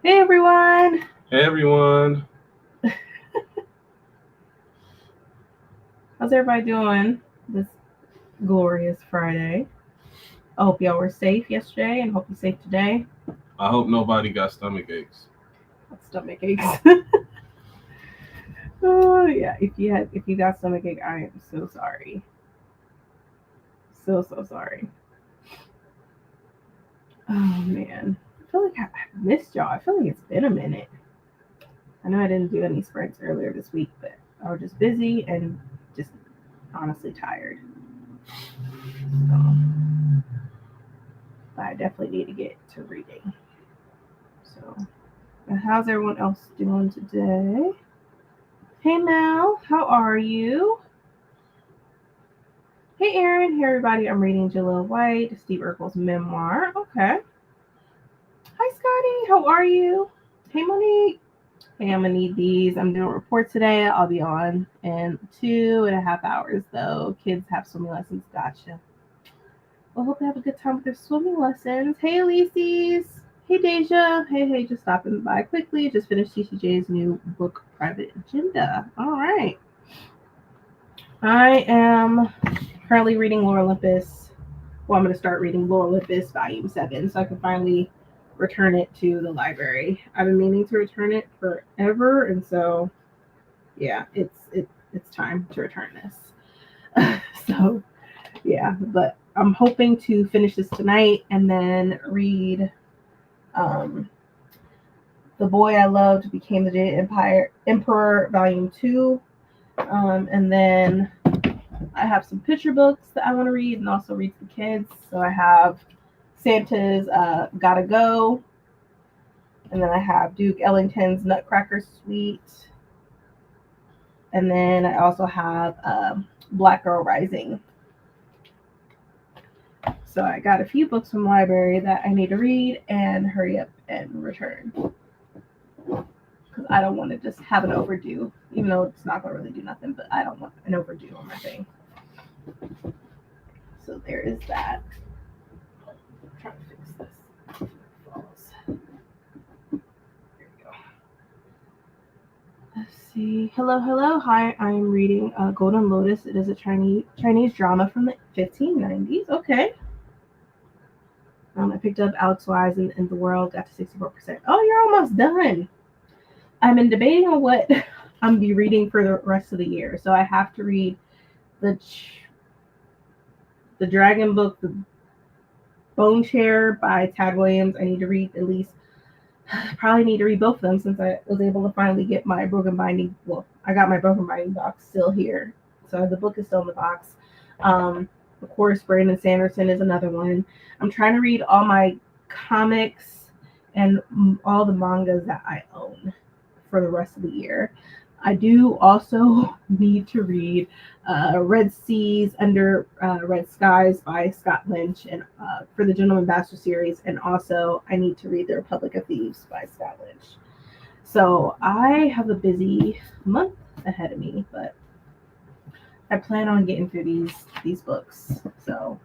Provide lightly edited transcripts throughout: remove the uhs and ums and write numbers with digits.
Hey everyone! Hey everyone. How's everybody doing this glorious Friday? I hope y'all were safe yesterday and hope you're safe today. I hope nobody got stomach aches. Stomach aches. Oh yeah, if you got stomach ache, I am so sorry. So sorry. Oh man. I feel like I missed y'all. I feel like it's been a minute. I know I didn't do any spreads earlier this week, but I was just busy and just honestly tired. So I definitely need to get to reading. So how's everyone else doing today? Hey Mel, how are you? Hey Aaron, hey everybody. I'm reading Jalil White, Steve Urkel's memoir. Okay. Hi Scotty, how are you? Hey Monique. Hey, I'm gonna need these. I'm doing a report today. I'll be on in 2.5 hours though. Kids have swimming lessons. Gotcha. Well, hope they have a good time with their swimming lessons. Hey Lisies. Hey Deja. Hey, just stopping by quickly. Just finished TCJ's new book, Private Agenda. All right. I am currently reading Lore Olympus. Well, I'm going to start reading Lore Olympus Volume 7 so I can finally return it to the library. I've been meaning to return it forever, and so, yeah, it's time to return this. So, yeah, but I'm hoping to finish this tonight and then read The Boy I Loved Became the Jade Emperor Volume 2, and then I have some picture books that I want to read and also read to the kids. So I have Santa's Gotta Go, and then I have Duke Ellington's Nutcracker Suite, and then I also have Black Girl Rising. So I got a few books from the library that I need to read and hurry up and return. Because I don't want to just have an overdue, even though it's not going to really do nothing, but I don't want an overdue on my thing. So there is that. I'm trying to fix this. There we go. Let's see. Hello. Hi, I'm reading Golden Lotus. It is a Chinese drama from the 1590s. Okay. I picked up Alex Wise in the World, got to 64%. Oh, you're almost done. I've been debating on what I'm going to be reading for the rest of the year. So I have to read the Dragon book, The Bone Chair by Tad Williams. I need to read at least, probably need to read both of them since I was able to finally get my broken binding. Well, I got my broken binding box still here. So the book is still in the box. Of course, Brandon Sanderson is another one. I'm trying to read all my comics and all the mangas that I own for the rest of the year. I do also need to read Red Seas Under Red Skies by Scott Lynch and for the Gentleman Bachelor series, and also I need to read The Republic of Thieves by Scott Lynch. So I have a busy month ahead of me, but I plan on getting through these books. So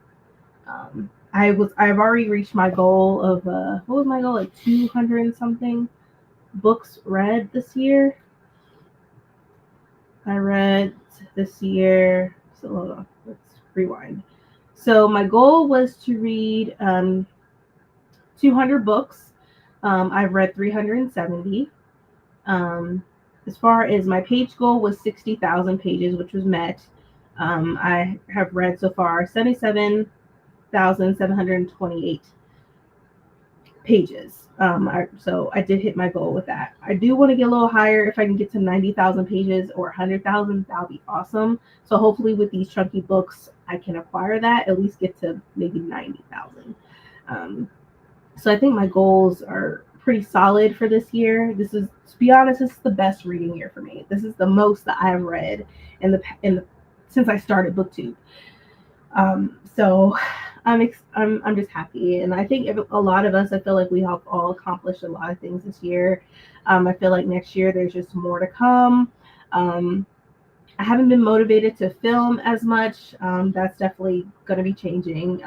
I've already reached my goal of what was my goal, like 200 and something books read this year. I read this year. So hold on, let's rewind. So my goal was to read 200 books. I've read 370. As far as my page goal was 60,000 pages, which was met. I have read so far 77,728 pages. So I did hit my goal with that. I do want to get a little higher. If I can get to 90,000 pages or 100,000, that'll be awesome. So hopefully with these chunky books, I can acquire that, at least get to maybe 90,000. So I think my goals are pretty solid for this year. This is, to be honest, this is the best reading year for me. This is the most that I've read since I started BookTube. So I'm just happy, and I think a lot of us, I feel like we have all accomplished a lot of things this year. I feel like next year there's just more to come. I haven't been motivated to film as much. That's definitely going to be changing.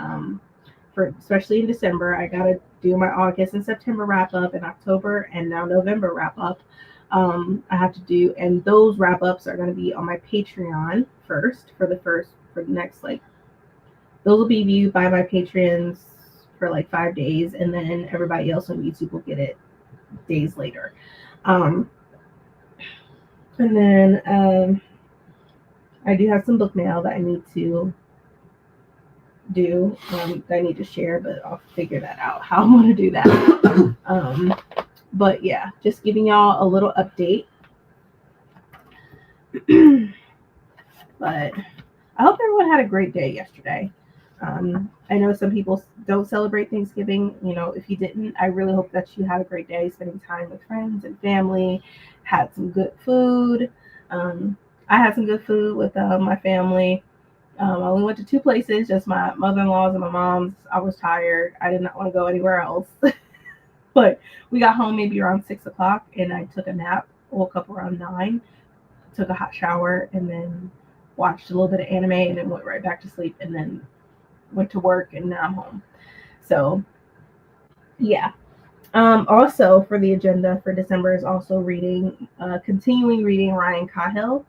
for especially in December. I gotta do my August and September wrap up, and October and now November wrap up. I have to do, and those wrap ups are going to be on my Patreon for the next like those will be viewed by my Patreons for like 5 days, and then everybody else on YouTube will get it days later. And then I do have some book mail that I need to do that I need to share, but I'll figure that out how I'm going to do that. But yeah, just giving y'all a little update. But I hope everyone had a great day yesterday. I know some people don't celebrate Thanksgiving. You know, if you didn't, I really hope that you had a great day spending time with friends and family, had some good food. I had some good food with my family. I only went to 2 places, just my mother-in-law's and my mom's. I was tired. I did not want to go anywhere else. But we got home maybe around 6 o'clock, and I took a nap, woke up around 9, took a hot shower, and then watched a little bit of anime, and then went right back to sleep, and then went to work, and now I'm home. So, yeah. Also, for the agenda for December is also continuing reading Ryan Cahill,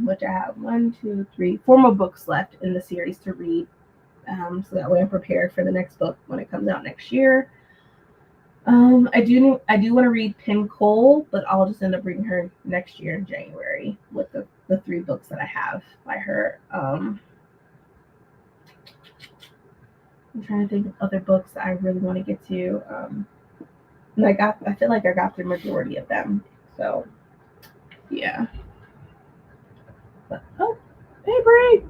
which I have 4 more books left in the series to read. So that way I'm prepared for the next book when it comes out next year. I do want to read Pin Cole, but I'll just end up reading her next year in January with the 3 books that I have by her. I'm trying to think of other books that I really want to get to. And I feel like I got the majority of them. So yeah. But, oh, hey Brie.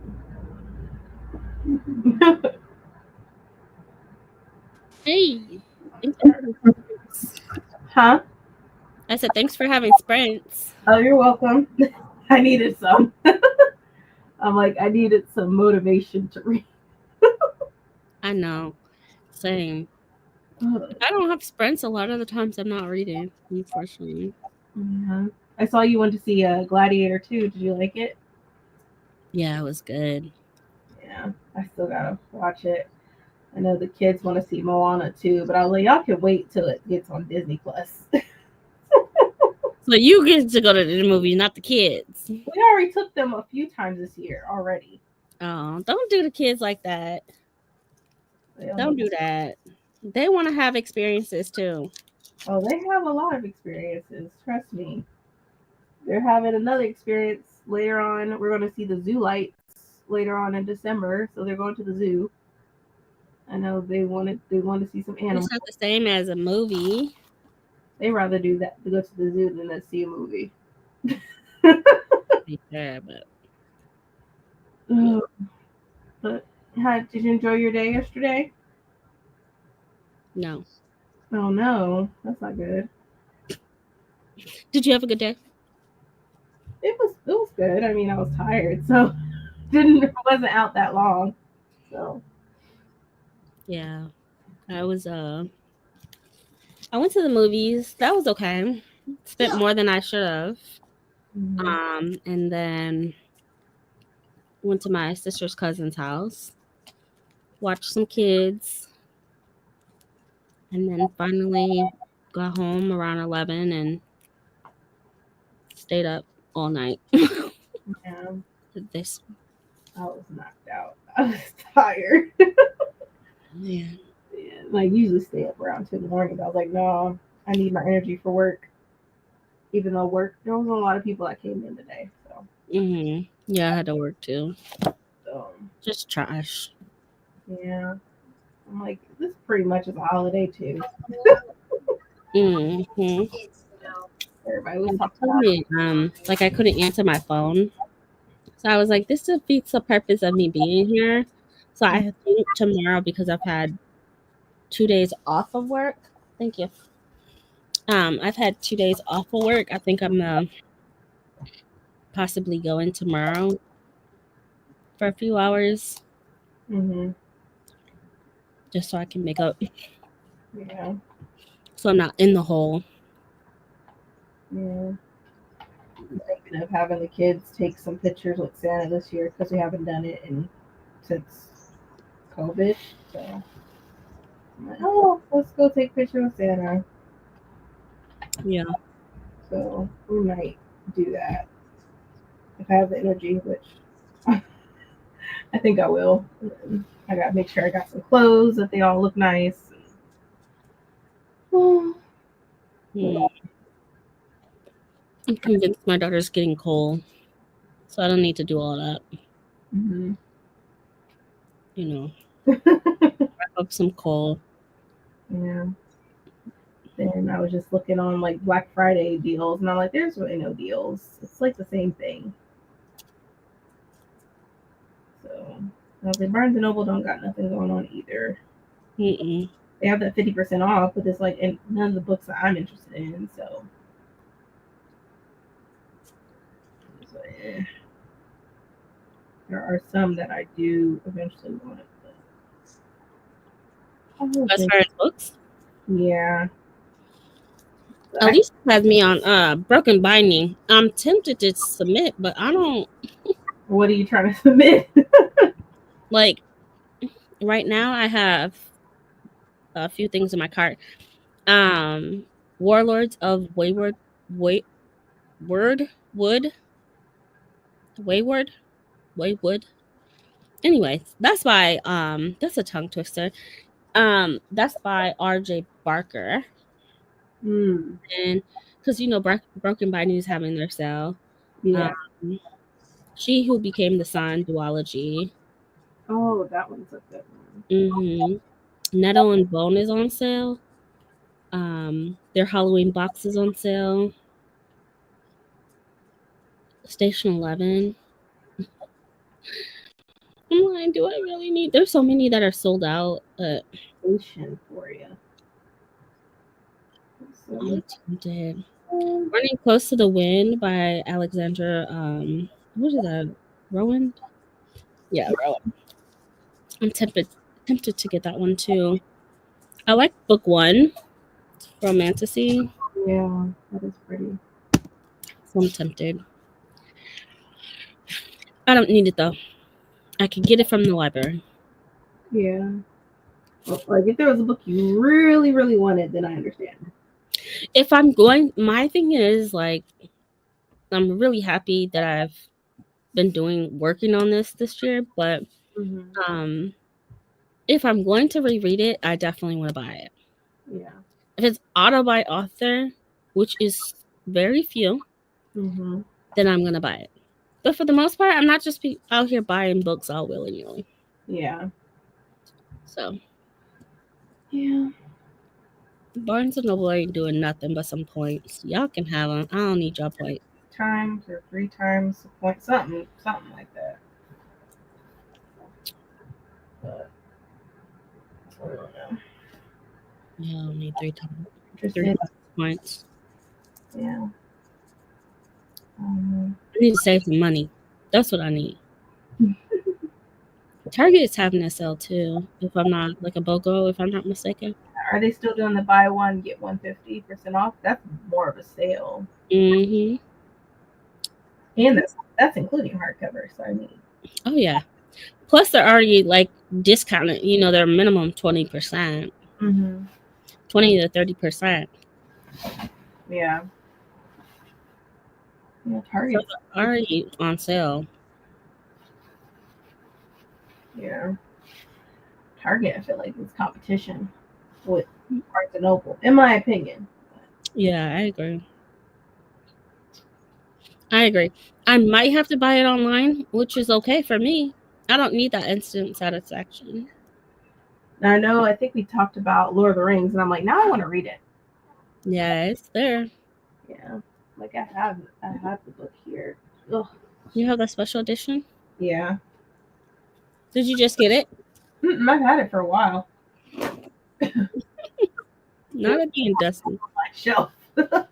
Hey, Huh? I said thanks for having sprints. Oh, you're welcome. I needed some. I'm like, I needed some motivation to read. I know, same. I don't have sprints a lot of the times. I'm not reading, unfortunately. Yeah. I saw you went to see Gladiator 2. Did you like it? Yeah, it was good. Yeah, I still gotta watch it. I know the kids want to see Moana too, but I was like, y'all can wait till it gets on Disney Plus. So you get to go to the movie, not the kids. We already took them a few times this year already. Oh, don't do the kids like that. Don't do that. They want to have experiences too. Oh, they have a lot of experiences. Trust me. They're having another experience later on. We're going to see the zoo lights later on in December, so they're going to the zoo. I know they want to see some animals. It's not the same as a movie. They rather do that to go to the zoo than to see a movie. Yeah, but. But did you enjoy your day yesterday? No. Oh no, that's not good. Did you have a good day? It was good. I mean, I was tired, so wasn't out that long. So yeah, I went to the movies. That was okay. Spent more than I should have. Mm-hmm. And then went to my sister's cousin's house, watched some kids, and then finally got home around 11 and stayed up all night. Yeah, This. I was knocked out. I was tired. Yeah. I usually stay up around 2 in the morning, but I was like, no, I need my energy for work. Even though there was a lot of people that came in today. So Yeah, I had to work too. So Just trash. yeah. I'm like, this pretty much is a holiday too. Everybody was talking about it. Like I couldn't answer my phone. So I was like, this defeats the purpose of me being here. So I think tomorrow, because I've had 2 days off of work. Thank you. I've had 2 days off of work. I think I'm gonna possibly go in tomorrow for a few hours. Just so I can make up. Yeah. So I'm not in the hole. Yeah. I'm thinking of having the kids take some pictures with Santa this year because we haven't done it since COVID. So I'm like, oh, let's go take pictures with Santa. Yeah. So we might do that if I have the energy, which I think I will. I gotta make sure I got some clothes that they all look nice. Oh, Hmm. I'm convinced my daughter's getting coal, so I don't need to do all that. mhm. You know, wrap up some coal. Yeah. Then I was just looking on like Black Friday deals, and I'm like, there's really no deals. It's like the same thing. So I was like, Barnes and Noble don't got nothing going on either. Mm-mm. They have that 50% off, but it's like in none of the books that I'm interested in. So, there are some that I do eventually want. But I will As think- far as books, yeah. But at least it has me on broken binding. I'm tempted to submit, but I don't what are you trying to submit? like. Right now, I have a few things in my cart. Warlords of Wayward, Word, Wood, Wayward, Waywood. Anyways, that's by that's a tongue twister. That's by R.J. Barker, Hmm. and because Broken Binding is having their sale. Yeah. She Who Became the Sun duology. Oh, that one's a good one. Nettle and Bone is on sale. Their Halloween box is on sale. Station 11. I'm like, do I really need? There's so many that are sold out. Station for you. I'm tempted. Running Close to the Wind by Alexandra. What is that? Rowan? Yeah, Rowan. I'm tempted to get that one too. I like book 1, Romantasy. Yeah, that is pretty. So I'm tempted. I don't need it though. I can get it from the library. Yeah. Well, like if there was a book you really, really wanted, then I understand. If I'm going, my thing is like, I'm really happy that I've been working on this year, but if I'm going to reread it, I definitely want to buy it. Yeah. If it's auto by author, which is very few, then I'm gonna buy it. But for the most part, I'm not just out here buying books all willy-nilly. Yeah. So Yeah. Barnes and Noble ain't doing nothing but some points. Y'all can have them. I don't need y'all points. Times or 3 times the point, something like that. But I don't know. Yeah, I don't need 3 times. Interesting. 3 points. Yeah. I need to save some money. That's what I need. Target is having a sale too. If I'm not like a BOGO, if I'm not mistaken. Are they still doing the buy one get 150% off? That's more of a sale. Mm-hmm. And that's including hardcover. So I mean. Oh yeah. Plus they're already like discounted. They're minimum 20%. 20 to 30%. Yeah. Yeah, Target. So they're already on sale. Yeah. Target, I feel like it's competition with Barnes and Noble, in my opinion. Yeah, I agree. I might have to buy it online, which is okay for me. I don't need that instant satisfaction. Now I think we talked about Lord of the Rings, and I'm like, now I want to read it. Yeah, it's there. Yeah. Like I have the book here. Ugh. You have the special edition? Yeah. Did you just get it? I've had it for a while. Not it being dusty. On my shelf. But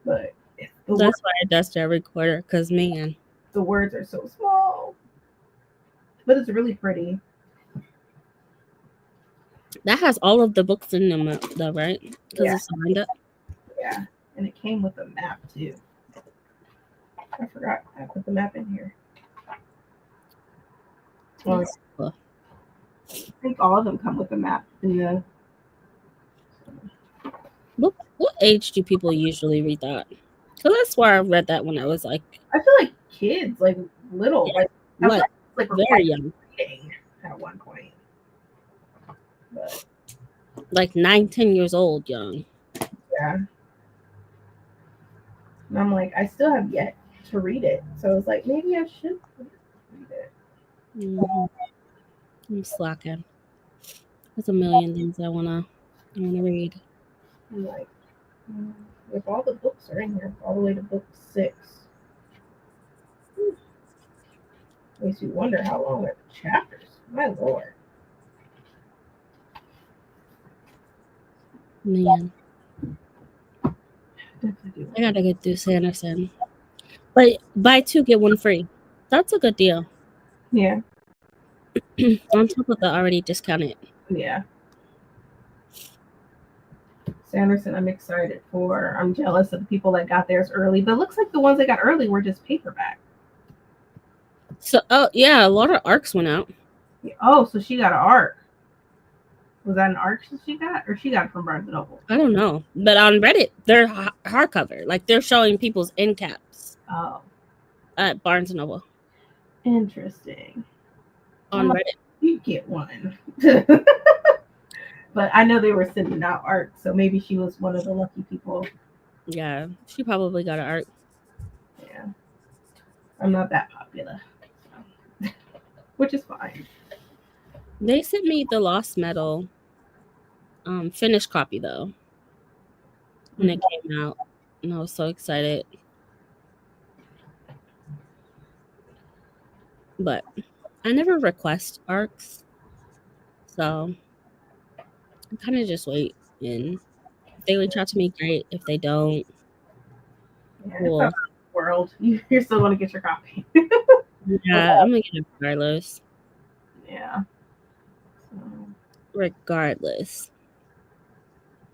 That's why I dust every quarter, because man, the words are so small. But it's really pretty. that has all of the books in them though, right? Because Yeah. it's lined up. Yeah. And it came with a map too. I forgot I put the map in here. Well, I think all of them come with a map in the. What age do people usually read that? Because I swear I read that when I was like, I feel like kids, like little, like I feel like very required young, reading at one point. But like 9-10 years old, young. yeah, and I'm like, I still have yet to read it, so it's like maybe I should read it. I'm slacking. There's a million things I wanna read. I'm like, if all the books are in here, all the way to book 6. Makes you wonder how long are the chapters. My lord. Man, Definitely I gotta get through Sanderson. But buy 2 get 1 free. That's a good deal. Yeah. On top of the already discounted. Yeah. Sanderson, I'm excited for. I'm jealous of the people that got theirs early, but it looks like the ones that got early were just paperback. So, oh yeah, a lot of ARCs went out. Oh, so she got an ARC. Was that an ARC that she got, or she got it from Barnes and Noble? I don't know, but on Reddit, they're hardcover. Like they're showing people's end caps. Oh, at Barnes and Noble. Interesting. On Reddit. You get one. But I know they were sending out art, so maybe she was one of the lucky people. Yeah, she probably got an art. Yeah. I'm not that popular. So. Which is fine. They sent me the Lost Metal finished copy though. When it came out. And I was so excited. But I never request arcs. So I kind of just wait. And if they reach out to me, great. If they don't, Yeah, cool. it's a world. You're still going to get your copy. Yeah, I'm going to get it regardless. Yeah. So, regardless.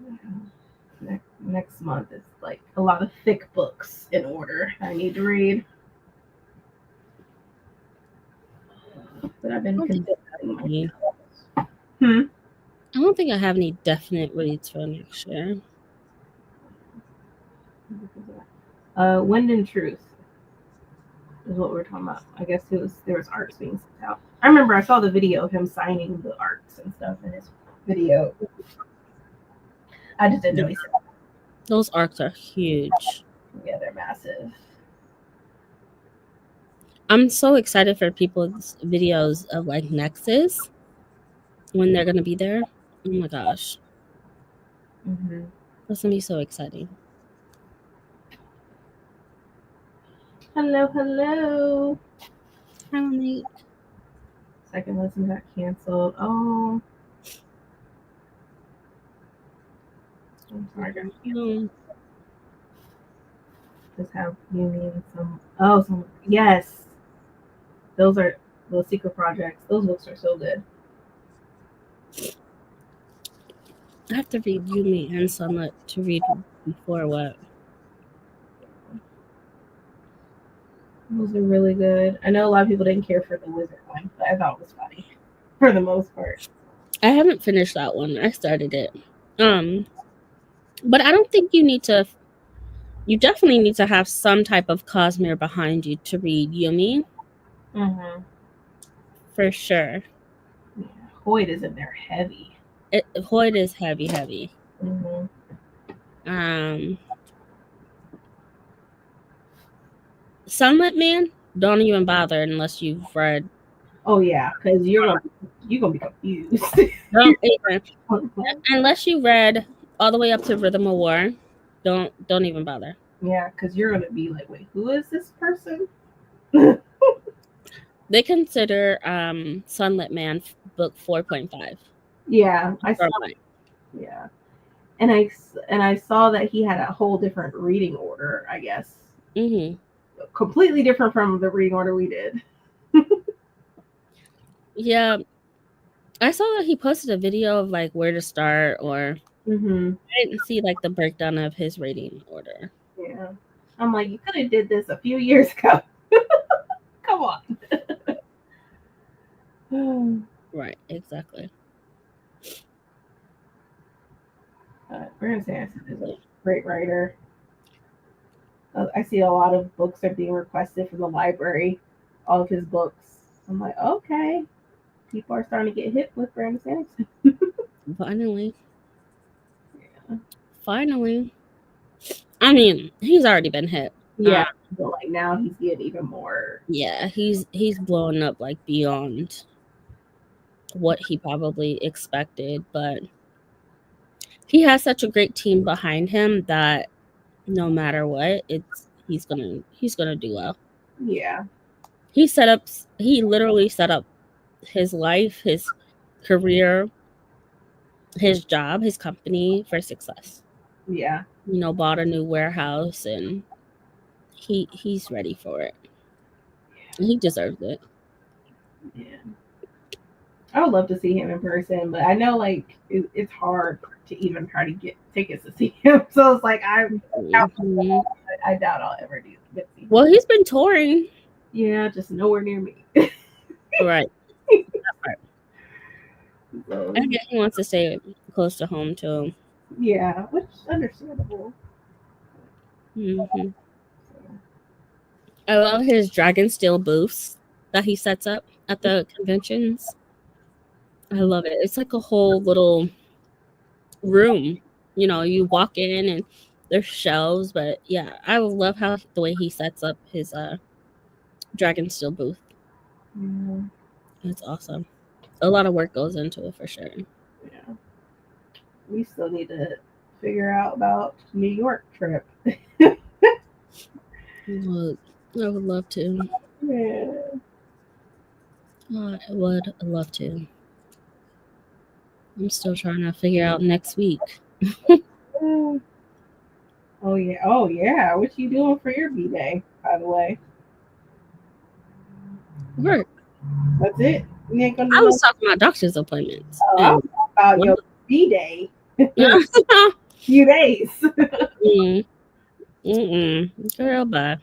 Yeah. Next month is like a lot of thick books in order I need to read. But I've been considering. I don't think I have any definite reads for next year. Wind and Truth is what we're talking about. I guess there was arcs being sent out. I remember I saw the video of him signing the arcs and stuff in his video. I just didn't know he said that. Those arcs are huge. Yeah, they're massive. I'm so excited for people's videos of like Nexus when they're gonna be there. Oh my gosh. Mm-hmm. That's gonna be so exciting. Hello, hello. Hi, Monique. Second lesson got canceled. Oh. I'm sorry, got canceled. Just have Yumi and some. Yes. Those are those secret projects. Those books are so good. I have to read Yumi and Sunlit to read before what? Those are really good. I know a lot of people didn't care for the wizard one, but I thought it was funny for the most part. I haven't finished that one. I started it. But I don't think you need to. You definitely need to have some type of Cosmere behind you to read Yumi. Mm-hmm. For sure. Yeah. Hoyt is in there heavy. Hoyt is heavy. Mm-hmm. Sunlit Man, don't even bother unless you've read. Oh yeah, because you're gonna be confused. Don't even unless you read all the way up to Rhythm of War. Don't even bother. Yeah, because you're gonna be like, wait, who is this person? They consider Sunlit Man book 4.5. Yeah, I saw. Yeah, and I saw that he had a whole different reading order. I guess. Mm-hmm. Completely different from the reading order we did. Yeah, I saw that he posted a video of like where to start, or I didn't see like the breakdown of his reading order. Yeah, I'm like, you could have did this a few years ago. Come on. Right, exactly. Brandon Sanderson is a great writer. I see a lot of books are being requested from the library, all of his books. I'm like, okay, people are starting to get hip with Brandon Sanderson. Finally. Yeah. Finally. I mean, he's already been hit. Yeah, but like now he's getting even more. Yeah, he's blowing up like beyond what he probably expected, but he has such a great team behind him that no matter what, he's gonna do well. Yeah, He literally set up his life, his career, his job, his company for success. yeah. Bought a new warehouse and he's ready for it. And he deserves it. Yeah. I would love to see him in person, but I know like it's hard to even try to get tickets to see him. So it's like Mhm. I doubt I'll ever get to see him. Well, he's been touring. Yeah, just nowhere near me. Right. So, I guess he wants to stay close to home too. yeah, which is understandable. hmm So, I love his dragon steel booths that he sets up at the conventions. I love it. It's like a whole little room. You walk in and there's shelves, but yeah, I love how the way he sets up his dragon steel booth. yeah, It's awesome. A lot of work goes into it for sure. yeah. We still need to figure out about New York trip. Look, I would love to. Yeah. I would love to. I'm still trying to figure out next week. Oh yeah. Oh yeah. What you doing for your B day, by the way? Work. That's it. You ain't gonna do I was no. talking about doctor's appointments. Oh, I was talking about your B day. Few days. Girl, bye.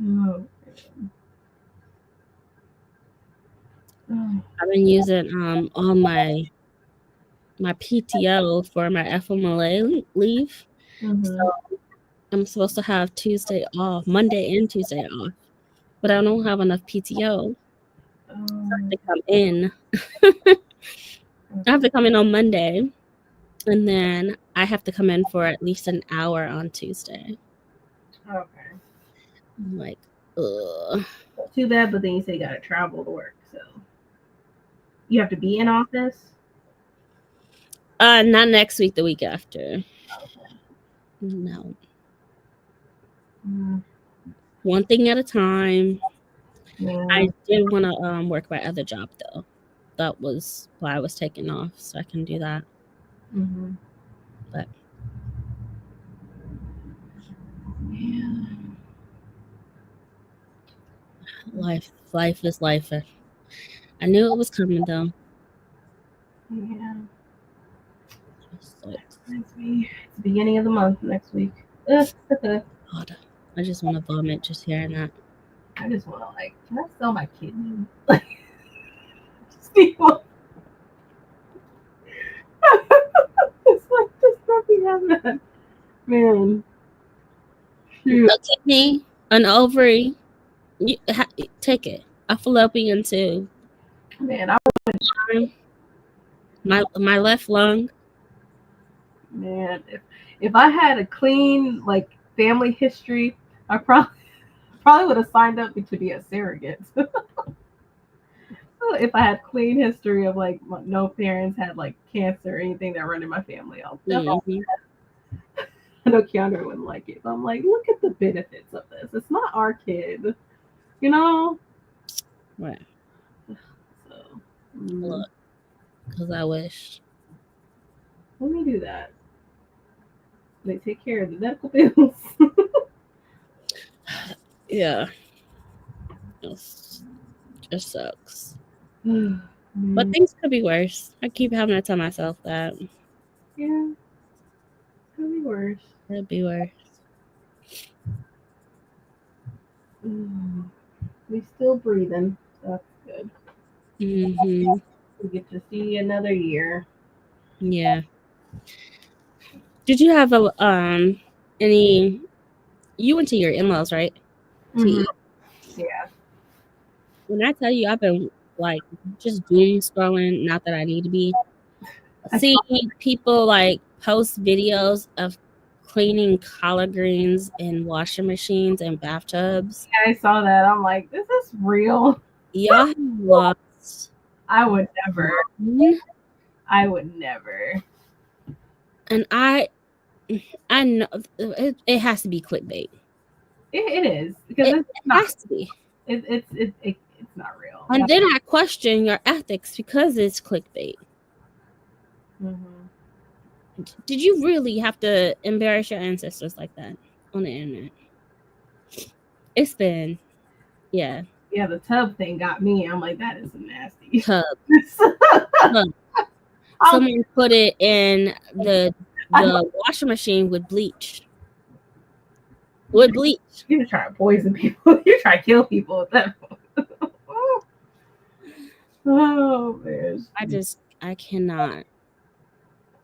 Oh. Oh. I've been using all my PTO for my FMLA leave. Mhm. So I'm supposed to have Tuesday off, Monday and Tuesday off, but I don't have enough PTO to come in. I have to come in on Monday, and then I have to come in for at least an hour on Tuesday. Okay. I'm like, ugh. Too bad, but then you say you gotta travel to work, so you have to be in office. Not next week, the week after. Okay. No. Mm, One thing at a time. yeah. I did want to work my other job though. That was why I was taking off, so I can do that. Mm-hmm. But Yeah. life is life. I knew it was coming though. Yeah. So, It's the beginning of the month next week. God, I just want to vomit just hearing that. I just want to can I sell my kidney? Just just let me have that, man. Shoot. A kidney, an ovary, take it. A fallopian tube. Man, My left lung. man, if I had a clean family history, I probably would have signed up to be a surrogate. If I had clean history of no parents had cancer or anything that run in my family, I'll definitely. I know Keanu wouldn't like it, but I'm like, look at the benefits of this. It's not our kid, you know. Right. So Look, because I wish. let me do that. They take care of the medical bills. Yeah. It just sucks. But things could be worse. I keep having to tell myself that. Yeah. Could be worse. Could be worse. We still breathing. That's good. Mm-hmm. We get to see another year. Yeah. Did you have any? You went to your in-laws, right? To Mhm. eat. Yeah. When I tell you, I've been like just doom scrolling. Not that I need to be. I Seeing saw, people like post videos of cleaning collard greens in washing machines and bathtubs. I saw that. I'm like, this is real. Y'all have lost. I would never. And I would never. I know it has to be clickbait. It is because It it's not. has to be. It's not real. And then I question your ethics because it's clickbait. Mhm. Did you really have to embarrass your ancestors like that on the internet? It's been, yeah. Yeah, the tub thing got me. I'm like, that is nasty. Tub. I'll- Someone put it in the washing machine with bleach. With bleach. You're trying to poison people. You're trying to kill people with that. Oh man. I cannot.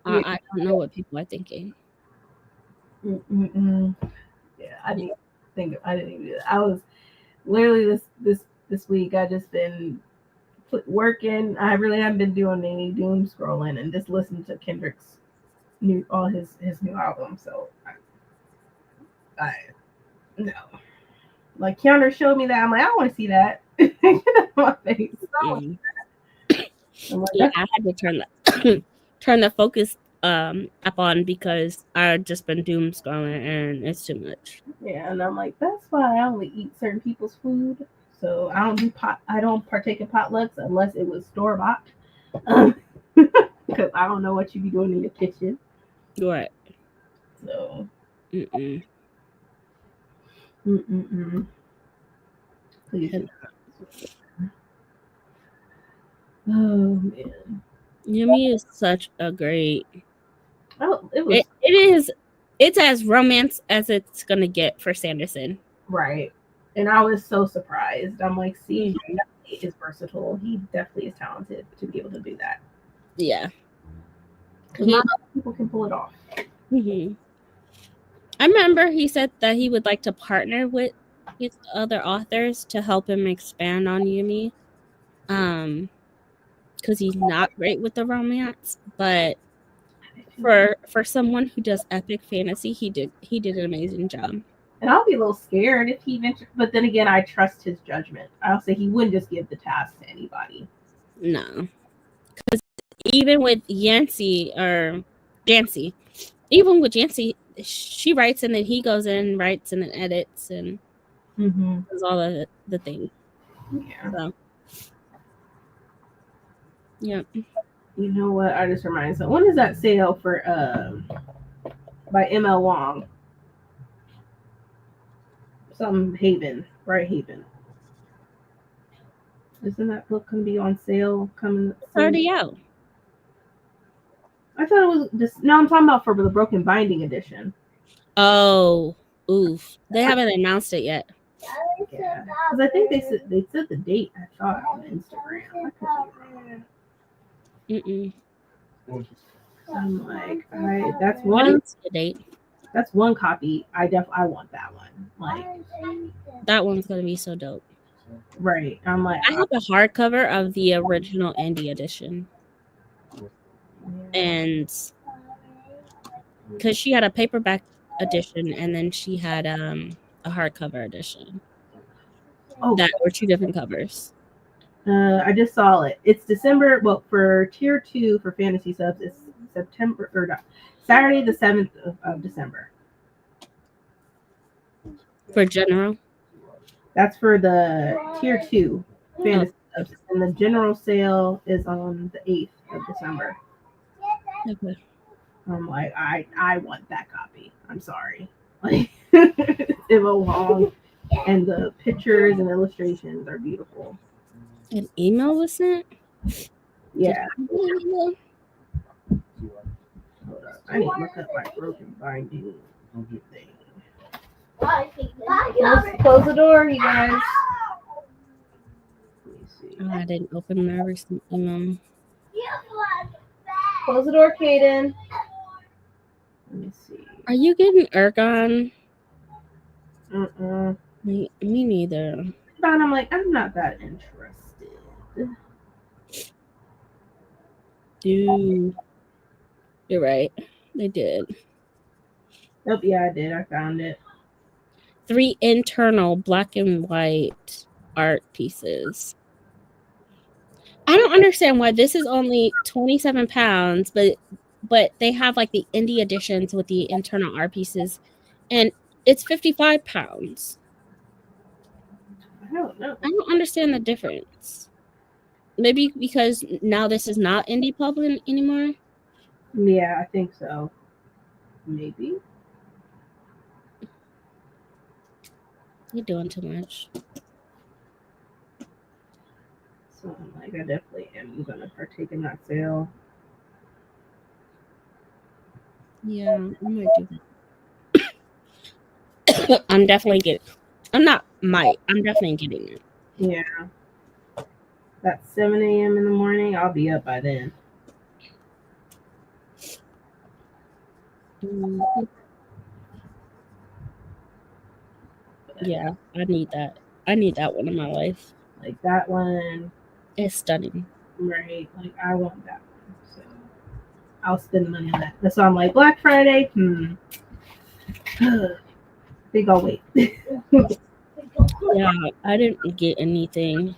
I don't know what people are thinking. Mm-mm-mm. Yeah, I didn't I didn't even do that. I was literally this week. I just been working. I really haven't been doing any doom scrolling and just listening to Kendrick's all his new album. So I no. Like Keanu showed me that. I'm like, I want to see that. Get out of my face. Mm. I'm like, Yeah, I had to turn the focus up on because I've just been doom scrolling and it's too much. yeah, and I'm like, that's why I only eat certain people's food. So I don't partake in potlucks unless it was store bought. Because I don't know what you be doing in your kitchen. Right. So Mm-mm. Please. Oh man. Yumi is such a great. Oh, it was It is. It's as romance as it's gonna get for Sanderson. right. And I was so surprised. I'm like, see, he definitely is versatile. He definitely is talented to be able to do that. Yeah. Because not other people can pull it off. Mm-hmm. I remember he said that he would like to partner with his other authors to help him expand on Yumi. Because he's not great with the romance, but for someone who does epic fantasy, he did an amazing job. And I'll be a little scared if he ventured, but then again, I trust his judgment. I'll say he wouldn't just give the task to anybody. No, because even with Yancy, even with Yancy, she writes and then he goes in, writes and then edits and does all of the things. Yeah. So, yeah. You know what? I just reminded myself. When is that sale for by ML Wong? Some Haven, Bright Haven. Isn't that book gonna be on sale coming? It's already out. I thought it was just no. I'm talking about for the Broken Binding edition. Oh, oof! They haven't announced it yet. Yeah, because I think they said the date. I thought on Instagram. I'm like, that's one. Date. That's one copy. I want that one. Like that one's gonna be so dope. Right. I'm like, I have a hardcover of the original indie edition, and because she had a paperback edition and then she had a hardcover edition. Oh, that were two different covers. I just saw it. It's December. Well, for tier 2 for fantasy subs, it's September or not, Saturday the 7th of December. For general, that's for the tier 2 fantasy subs, and the general sale is on the 8th of December. Okay. I'm like, I want that copy. I'm sorry. Like, Emma Wong, and the pictures and illustrations are beautiful. An email was sent? Yeah. Hold up. I need to look up my Broken Binding thing. Close the door, you guys. Let me see. Oh, I didn't open my recent email. Close the door, Kaden. Let me see. Are you getting Ergon? Mm-mm. Me neither. But I'm like, I'm not that interested. Dude, you're right. They did. Oh, yeah, I did. I found it. 3 internal black and white art pieces. I don't understand why this is only 27 pounds, but they have like the indie editions with the internal art pieces, and it's 55 pounds. I don't know. I don't understand the difference. Maybe because now this is not indie pub anymore. Yeah, I think so. Maybe. You're doing too much. So I'm like, I definitely am gonna partake in that sale. Yeah, I might do that. I'm definitely getting. I'm definitely getting it. Yeah. That's 7 a.m. in the morning. I'll be up by then. Yeah, I need that. I need that one in my life. Like that one. It's stunning. Right. Like I want that one. So I'll spend money on that. That's why I'm like, Black Friday. Think I'll wait. Yeah, I didn't get anything.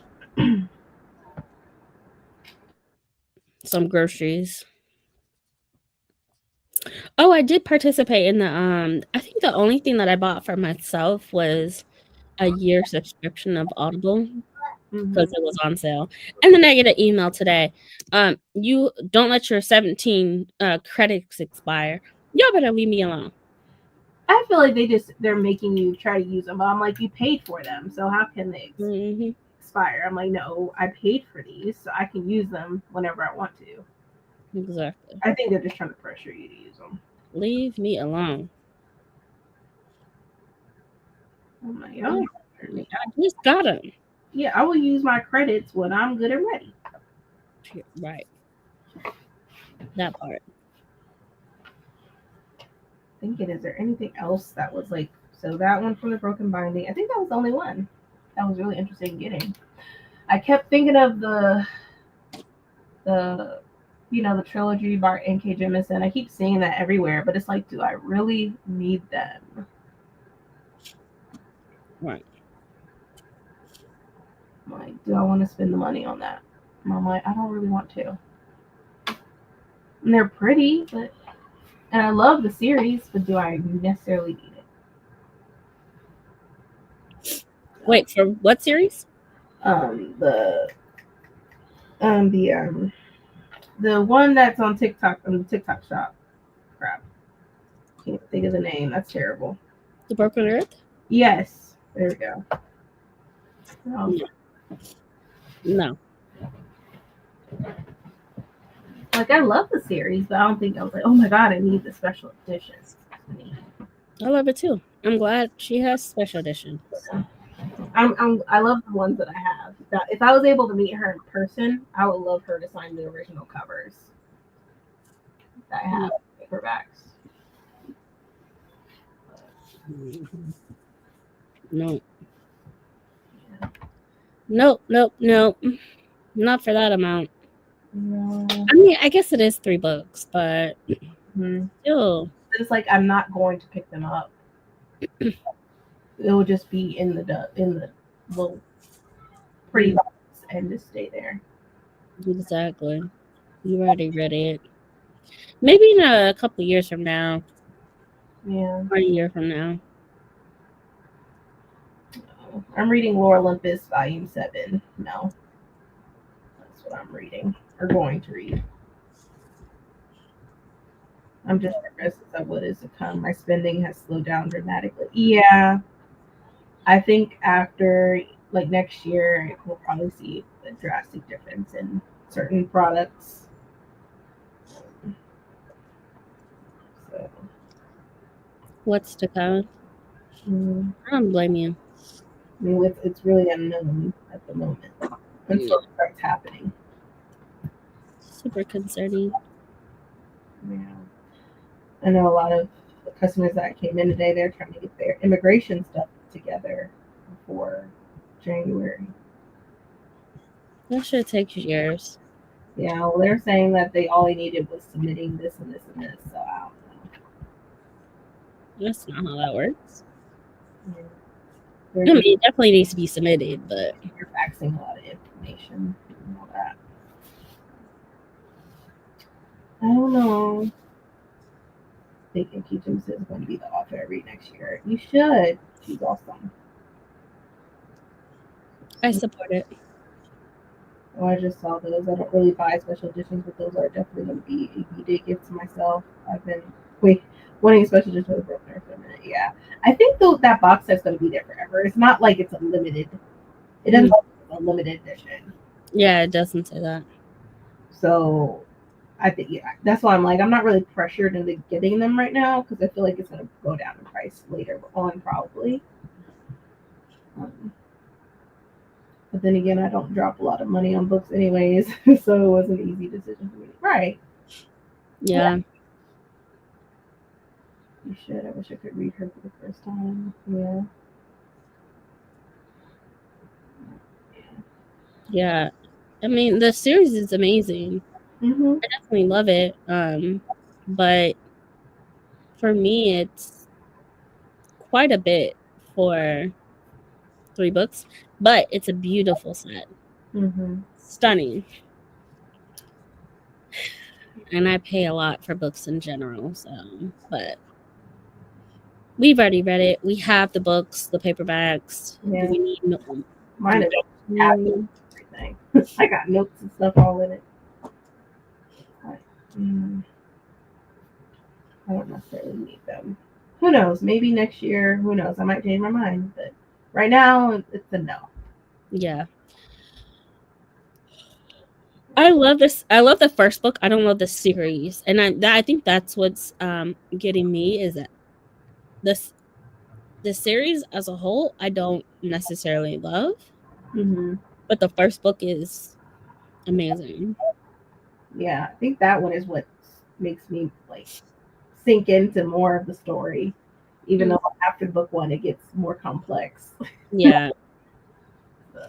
Some groceries. Oh, I did participate in the I think the only thing that I bought for myself was a year subscription of Audible because it was on sale. And then I get an email today. You don't let your 17 credits expire. Y'all better leave me alone. I feel like they're making you try to use them, but I'm like, you paid for them, so how can they expire? I'm like, no, I paid for these, so I can use them whenever I want to. Exactly. I think they're just trying to pressure you to use them. Leave me alone. Oh my god. I just got them. Yeah, I will use my credits when I'm good and ready. Right. That part. Thinking, is there anything else that was like, so that one from the Broken Binding? I think that was the only one that was really interesting getting. I kept thinking of the the trilogy by N.K. Jemisin. I keep seeing that everywhere, but it's like, do I really need them? Right. I'm like, do I want to spend the money on that? And I'm like, I don't really want to. And they're pretty, and I love the series, but do I necessarily need it? Wait, for what series? The one that's on TikTok, on the TikTok shop. Crap. Can't think of the name. That's terrible. The Broken Earth? Yes. There we go. No. Like, I love the series, but I don't think I was like, oh my god, I need the special editions. I love it too. I'm glad she has special editions. I love the ones that I have. If I was able to meet her in person, I would love her to sign the original covers that I have paperbacks. No. Nope. Not for that amount. No. I mean, I guess it is $3, but still. It's like I'm not going to pick them up. It will just be in the little pretty box and just stay there. Exactly. You already read it. Maybe in a couple years from now. Yeah. Or a year from now. No. I'm reading Lore Olympus Volume 7. No. That's what I'm reading. Or going to read. I'm just progressive of what is to come. My spending has slowed down dramatically. Yeah. I think after like next year we'll probably see a drastic difference in certain products. So What's to come? I don't blame you. I mean, it's really unknown at the moment until it starts happening. super concerning. Yeah. I know a lot of the customers that came in today, they're trying to get their immigration stuff together before January. That should take years. Yeah, well, they're saying that all they needed was submitting this and this and this. So I don't know. That's not how that works. Yeah. I mean, it definitely needs to be submitted, but you're faxing a lot of information and all that. I don't know. They think Keaton is going to be the author I read next year. You should. She's awesome. I support it. Oh, I just saw those. I don't really buy special editions, but those are definitely going to be a B-Day gift to myself. I've been wanting a special edition of Broken Earth for a minute. Yeah. I think that box set's going to be there forever. It's not like it's a limited. It doesn't look like a limited edition. Yeah, it doesn't say that. So I think, that's why I'm like, I'm not really pressured into getting them right now because I feel like it's going to go down in price later on, probably. But then again, I don't drop a lot of money on books anyways, so it was an easy decision for me. Right. Yeah. You should. I wish I could read her for the first time. Yeah. Yeah. I mean, the series is amazing. Mm-hmm. I definitely love it. But for me, it's quite a bit for 3 books, but it's a beautiful set. Mm-hmm. Stunning. And I pay a lot for books in general, so, but we've already read it. We have the books, the paperbacks. Yeah. We need Mine is everything. I got notes and stuff all in it. I don't necessarily need them. Who knows? Maybe next year. Who knows? I might change my mind. But right now, it's a no. Yeah. I love this. I love the first book. I don't love the series, and I think that's what's getting me is that the series as a whole I don't necessarily love, but the first book is amazing. Yeah, I think that one is what makes me like sink into more of the story, even though after book 1 it gets more complex. Yeah. So,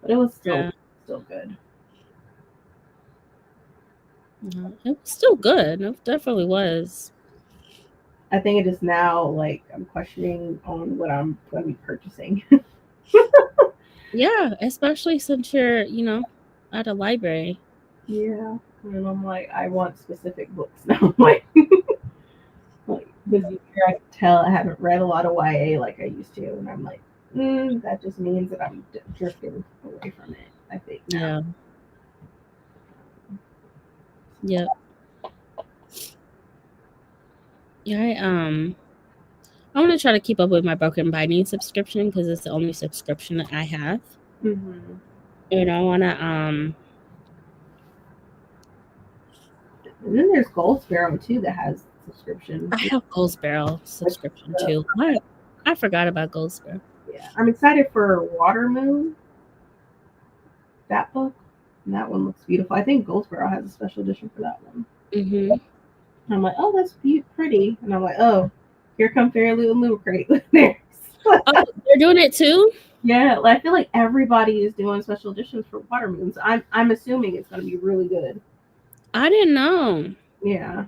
but it was still good. It was still good. It definitely was. I think it is now like I'm questioning on what I'm going to be purchasing. Yeah, especially since you're, at a library. Yeah, and I'm like, I want specific books now. Like this year I can tell I haven't read a lot of YA like I used to, and I'm like, that just means that I'm drifting away from it. I think. Now. Yeah. Yeah. I want to try to keep up with my Broken Binding subscription because it's the only subscription that I have. Mm-hmm. And I want to And then there's Gold Sparrow too that has subscription. I have Gold Sparrow subscription too. What? I forgot about Gold Sparrow. Yeah, I'm excited for Water Moon. That book. And that one looks beautiful. I think Gold Sparrow has a special edition for that one. Mm-hmm. I'm like, oh, that's pretty. And I'm like, oh, here come Fairy and Lucrate. There. Oh, they're doing it too? Yeah, I feel like everybody is doing special editions for Water Moon. So I'm assuming it's going to be really good. I didn't know. Yeah.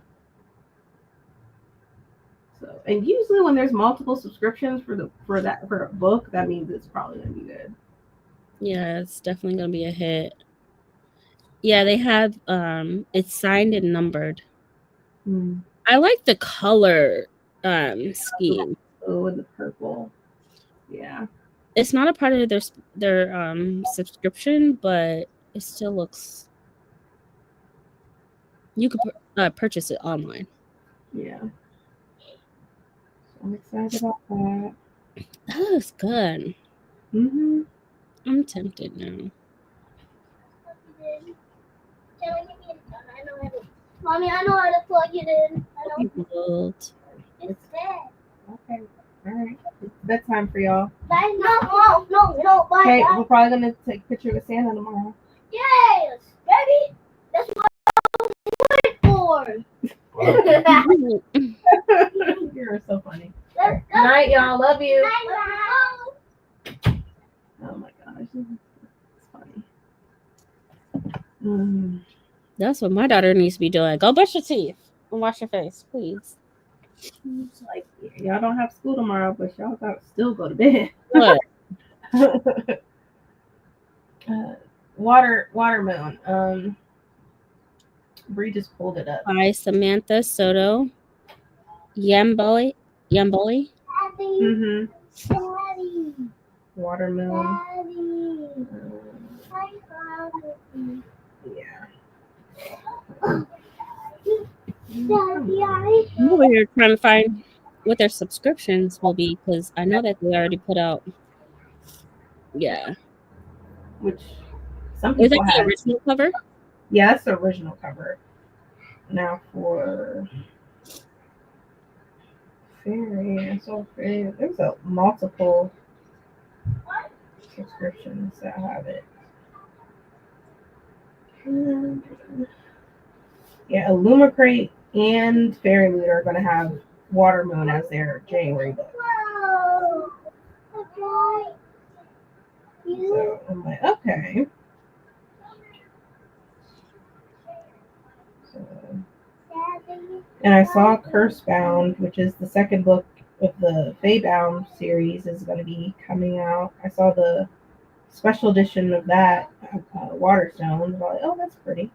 So, and usually when there's multiple subscriptions for a book, that means it's probably going to be good. Yeah, it's definitely going to be a hit. Yeah, they have it's signed and numbered. I like the color scheme. Oh, and the purple. Yeah. It's not a part of their subscription, but it still looks. You could purchase it online. Yeah. So I'm excited about that. That looks good. Mm-hmm. I'm tempted now. Mommy, I know how to plug it in. I know. It's dead. Okay. All right. It's bedtime for y'all. Bye. No. Bye. Okay, we're probably gonna take a picture with Santa tomorrow. Yay! Daddy, that's what I was for. You're so funny. Let's Good night, y'all. Love you. go. Oh my gosh, it's funny. Mm. That's what my daughter needs to be doing. Go brush your teeth and wash your face, please. It's like y'all don't have school tomorrow, but y'all gotta still go to bed. What? Water moon. Bree just pulled it up. By Samantha Soto. Yamboli. Daddy, Mm-hmm. Daddy, Water moon. Daddy. I have it. Yeah. Daddy, I I'm over here trying to find what their subscriptions will be because I know that they already put out. Yeah. Which some Is people that the have. original cover? Yeah, that's the original cover. Now for fairy and so fairy, there's a multiple subscriptions that have it. Yeah, Illumicrate and Fairy Loot are going to have Water Moon as their January book. Whoa. Okay. You So I'm like, okay. So, Daddy. and I saw Cursebound, which is the second book of the Feybound series, is going to be coming out. I saw the special edition of that, Waterstone. I was like, oh, that's pretty.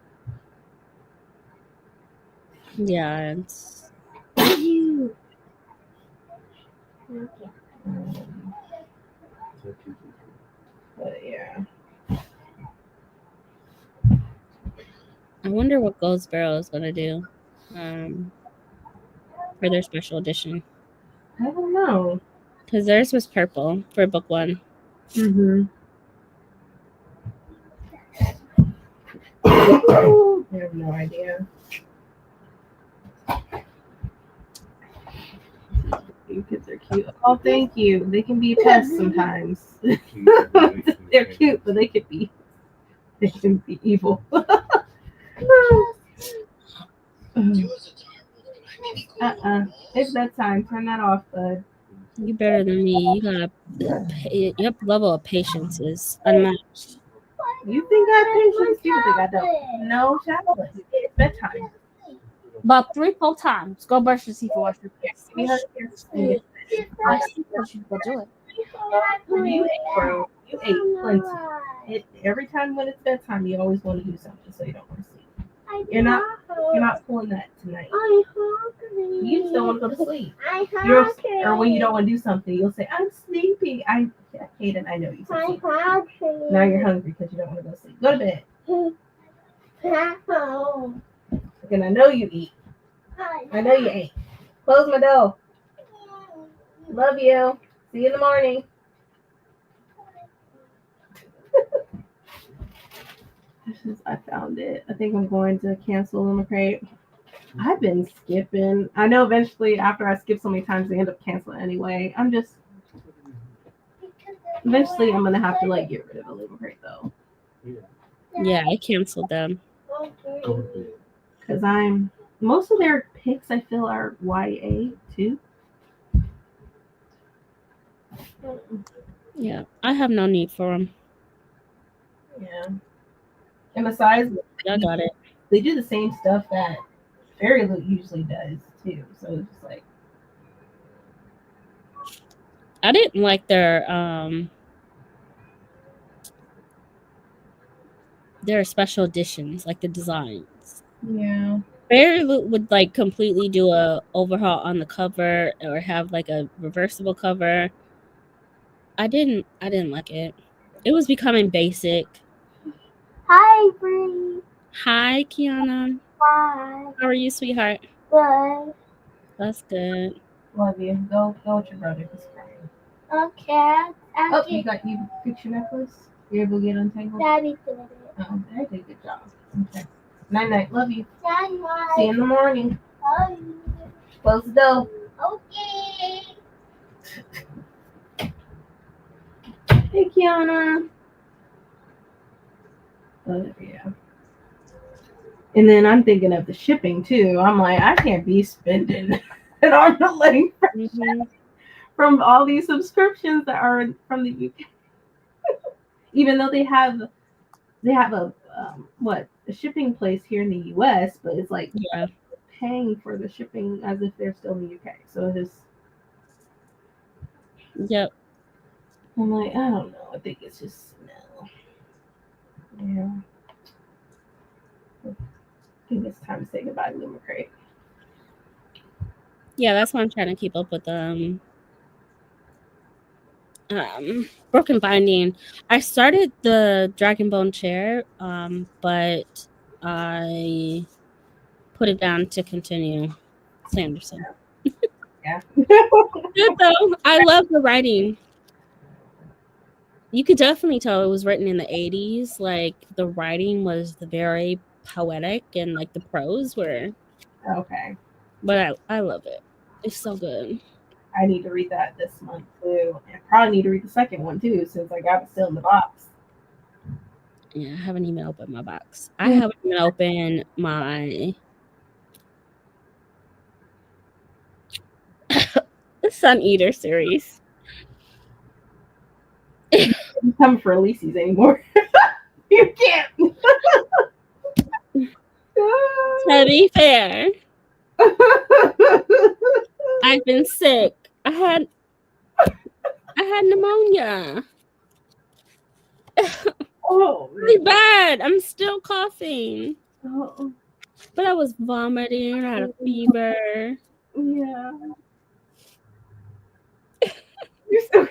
Yeah. It's... You. Okay. But yeah. I wonder what Gold Sparrow is going to do for their special edition. I don't know. Because theirs was purple for book one. Mm-hmm. I have no idea. You kids are cute. Oh, thank you. They can be pests sometimes. They're cute, but they can be evil. It's bedtime. Turn that off, bud. You better than me. Your level of patience is unmatched. You think I have patience? You think I don't? No, Charlotte. It's bedtime. About 3 full times. Go brush your teeth and wash your face. We have to I see what you go do it. You ate, bro. You ate plenty. Every time when it's bedtime, you always want to do something, so you don't want to sleep. You're not pulling that tonight. I'm hungry. You just don't want to go to sleep. I'm Or hungry. when you don't want to do something, you'll say, "I'm sleepy." Hayden, I know you. I'm hungry. Now you're hungry because you don't want to go to sleep. Go to bed. No. And I know you eat. I know you ate. Close my door. Love you. See you in the morning. I found it. I think I'm going to cancel Illumicrate. I've been skipping. I know eventually after I skip so many times, they end up canceling anyway. Eventually I'm going to have to like get rid of Illumicrate though. Yeah, I canceled them. Because most of their picks I feel are YA too. Yeah, I have no need for them. Yeah. And besides, I got it. they do the same stuff that Fairy Loot usually does too. So it's just like, I didn't like their special editions, like the designs. yeah. Fairy Loot would like completely do a overhaul on the cover or have like a reversible cover. I didn't like it. It was becoming basic. Hi, Bree. Hi, Kiana. Hi. How are you, sweetheart? Good. That's good. Love you. Go with your brother. He's crying. Okay. Oh, you fixed your necklace? You're able to get untangled? Daddy did it. Oh, they did a good job. Okay. Night night. Love you. Daddy, See you in the morning. love you. Close the door. Okay. Hey, Kiana. But yeah. And then I'm thinking of the shipping too. I'm like, I can't be spending an arm and a leg Mm-hmm. from all these subscriptions that are from the UK. Even though they have a a shipping place here in the US, but it's like Yeah. paying for the shipping as if they're still in the UK. So it's Yep. I'm like, I don't know. I think it's just no. Yeah. I think it's time to say goodbye to Luma Crate. Yeah, that's why I'm trying to keep up with Broken Binding. I started the Dragon Bone chair, but I put it down to continue Sanderson. Yeah. Good though. I love the writing. You could definitely tell it was written in the 80s. Like the writing was very poetic and like the prose were, Okay. but I love it. It's so good. I need to read that this month too. I probably need to read the second one too, since I got it still in the box. Yeah, I haven't even opened my box. I haven't even opened my Sun Eater series. You can't come for Elise's anymore. You can't. To be fair, I've been sick. I had pneumonia. Oh, Really bad. I'm still coughing. oh, But I was vomiting. I had a fever. yeah. You're so.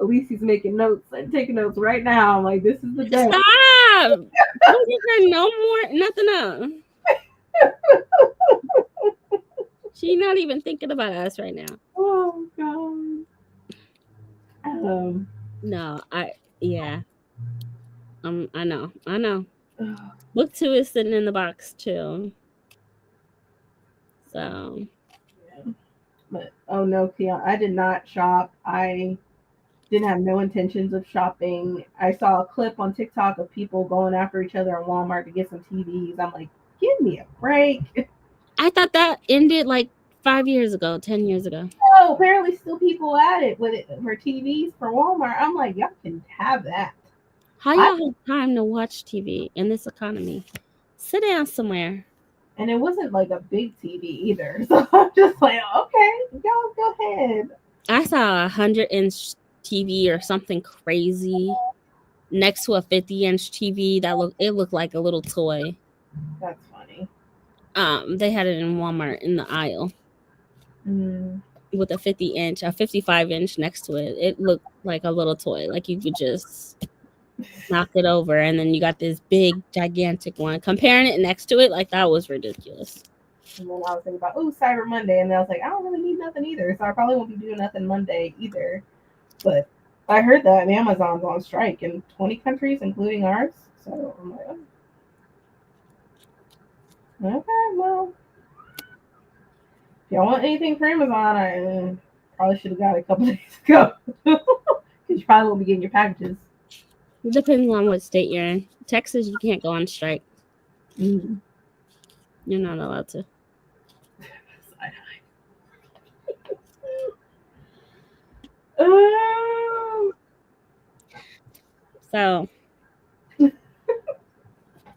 Elise's making notes. I'm taking notes right now. I'm like, this is the day. Stop! Don't give her no more, nothing else. She's not even thinking about us right now. Oh God. No, I know. Book 2 is sitting in the box too. So Yeah. But oh no, Keon, I did not shop. I didn't have no intentions of shopping. I saw a clip on TikTok of people going after each other in Walmart to get some TVs. I'm like, give me a break. I thought that ended like 5 years ago, 10 years ago. Oh, apparently still people at it with it for TVs for Walmart. I'm like, y'all can have that. How y'all have time to watch TV in this economy? Sit down somewhere. And it wasn't like a big TV either. So I'm just like, okay, y'all go ahead. I saw a 100-inch TV or something crazy next to a 50-inch TV that looked like a little toy. That's funny. They had it in Walmart in the aisle with a 50-inch, a 55-inch next to it. It looked like a little toy, like you could just knock it over, and then you got this big, gigantic one. Comparing it next to it, like that was ridiculous. And then I was thinking about, Cyber Monday, and then I was like, I don't really need nothing either, so I probably won't be doing nothing Monday either. But I heard that Amazon's on strike in 20 countries, including ours. So I'm like, okay, well, if y'all want anything from Amazon, I probably should have got it a couple days ago. Because you probably won't be getting your packages. It depends on what state you're in. Texas, you can't go on strike. Mm-hmm. You're not allowed to. So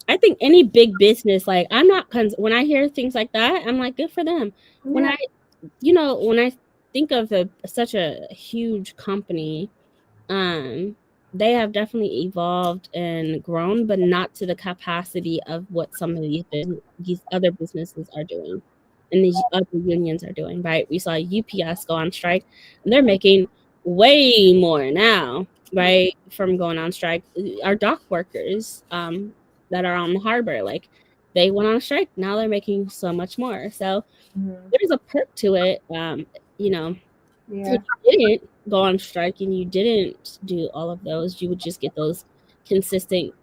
I think any big business, like I'm not when I hear things like that, I'm like, good for them. Yeah. When I think of such a huge company, they have definitely evolved and grown, but not to the capacity of what some of these other businesses are doing and these other unions are doing, right? We saw UPS go on strike and they're making way more now, right? From going on strike. Our dock workers that are on the harbor, like they went on strike. Now they're making so much more. So there's a perk to it. Yeah. If you didn't go on strike and you didn't do all of those, you would just get those consistent,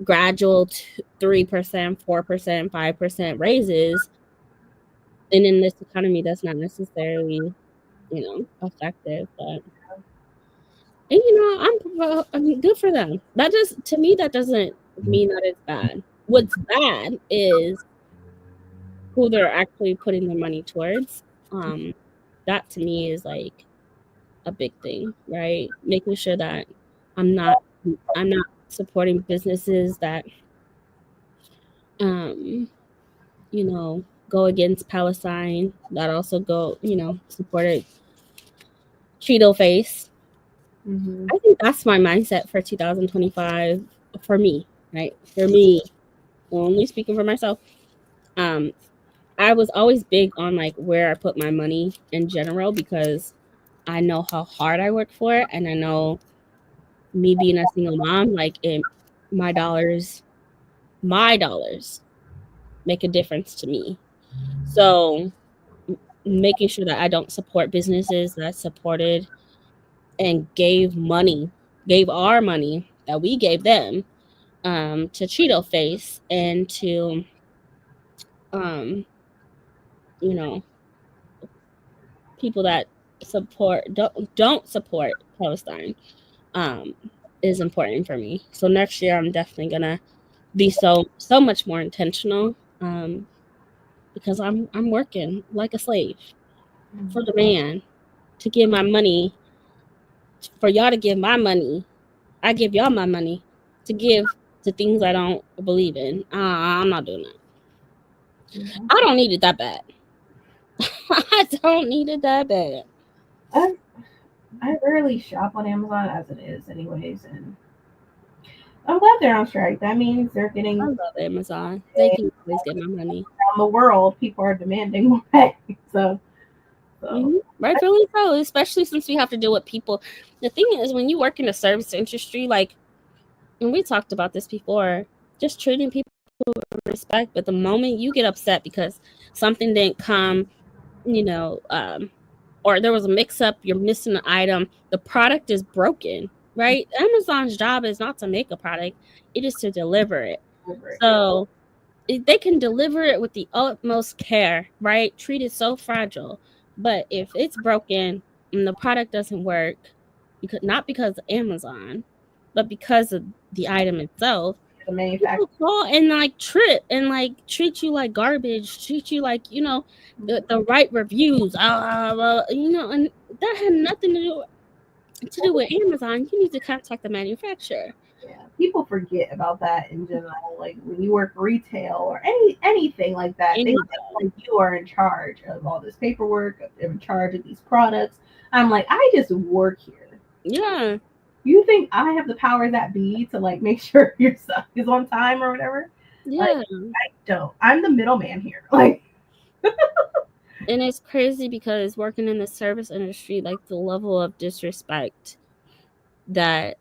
gradual 3%, 4%, 5% raises. And in this economy, that's not necessarily, effective. But And I mean, good for them. That just, to me, that doesn't mean that it's bad. What's bad is who they're actually putting their money towards. That to me is like a big thing, right? Making sure that I'm not supporting businesses that go against Palestine, that also go, supported Cheeto face. Mm-hmm. I think that's my mindset for 2025 for me, right? For me, only speaking for myself. I was always big on like where I put my money in general because I know how hard I work for it, and I know me being a single mom, like my dollars make a difference to me. So making sure that I don't support businesses that supported and gave our money that we gave them to Cheeto Face and to you know people that don't support Palestine is important for me. So next year I'm definitely gonna be so much more intentional because I'm working like a slave for the man to give my money, for y'all to give my money. I give y'all my money to give to things I don't believe in. I'm not doing that. Mm-hmm. I don't need it that bad. I don't need it that bad. I rarely shop on Amazon as it is, anyways, and I'm glad they're on strike. That means they're getting I love Amazon. They can always get my money. around the world. People are demanding more pay. So Rightfully so, especially since we have to deal with people. The thing is, when you work in the service industry, like, and we talked about this before, just treating people with respect. But the moment you get upset because something didn't come, or there was a mix-up, you're missing an item, the product is broken, right? Amazon's job is not to make a product; it is to deliver it. So they can deliver it with the utmost care, right? Treat it so fragile. But if it's broken and the product doesn't work, not because of Amazon, but because of the item itself, the manufacturer, people call and like trip and like treat you like garbage, treat you like, the right reviews, and that had nothing to do with Amazon. You need to contact the manufacturer. yeah, people forget about that in general. Like when you work retail or anything like that, they think like you are in charge of all this paperwork, in charge of these products. I'm like, I just work here. Yeah. You think I have the power that be to like make sure your stuff is on time or whatever? Yeah. Like, I don't. I'm the middleman here. Like, and it's crazy because working in the service industry, like the level of disrespect that,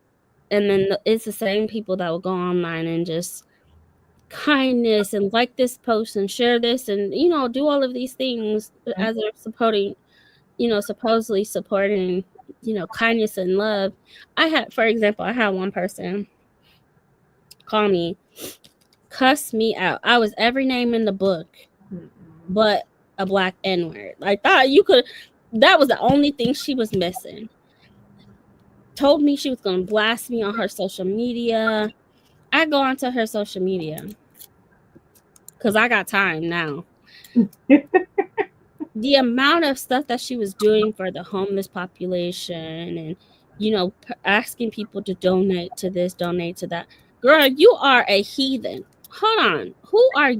and then it's the same people that will go online and just kindness and like this post and share this and do all of these things as they're supposedly supporting kindness and love. For example, I had one person call me, cuss me out. I was every name in the book but a black N-word. I thought that was the only thing she was missing. Told me she was going to blast me on her social media. I go onto her social media because I got time now. The amount of stuff that she was doing for the homeless population and, asking people to donate to this, donate to that. Girl, you are a heathen. Hold on. Who are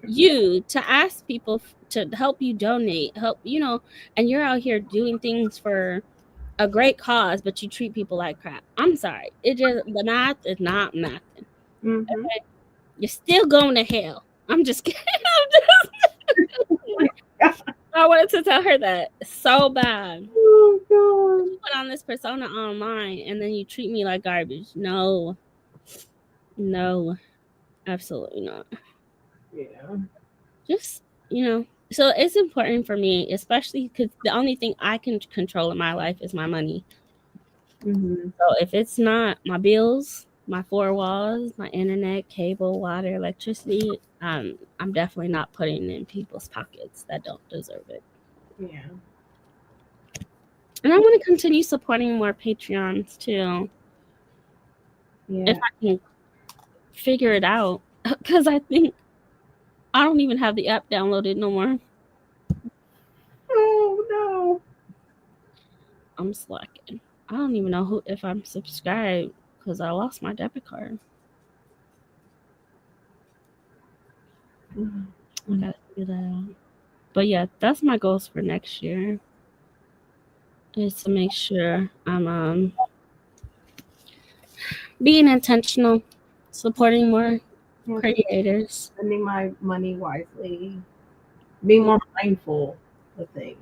you to ask people to help you donate, and you're out here doing things for a great cause, but you treat people like crap? I'm sorry. The math is not mathing. mm-hmm. Okay? You're still going to hell. I'm just kidding. I wanted to tell her that so bad. Oh God. You put on this persona online and then you treat me like garbage. No, absolutely not. Yeah. Just, so it's important for me, especially because the only thing I can control in my life is my money. Mm-hmm. So if it's not my bills, my four walls, my internet, cable, water, electricity, I'm definitely not putting it in people's pockets that don't deserve it. Yeah. And I want to continue supporting more Patreons too. Yeah. If I can figure it out. Because I think I don't even have the app downloaded no more. Oh no. I'm slacking. I don't even know if I'm subscribed because I lost my debit card. I gotta figure that out. But yeah, that's my goals for next year. Is to make sure I'm being intentional, supporting more creators. Spending my money wisely, being more mindful of things.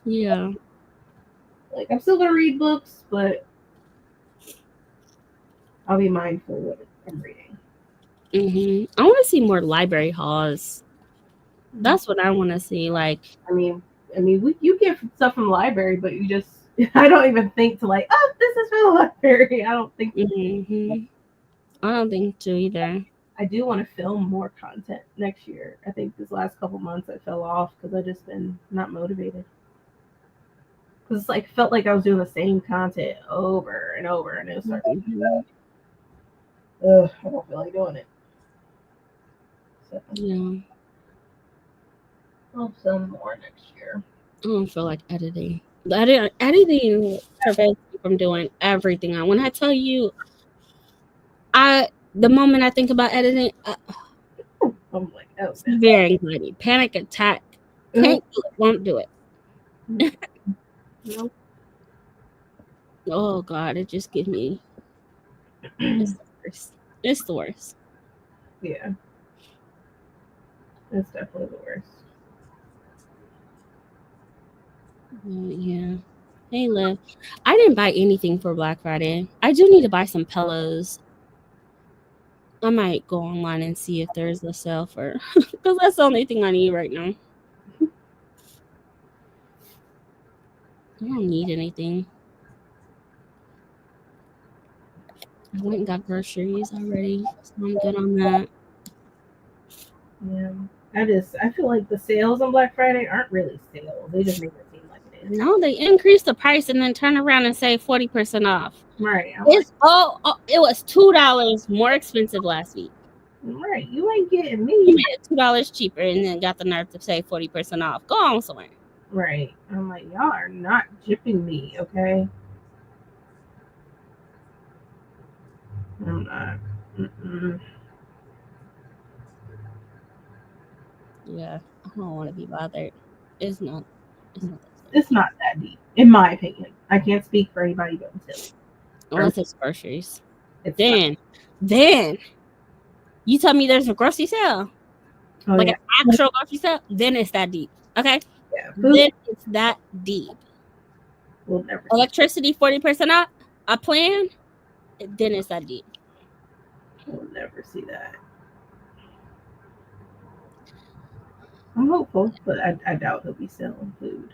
Yeah. Like I'm still gonna read books, but I'll be mindful what I'm reading. I want to see more library hauls. That's what I want to see. Like, I mean, you get stuff from the library, but you just I don't even think to like, oh, this is for the library. I don't think. I don't think so either. I do want to film more content next year. I think this last couple months I fell off because I just been not motivated. Because it's like felt like I was doing the same content over and over, and it was starting. Ugh, I don't feel like doing it. So Yeah. I'll film more next year. I don't feel like editing. Editing prevents me from doing everything. When I tell you, the moment I think about editing, I'm like, oh, it's very anxiety, panic attack. Can't do it, won't do it. Nope. Oh God, it just gives me. It's the worst. It's the worst. Yeah, it's definitely the worst. Yeah. Hey, Liv. I didn't buy anything for Black Friday. I do need to buy some pillows. I might go online and see if there's a sale for, because that's the only thing I need right now. I don't need anything. I went and got groceries already, so I'm good on that. Yeah, I feel like the sales on Black Friday aren't really sales. They just make it seem like it is. No, they increase the price and then turn around and say 40% off. Right. It's it was $2 more expensive last week. Right, you ain't getting You me. made it $2 cheaper and then got the nerve to say 40% off. Go on somewhere. Right. I'm like, y'all are not gypping me, okay? I'm not. Mm-mm. Yeah, I don't want to be bothered. It's not. It's not that deep, in my opinion. I can't speak for anybody but myself. Unless it's groceries. It's Then you tell me there's a grocery sale. Oh, like yeah. an actual grocery sale, then it's that deep. Okay? Yeah, Then it's that deep. We'll never Electricity 40% off, a plan, then it's that deep. We'll never see that. I'm hopeful, but I doubt they'll be selling food.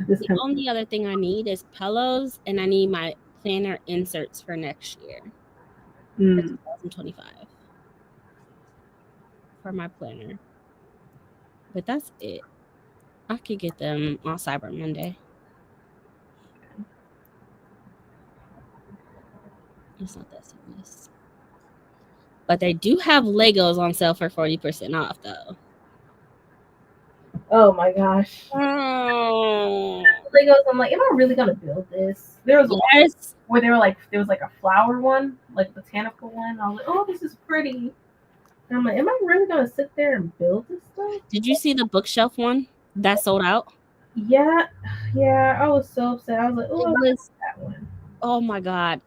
The only other thing I need is pillows, and I need my planner inserts for next year. For 2025. For my planner. But that's it. I could get them on Cyber Monday. It's not that serious. But they do have Legos on sale for 40% off, though. Oh my gosh. Oh. Legos, I'm like, am I really gonna build this? There was one where they were like, there was like a flower one, like botanical one. I was like, oh, this is pretty. And I'm like, am I really gonna sit there and build this stuff? Did you see the bookshelf one that sold out? Yeah, I was so upset. I was like, oh, I was that one. Oh my God.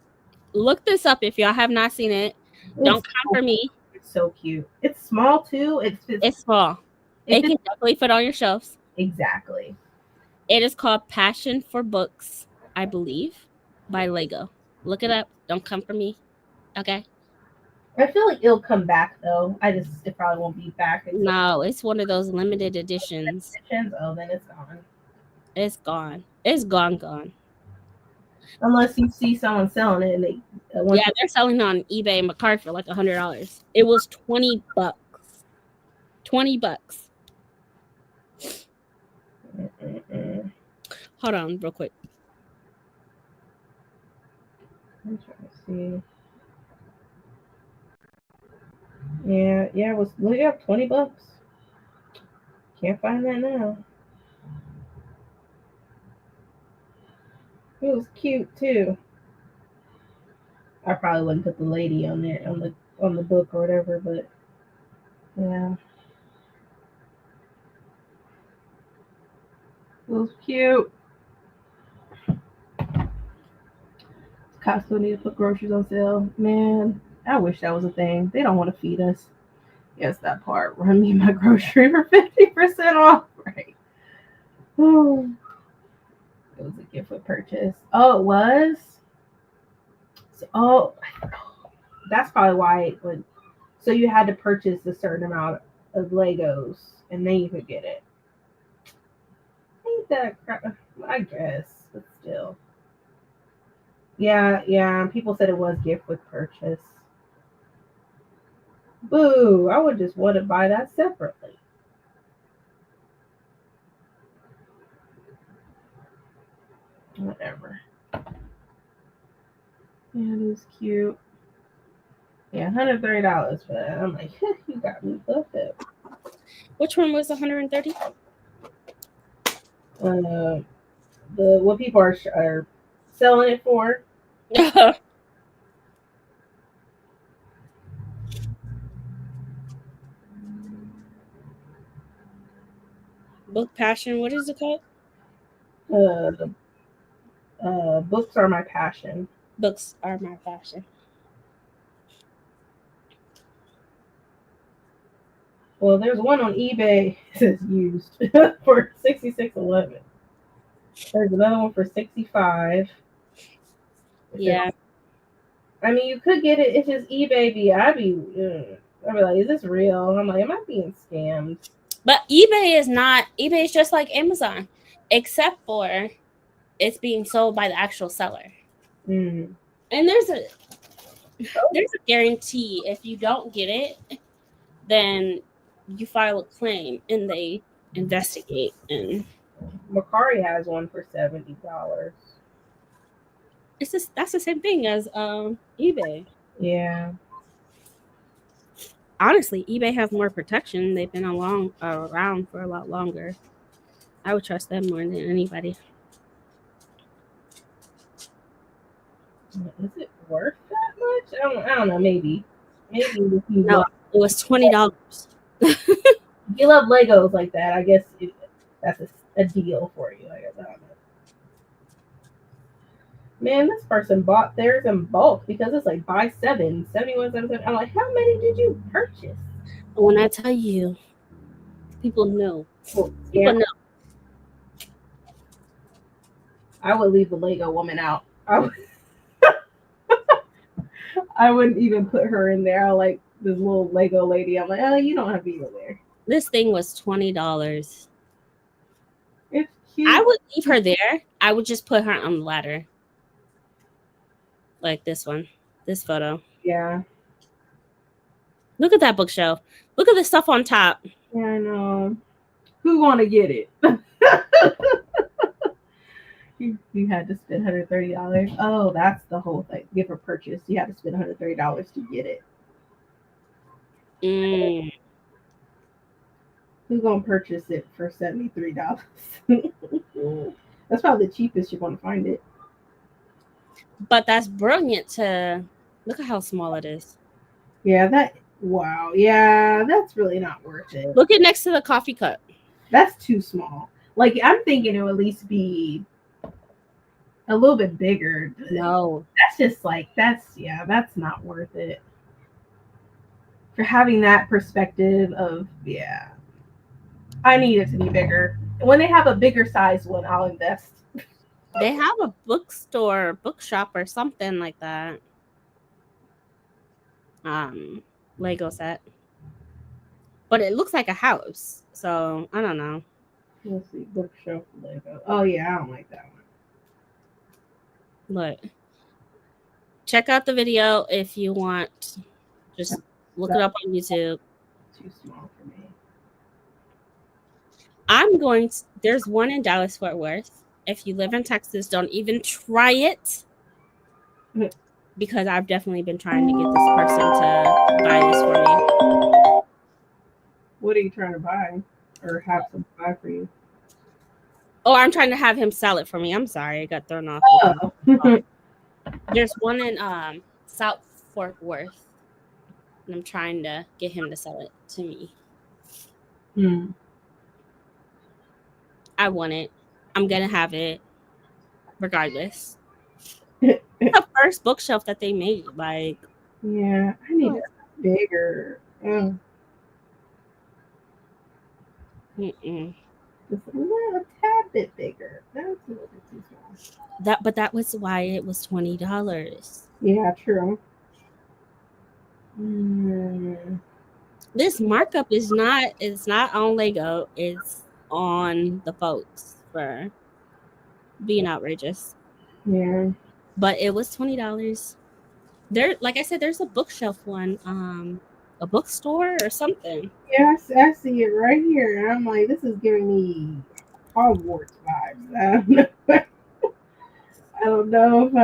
Look this up if y'all have not seen it. Don't come for me. It's so cute. It's small too. It's small. It can definitely fit on your shelves. Exactly. It is called Passion for Books, I believe, by Lego. Look it up. Don't come for me. Okay? I feel like it'll come back though. It probably won't be back. No, it's one of those limited editions. Oh, then it's gone. It's gone. It's gone. Unless you see someone selling it and they they're selling it on eBay and Macard for like $100. It was $20. $20. Hold on, real quick. I'm trying to see. Yeah, it was look up $20. Can't find that now. It was cute too. I probably wouldn't put the lady on there on the book or whatever, but yeah. It was cute. Costco need to put groceries on sale. Man, I wish that was a thing. They don't want to feed us. Yes, that part. Run me my grocery for 50% off. Right. Oh, it was a gift with purchase. Oh, it was? So, that's probably why so you had to purchase a certain amount of Legos and then you could get it. Ain't that crap? I guess, but still. Yeah. People said it was gift with purchase. Boo! I would just want to buy that separately. Whatever. Yeah, it was cute. Yeah, $130 for that. I'm like, you got me fucked up. Which one was 130? What people are selling it for. Book Passion. What is it called? Books are my passion. Books are my passion. Well, there's one on eBay that says used for $66.11. There's another one for $65. Yeah. I mean, you could get it if it's eBay. I'd be like, is this real? I'm like, am I being scammed? But eBay is just like Amazon, except for it's being sold by the actual seller. Mm. And there's a guarantee if you don't get it, then you file a claim and they investigate. And Macari has one for $70. That's the same thing as eBay. Yeah. Honestly, eBay has more protection. They've been around for a lot longer. I would trust them more than anybody. Is it worth that much? I don't know. Maybe if you No, it was $20. you love Legos like that, I guess that's a deal for you. I guess I don't know. Man, this person bought theirs in bulk because it's like buy 71.77. I'm like, how many did you purchase? When I tell you, people know. Well, People know. I would leave the Lego woman out. I wouldn't even put her in there. I like this little Lego lady. I'm like, oh, you don't have to be in there. This thing was $20. It's cute. I would leave her there. I would just put her on the ladder. Like this one. This photo. Yeah. Look at that bookshelf. Look at the stuff on top. Yeah, I know. Who want to get it? You had to spend $130. Oh, that's the whole thing. Give her purchase. You had to spend $130 to get it. Who's gonna purchase it for $73? That's probably the cheapest you're gonna find it. But that's brilliant to look at how small it is. Yeah, wow. Yeah, that's really not worth it. Look it next to the coffee cup. That's too small. Like, I'm thinking it would at least be a little bit bigger. No. That's just like, that's not worth it. For having that perspective of, I need it to be bigger. When they have a bigger size one, I'll invest. They have a bookstore, bookshop, or something like that. Lego set. But it looks like a house. So, I don't know. Let's see, bookshelf Lego. Oh, yeah, I don't like that one. Look. Check out the video if you want. Just look it up on YouTube. Too small for me. There's one in Dallas Fort Worth. if you live in Texas, don't even try it. Because I've definitely been trying to get this person to buy this for me. What are you trying to buy? Or have some buy for you? Oh, I'm trying to have him sell it for me. I'm sorry, I got thrown off. Oh. There's one in South Fort Worth, and I'm trying to get him to sell it to me. I want it. I'm gonna have it regardless. The first bookshelf that they made, like, Yeah, I need it bigger. Just a little tad bit bigger. That's a little bit too small. But that was why it was $20. Yeah, true. This markup is not on Lego, it's on the folks for being outrageous. Yeah. But it was $20. There, like I said, there's a bookshelf one, a bookstore or something. Yeah, I see it right here. And I'm like, this is giving me Hogwarts vibes. I don't know if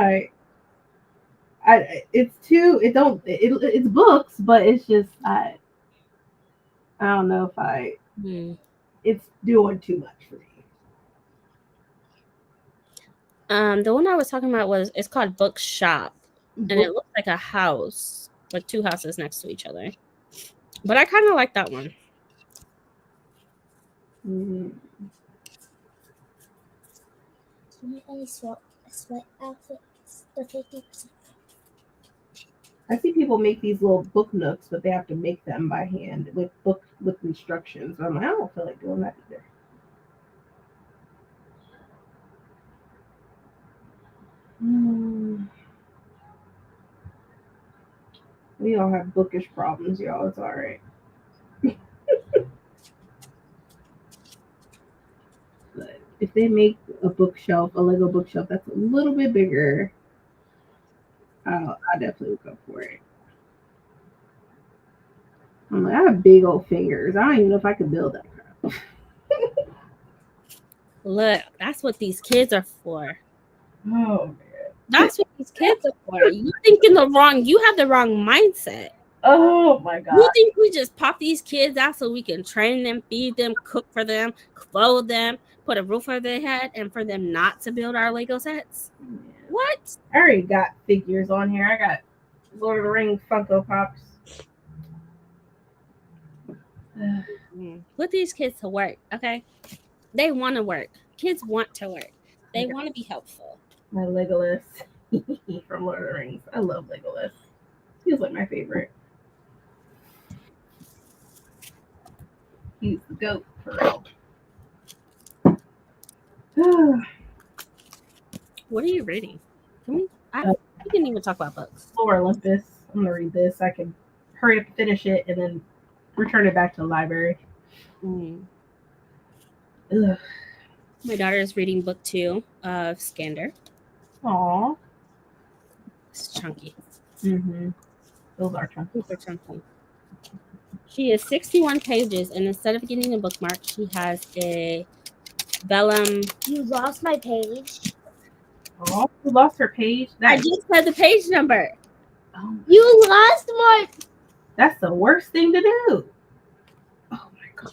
it's books, but it's just I don't know if it's doing too much for me. The one I was talking about it's called Bookshop, and it looks like a house, like two houses next to each other. But I kind of like that one. Sweat outfits the 50%. I see people make these little book nooks, but they have to make them by hand with instructions. I'm like, I don't feel like doing that either. We all have bookish problems, y'all. It's all right. But if they make a Lego bookshelf that's a little bit bigger, I definitely would go for it. I'm like, I have big old fingers. I don't even know if I could build that crap. Look, that's what these kids are for. Oh man. That's what these kids are for. You have the wrong mindset. Oh my god. You think we just pop these kids out so we can train them, feed them, cook for them, clothe them, put a roof over their head, and for them not to build our Lego sets? Yeah. What? I already got figures on here. I got Lord of the Rings Funko Pops. Put these kids to work, okay? They want to work. Kids want to work. They want to be helpful. My Legolas from Lord of the Rings. I love Legolas. He's like my favorite. He's the goat for real. What are you reading? We didn't even talk about books. Lore Olympus. I'm gonna read this. I can hurry up and finish it and then return it back to the library. My daughter is reading book 2 of Skander. Aww. It's chunky. Those are chunky. Super chunky. She is 61 pages, and instead of getting a bookmark, she has a vellum. You lost my page. Oh, you lost her page? I just said the page number. Oh. You lost my... That's the worst thing to do. Oh my god.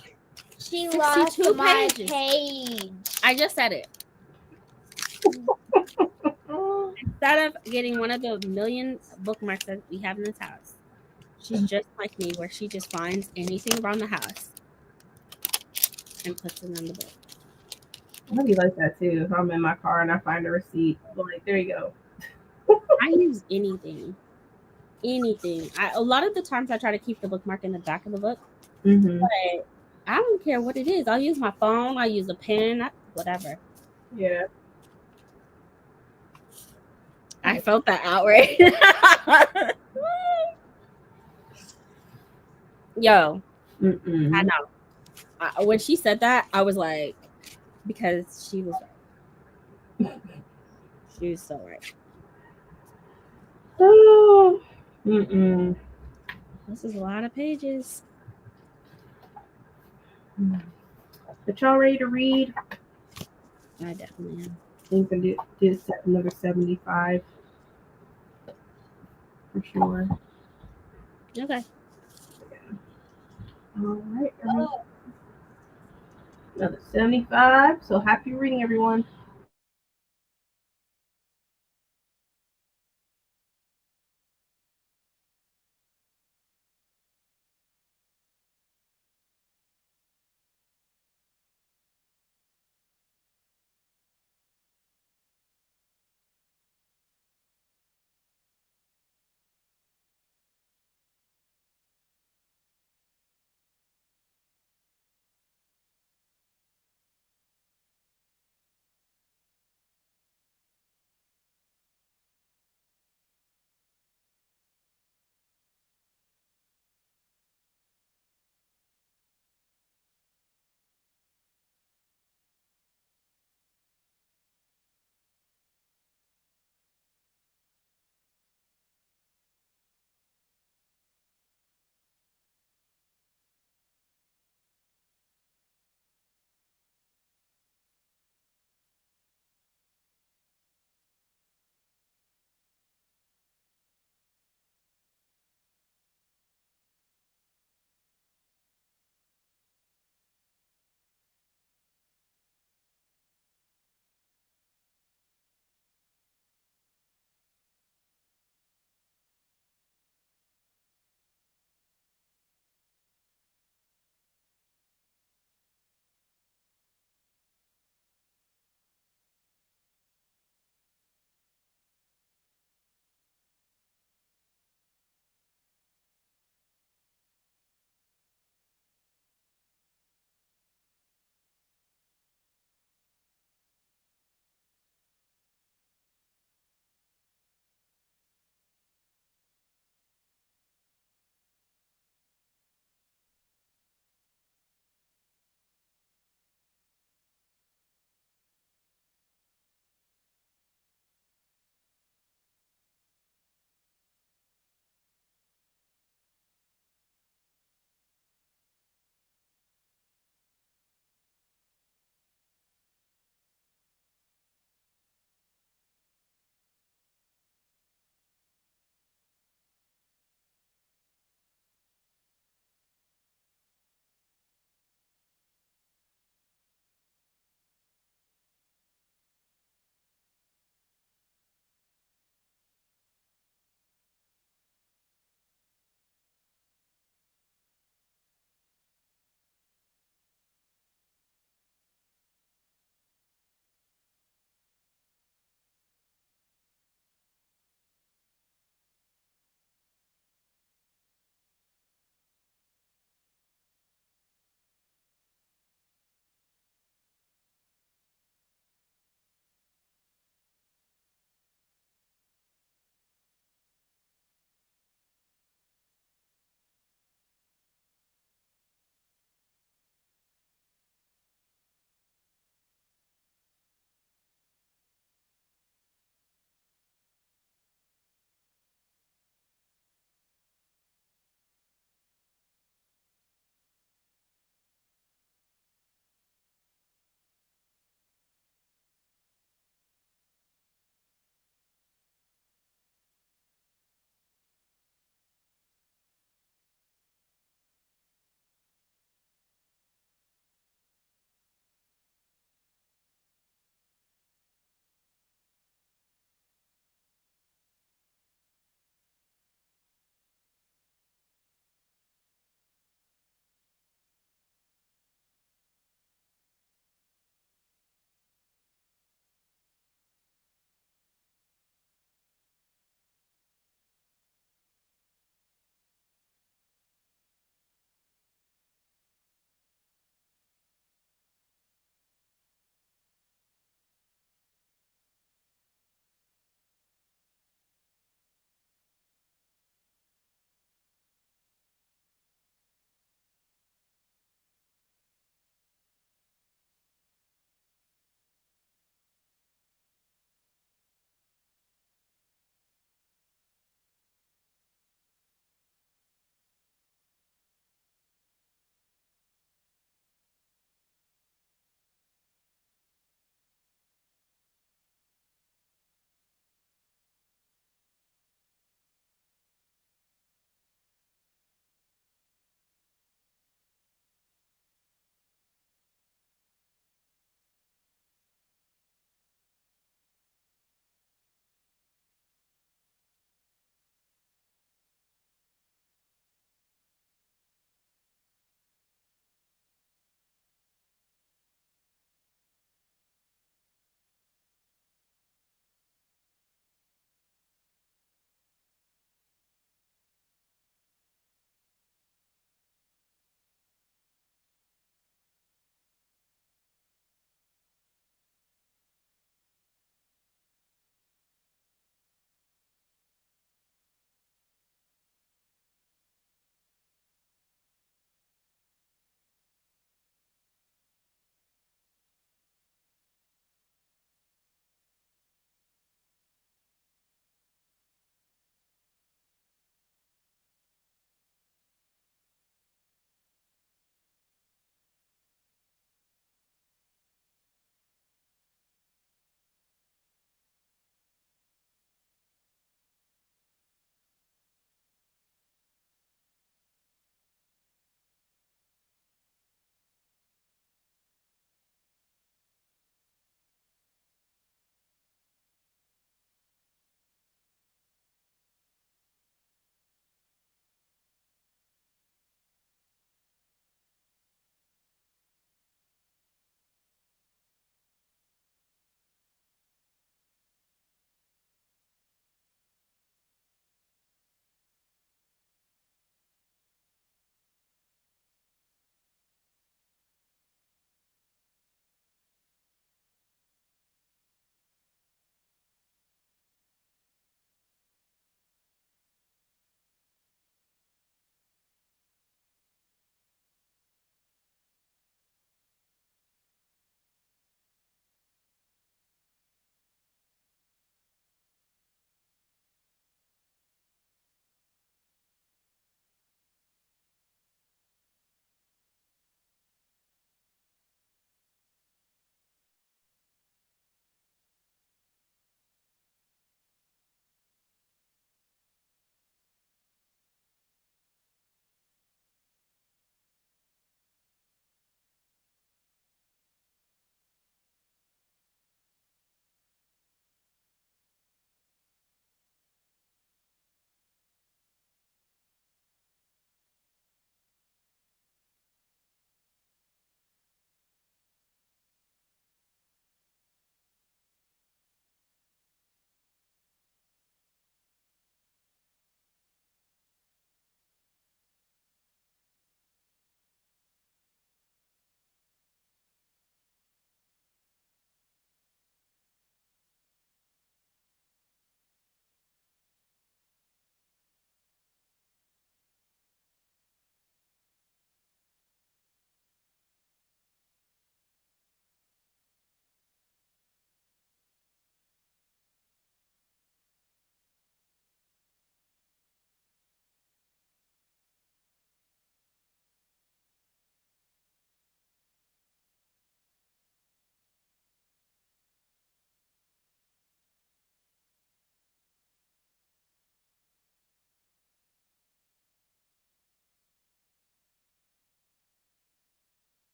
She lost my page. I just said it. Instead of getting one of the million bookmarks that we have in this house, she's just like me, where she just finds anything around the house and puts it on the book. I'd be like that too. If I'm in my car and I find a receipt, I'm like, there you go. I use anything. A lot of the times I try to keep the bookmark in the back of the book, but I don't care what it is. I'll use my phone. I'll use a pen. Whatever. Yeah. I felt that outrage. Yo, I know. When she said that, I was like, because she was right. She was so right. Oh. This is a lot of pages. But y'all ready to read? I definitely am. You can do another 75 for sure. Okay. All right, everyone. Another 75. So happy reading, everyone.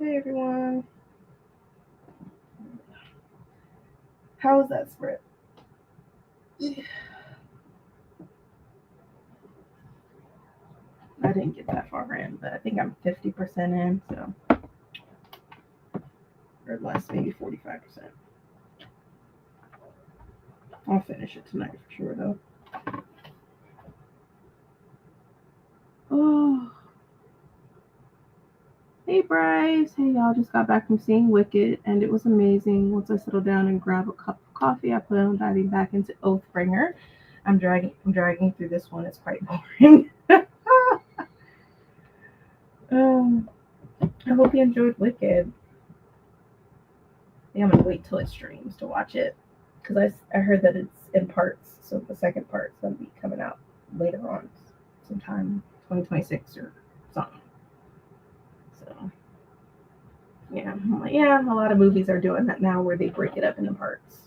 Hey everyone. How was that spread? I didn't get that far in, but I think I'm 50% in, so or less, maybe 45%. I'll finish it tonight for sure, though. Oh, hey Bryce. Hey y'all, just got back from seeing Wicked, and it was amazing. Once I settled down and grab a cup of coffee, I plan on diving back into Oathbringer. I'm dragging through this one. It's quite boring. I hope you enjoyed Wicked. I think I'm gonna wait till it streams to watch it because I heard that it's in parts, so the second part's gonna be coming out later on, sometime 2026 or something. So yeah, I'm like, yeah, a lot of movies are doing that now where they break it up into parts.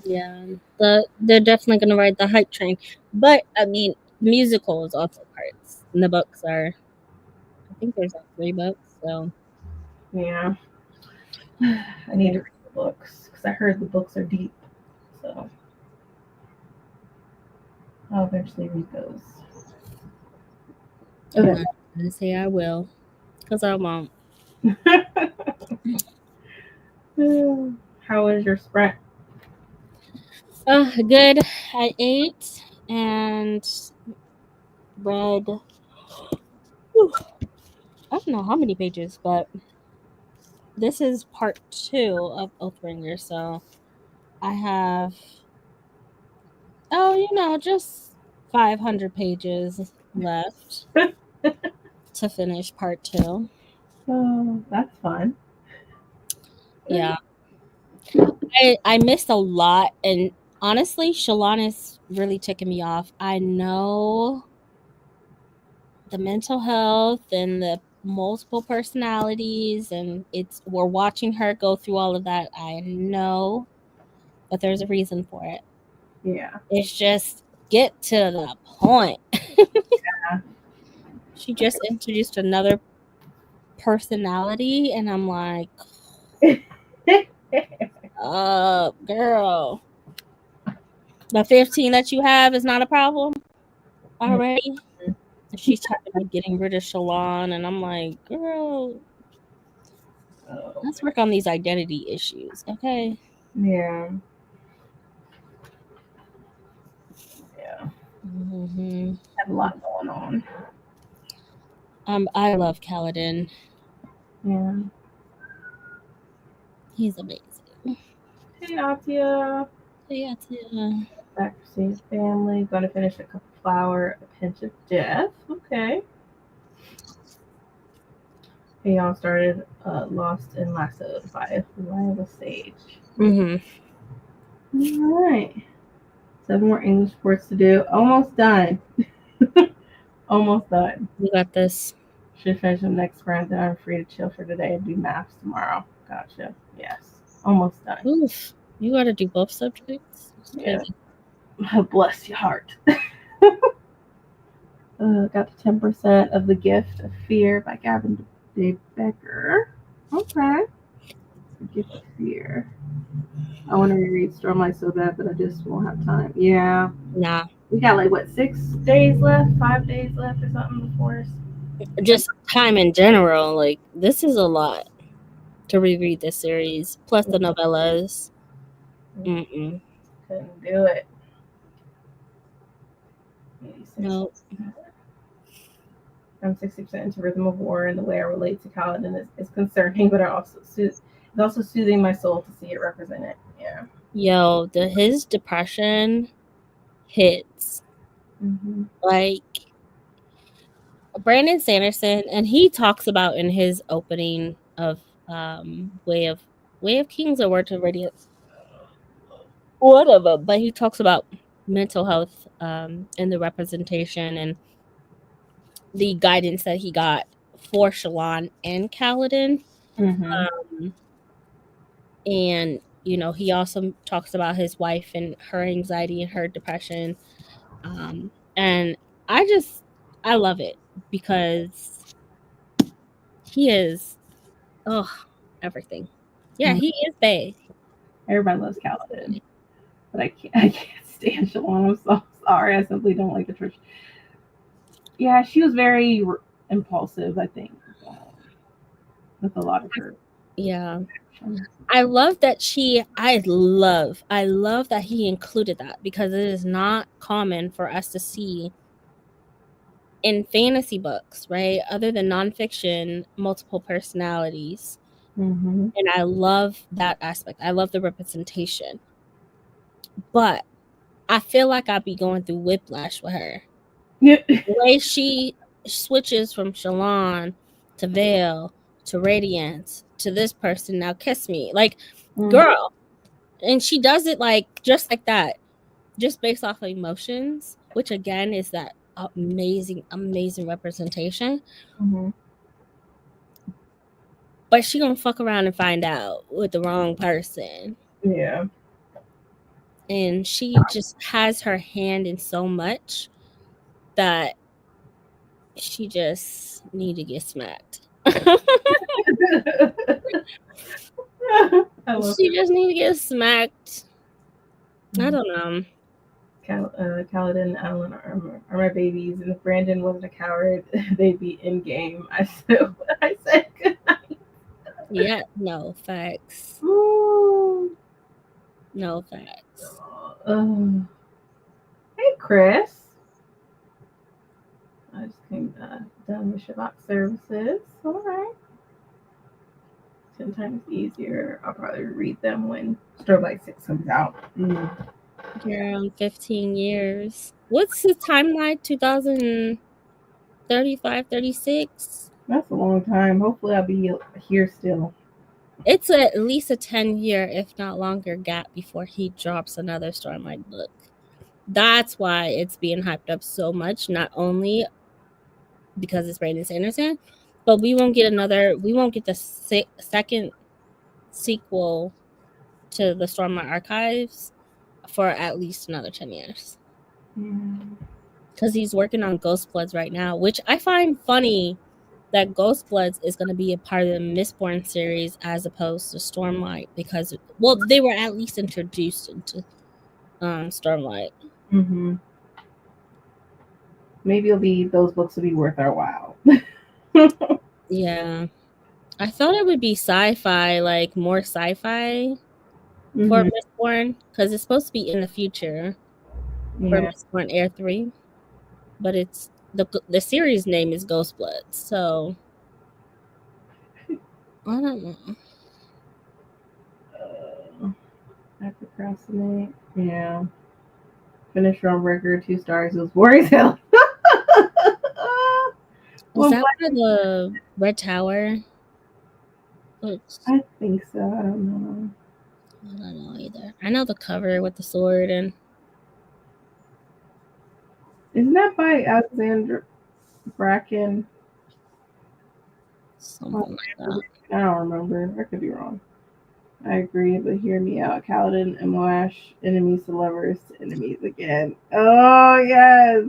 Yeah, they're definitely gonna ride the hype train. But I mean, musical is also parts, and the books are. I think there's like 3 books, so Yeah, I need to read the books because I heard the books are deep. So I'll eventually read those. I'm not gonna say I will, because I won't. How was your sprint? Good. I ate and read. I don't know how many pages, but this is part 2 of Oathbringer, so I have just 500 pages left to finish part 2. Oh, that's fun. Yeah. I missed a lot, and honestly, Shalon is really ticking me off. I know the mental health and the multiple personalities, and we're watching her go through all of that. I know, but there's a reason for it. Yeah. It's just get to the point. Yeah. She just introduced another personality, and I'm like, girl, the 15 that you have is not a problem already. She's talking about getting rid of Shalon, and I'm like, girl, let's work on these identity issues, okay? Yeah. Yeah. Mm-hmm. Have a lot going on. I love Kaladin. Yeah. He's amazing. Hey, Atia. Hey, Atia. Back to see his family. Going to finish a cup of flour, a pinch of death. Okay. Hey, y'all started Lost and Lassoed by Lila Sage. Mm-hmm. All right. 7 more English words to do. Almost done. Almost done. You got this. Should finish them next round. Then I'm free to chill for today and do maths tomorrow. Gotcha. Yes. Almost done. Oof. You got to do both subjects? Yeah. Bless your heart. Got the 10% of The Gift of Fear by Gavin Day Becker. Okay. The Gift of Fear. I want to reread Stormlight so bad, but I just won't have time. Yeah. Nah. We got 6 days left, 5 days left or something before us. Just time in general. This is a lot to reread this series, plus the novellas. Mm-mm. Couldn't do it. 86. Nope. I'm 60% into Rhythm of War, and the way I relate to Kaladin is concerning, but it's also soothing my soul to see it represented. Yeah. Yo, his depression hits. Mm-hmm. Brandon Sanderson, and he talks about in his opening of Way of Kings or Word to Radiance, one of them, but he talks about mental health and the representation and the guidance that he got for Shalon and Kaladin. Mm-hmm. And he also talks about his wife and her anxiety and her depression. And I love it because He is, everything. Yeah, he is bae. Everybody loves Kaladin, but I can't stand Shalon. I'm so sorry. I simply don't like the church. Yeah, she was very impulsive, I think, with a lot of her. Yeah. I love that I love that he included that, because it is not common for us to see in fantasy books, right? Other than nonfiction, multiple personalities. Mm-hmm. And I love that aspect. I love the representation. But I feel like I'd be going through whiplash with her. Yeah. The way she switches from Shalon to Veil to Radiance to this person, now kiss me. Like, girl. And she does it like just like that, just based off of emotions, which again is that amazing representation. Mm-hmm. But she gonna fuck around and find out with the wrong person. Yeah. And she just has her hand in so much that she just need to get smacked. She just need to get smacked. I don't know. Kaladin and Alan are my babies, and if Brandon wasn't a coward, they'd be in game. I said good night. Yeah, no facts. Ooh. No facts. Hey, Chris. I just came done with Shabbat services. All right. 10 times easier. I'll probably read them when Starlight 6 comes out. Around 15 years. What's the timeline? 2035, 36? That's a long time. Hopefully I'll be here still. It's at least a 10-year, if not longer, gap before he drops another Stormlight book. That's why it's being hyped up so much, not only because it's Brandon Sanderson, but we won't get the second sequel to the Stormlight Archives for at least another 10 years. Because he's working on Ghost Bloods right now, which I find funny that Ghost Bloods is going to be a part of the Mistborn series as opposed to Stormlight, because, well, they were at least introduced into Stormlight. Mm-hmm. Maybe those books will be worth our while. Yeah. I thought it would be sci-fi, like more sci-fi for Mistborn, because it's supposed to be in the future for Mistborn Air 3, but it's the series name is Ghost Blood, so I don't know. I procrastinate. Yeah. Finished on record, 2 stars. It was boring as hell. Was that for the Red Tower? I think so. I don't know. I don't know either. I know the cover with the sword and. Isn't that by Alexander Bracken? Something like that. I don't remember. I could be wrong. I agree, but hear me out. Kaladin and Moash, enemies to lovers, to enemies again. Oh, yes.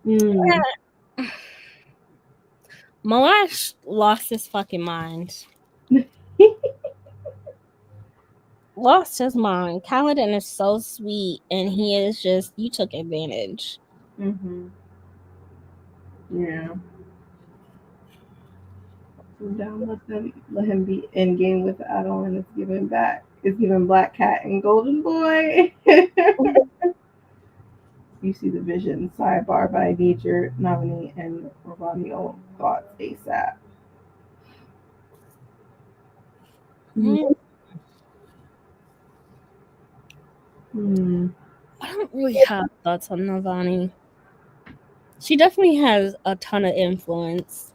Yeah. Moash lost his fucking mind. Lost his mind. Kaladin is so sweet, and he is just, you took advantage. Mm-hmm. Yeah. Down, let him be in game with Adol, and it's given back. It's given Black Cat and Golden Boy. You see the vision. Sidebar, but I need your nominee and Ravani thoughts ASAP. I don't really have thoughts on Navani. She definitely has a ton of influence.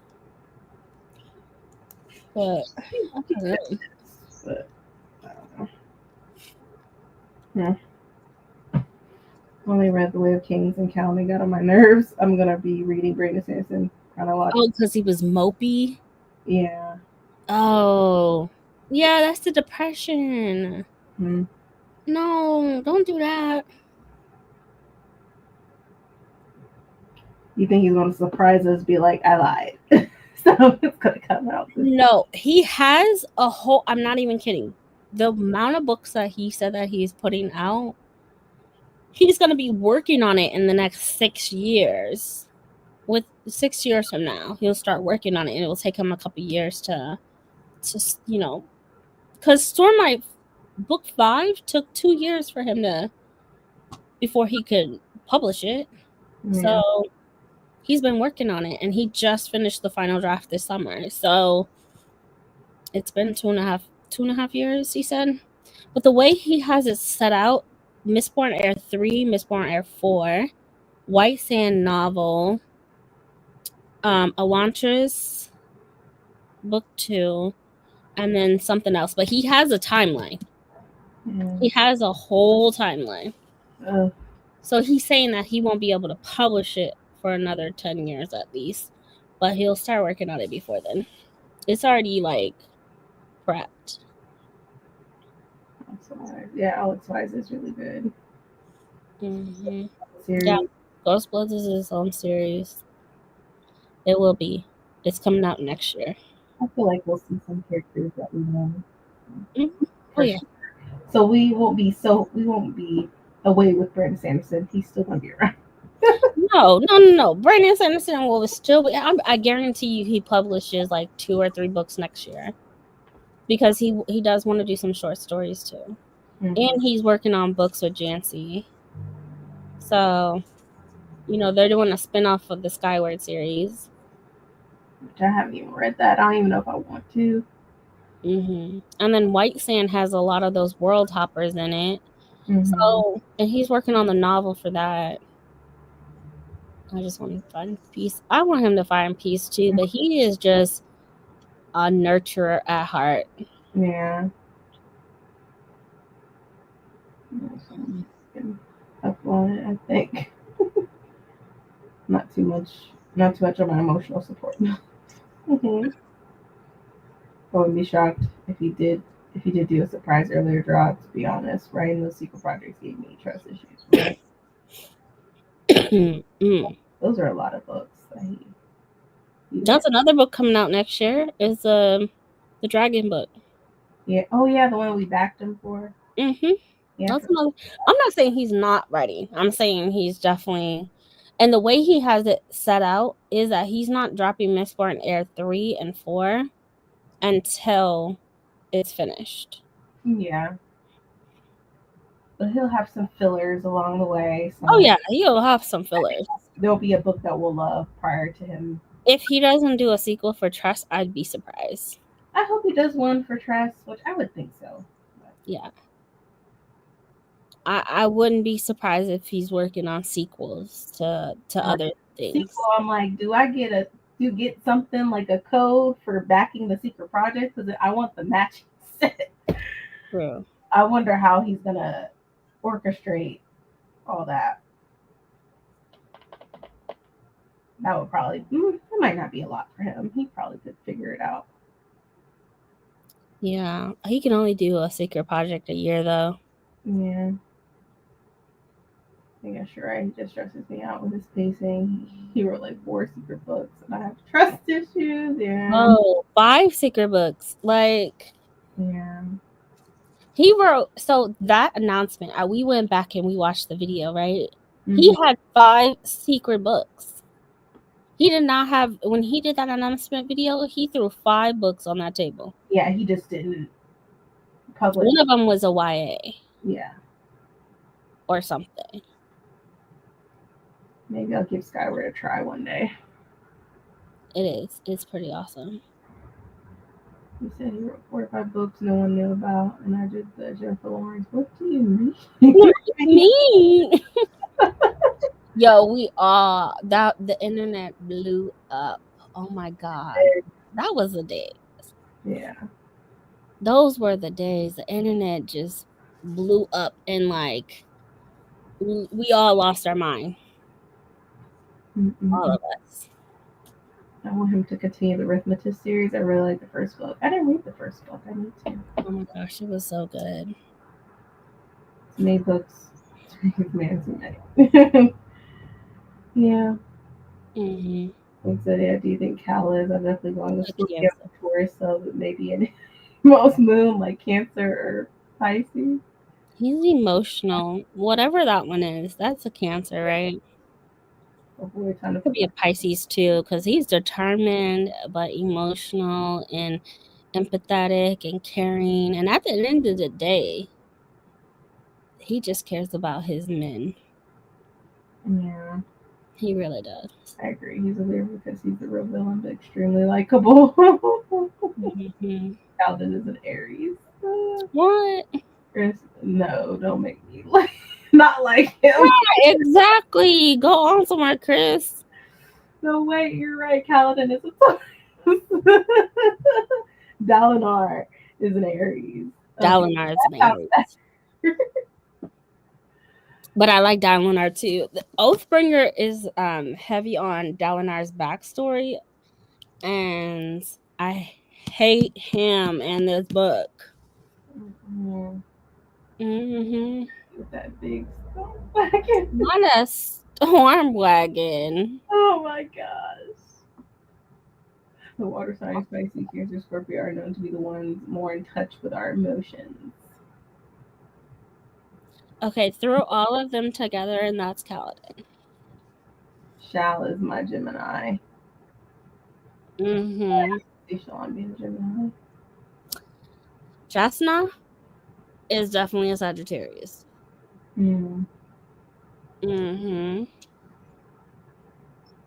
But I don't know. Only read The Way of Kings and Calendar got on my nerves. I'm gonna be reading Brandon Sanderson chronologically. Oh, because he was mopey? Yeah. Oh. Yeah, that's the depression. No, don't do that. You think he's going to surprise us? Be like, I lied. So it's going to come out. No, he has a whole. I'm not even kidding. The amount of books that he said that he's putting out, he's going to be working on it in the next 6 years. With 6 years from now, he'll start working on it, and it will take him a couple years to because Stormlight book 5 took 2 years for him before he could publish it. Yeah. So he's been working on it, and he just finished the final draft this summer. So it's been two and a half years, he said. But the way he has it set out, Mistborn Air 3, Mistborn Air 4, White Sand novel, Elantris book 2, and then something else. But he has a timeline. Yeah. He has a whole timeline. Ugh. So he's saying that he won't be able to publish it for another 10 years at least. But he'll start working on it before then. It's already like prepped. Yeah, Alex Wise is really good. Mm-hmm. Series. Yeah, Ghost Bloods is his own series. It will be. It's coming out next year. I feel like we'll see some characters that we know. Mm-hmm. Oh yeah. So we won't be away with Brandon Sanderson. He's still gonna be around. No. Brandon Sanderson will still be. I guarantee you, he publishes like 2 or 3 books next year, because he does want to do some short stories too, and he's working on books with Jancy. So, they're doing a spinoff of the Skyward series. Which I haven't even read that. I don't even know if I want to. Mm-hmm. And then White Sand has a lot of those world hoppers in it. Mm-hmm. So, and he's working on the novel for that. I just want to find peace. I want him to find peace too, but he is just a nurturer at heart. Yeah. Up on it, I think. Not too much of my emotional support. Mm-hmm. I wouldn't be shocked if he did do a surprise earlier drop, to be honest. Writing those secret projects gave me trust issues. Right? Those are a lot of books that he That's another book coming out next year. Is the Dragon book. Yeah. Oh yeah, the one we backed him for. Mm-hmm. Yeah. That's another. I'm not saying he's not writing. I'm saying he's definitely. And the way he has it set out is that he's not dropping Mistborn Air 3 and 4 until it's finished. Yeah. But he'll have some fillers along the way. Oh yeah, he'll have some fillers. There'll be a book that we'll love prior to him. If he doesn't do a sequel for Trust, I'd be surprised. I hope he does one for Trust, which I would think so. Yeah. I wouldn't be surprised if he's working on sequels to other things. Sequel, I'm like, do you get something like a code for backing the secret project? Because I want the matching set. True. I wonder how he's gonna orchestrate all that. That would probably it might not be a lot for him. He probably could figure it out. Yeah, he can only do a secret project a year though. Yeah. I think that's right. He just stresses me out with his pacing. He wrote like 4 secret books, and I have trust issues. Yeah. Oh, 5 secret books. Like, yeah. He wrote, so that announcement, we went back and we watched the video, right? Mm-hmm. He had 5 secret books. He did not have, when he did that announcement video, he threw 5 books on that table. Yeah, he just didn't publish. One of them was a YA. Yeah. Or something. Maybe I'll give Skyward a try one day. It is. It's pretty awesome. He said he wrote 4 or 5 books no one knew about, and I did the Jennifer Lawrence. What do you mean? What do you mean? Yo, the internet blew up. Oh my God. That was the days. Yeah. Those were the days. The internet just blew up, and like, we all lost our mind. Mm-mm. All of us. I want him to continue the Arithmetic series. I really like the first book. I didn't read the first book. I need to. Oh my gosh, it was so good. Too many books. Too many. Yeah. Mm-hmm. And so, yeah, do you think Cal is? I'm definitely going to A school Cancer. Taurus, so maybe an most moon like Cancer or Pisces. He's emotional. Whatever that one is, that's a Cancer, right? Hopefully, we're trying to Could be a Pisces too, because he's determined but emotional and empathetic and caring. And at the end of the day, he just cares about his men. Yeah, He really does. I agree. He's a Leo because he's the real villain, but extremely likable. Mm-hmm. Calvin is an Aries. What? Chris, no, don't make me not like him. Yeah, exactly. Go on somewhere, Chris. No, wait, you're right. Kaladin is a Taurus. Dalinar is an Aries. Dalinar is an Aries. But I like Dalinar too. The Oathbringer is heavy on Dalinar's backstory, and I hate him in this book. Mm-hmm. Mm-hmm. With that big stone wagon. Not a storm wagon. Oh my gosh. The water signs, Pisces, Cancer, Scorpio are known to be the ones more in touch with our emotions. Okay, throw all of them together, and that's Kaladin. Shal is my Gemini. Mm-hmm. See Sean being a Gemini. Jasna is definitely a Sagittarius. Mm. Mm-hmm.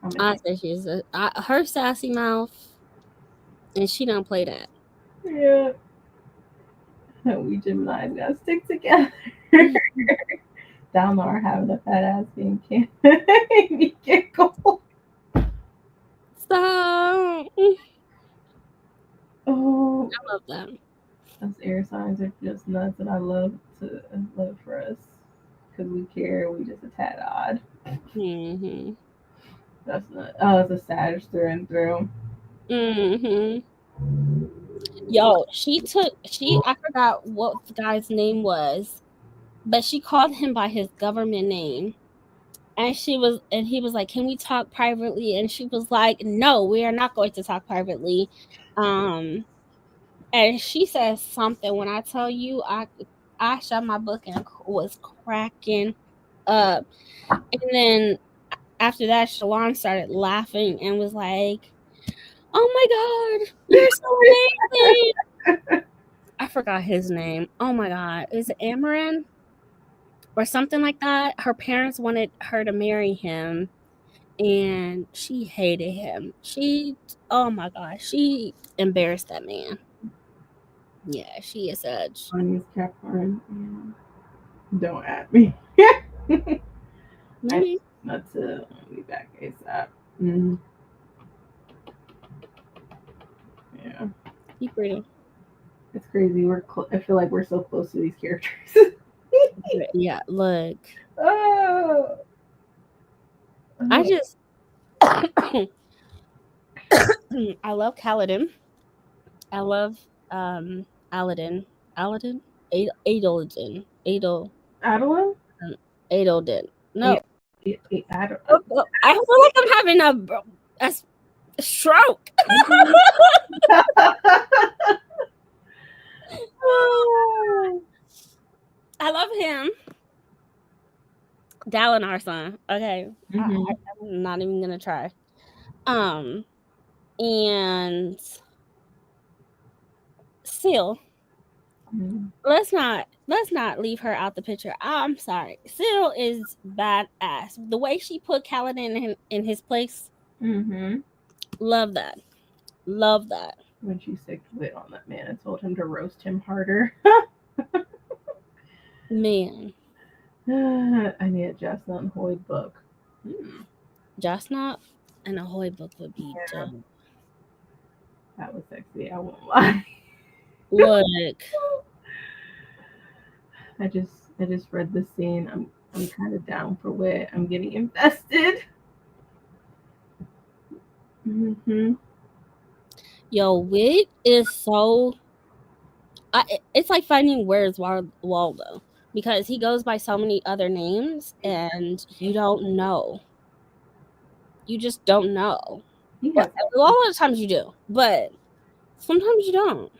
I'm I say she's her sassy mouth, and she don't play that. Yeah. We Geminis gotta stick together. Dalmar having a fat ass being can't make me giggle. Stop. Oh, I love them. us air signs are just nuts, and I love for us because we care. We just a tad odd. Mm-hmm. That's not. Oh, it's a Sag through and through. Mm-hmm. Yo, I forgot what the guy's name was, but she called him by his government name. And he was like, "Can we talk privately?" And she was like, "No, we are not going to talk privately." And she said something, when I tell you, I shut my book and was cracking up. And then after that, Shalon started laughing and was like, "Oh my God, you're so amazing." I forgot his name. Oh my God. Is it Amaran? Or something like that? Her parents wanted her to marry him, and she hated him. Oh my gosh, she embarrassed that man. Yeah, she is such. Oni's Capricorn. Yeah. Don't at me. Not to be back ASAP. Mm. Yeah. You pretty. It's crazy. I feel like we're so close to these characters. Yeah, look. Oh. I just I love Kaladin. I love Aladin. Aladin? Adeldin. Adeline? Adeldin. No. Adeline. I feel like I'm having a stroke. I love him. Dalinar son. Okay. Mm-hmm. I'm not even gonna try. And Seal. Mm-hmm. Let's not leave her out the picture. I'm sorry. Seal is badass. The way she put Kaladin in his place. Mm-hmm. Love that. Love that. When she sicked wit on that man and told him to roast him harder. Man. I need a Jasna and Hoy book. Jasna and a Hoy book would be dope. That was sexy. I won't lie. Look. I just read the scene. I'm kind of down for wit. I'm getting invested. Mm-hmm. Yo, Wit is so. It's like finding Where's Waldo, because he goes by so many other names and you don't know. you just don't know. Yeah. A lot of times you do, but sometimes you don't.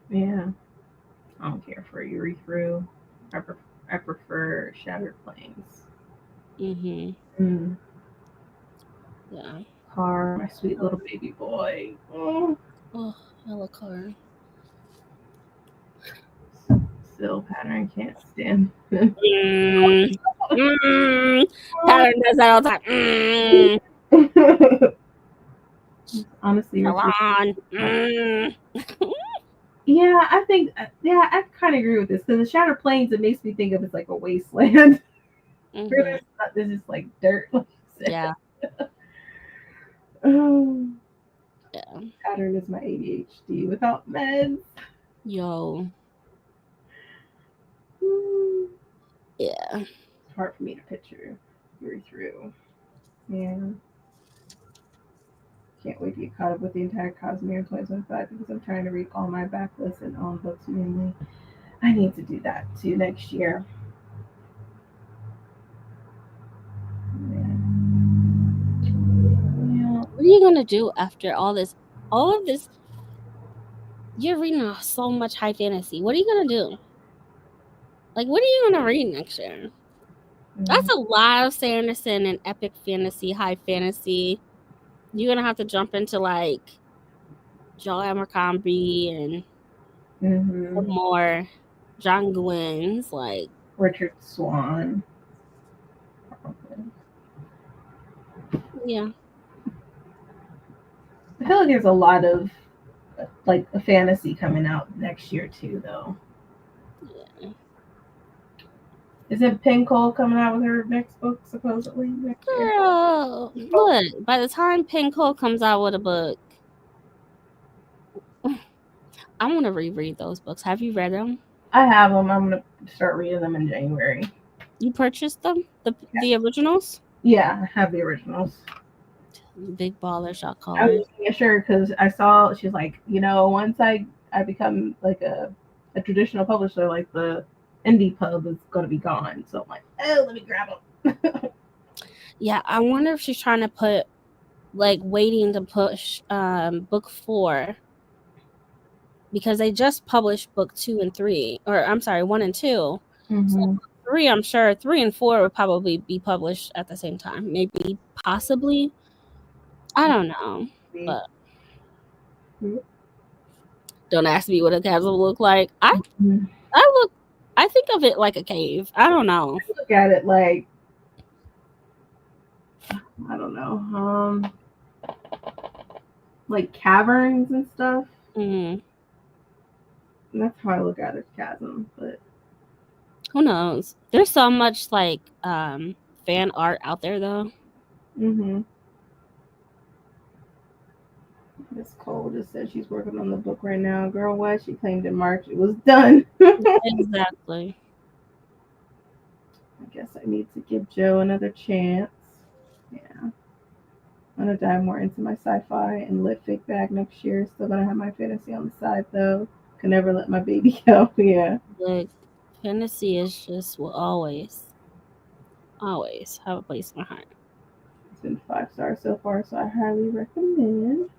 Yeah. I don't care for urethra. I prefer shattered planes. Mm-hmm. Yeah. Car, my sweet little baby boy. Oh, hella car. Still pattern can't stand. Pattern does that all the time. Honestly, Come on. Yeah, I think. Yeah, I kind of agree with this because the shattered plains, it makes me think of it's like a wasteland. Mhm. This is like dirt. Like you said. Yeah. Yeah. Pattern is my ADHD without meds. Yo. Yeah. It's hard for me to picture through. Yeah. Can't wait to get caught up with the entire Cosmere in 2025 because I'm trying to read all my backlists and own books mainly. I need to do that too next year. Yeah. What are you gonna do after all this? All of this. You're reading so much high fantasy. What are you gonna do? Like, what are you gonna read next year? That's a lot of Sanderson and epic fantasy, high fantasy. You're gonna have to jump into like Joel Abercrombie and some more John Gwyn's, like Richard Swan. Probably. Yeah. I feel like there's a lot of like a fantasy coming out next year too, though. Yeah. Isn't Penn Cole coming out with her next book supposedly next year? Girl, look, by the time Penn Cole comes out with a book, I want to reread those books. Have you read them? I have them. I'm gonna start reading them in January. You purchased them? The originals? Yeah, I have the originals. Big ballers, y'all call I it. was making sure because I saw she's like, once I become like a traditional publisher, like the indie pub is gonna be gone. So I'm like, oh, let me grab them. Yeah, I wonder if she's trying to put like waiting to push book 4 because they just published book 2 and 3, or I'm sorry, 1 and 2. Mm-hmm. So 3, I'm sure 3 and 4 would probably be published at the same time. Maybe, possibly. I don't know. But don't ask me what a castle look like. I think of it like a cave. I don't know. I look at it like, I don't know, like caverns and stuff. Mm-hmm. That's how I look at it, chasm. But who knows? There's so much like fan art out there though. Mm-hmm. Miss Cole just said she's working on the book right now. Girl, why? She claimed in March it was done. Exactly. I guess I need to give Joe another chance. Yeah. I'm gonna dive more into my sci-fi and lit fic bag next year. Still gonna have my fantasy on the side though. Can never let my baby go. Yeah. Like fantasy is just will always have a place in my heart. It's been 5 stars so far, so I highly recommend.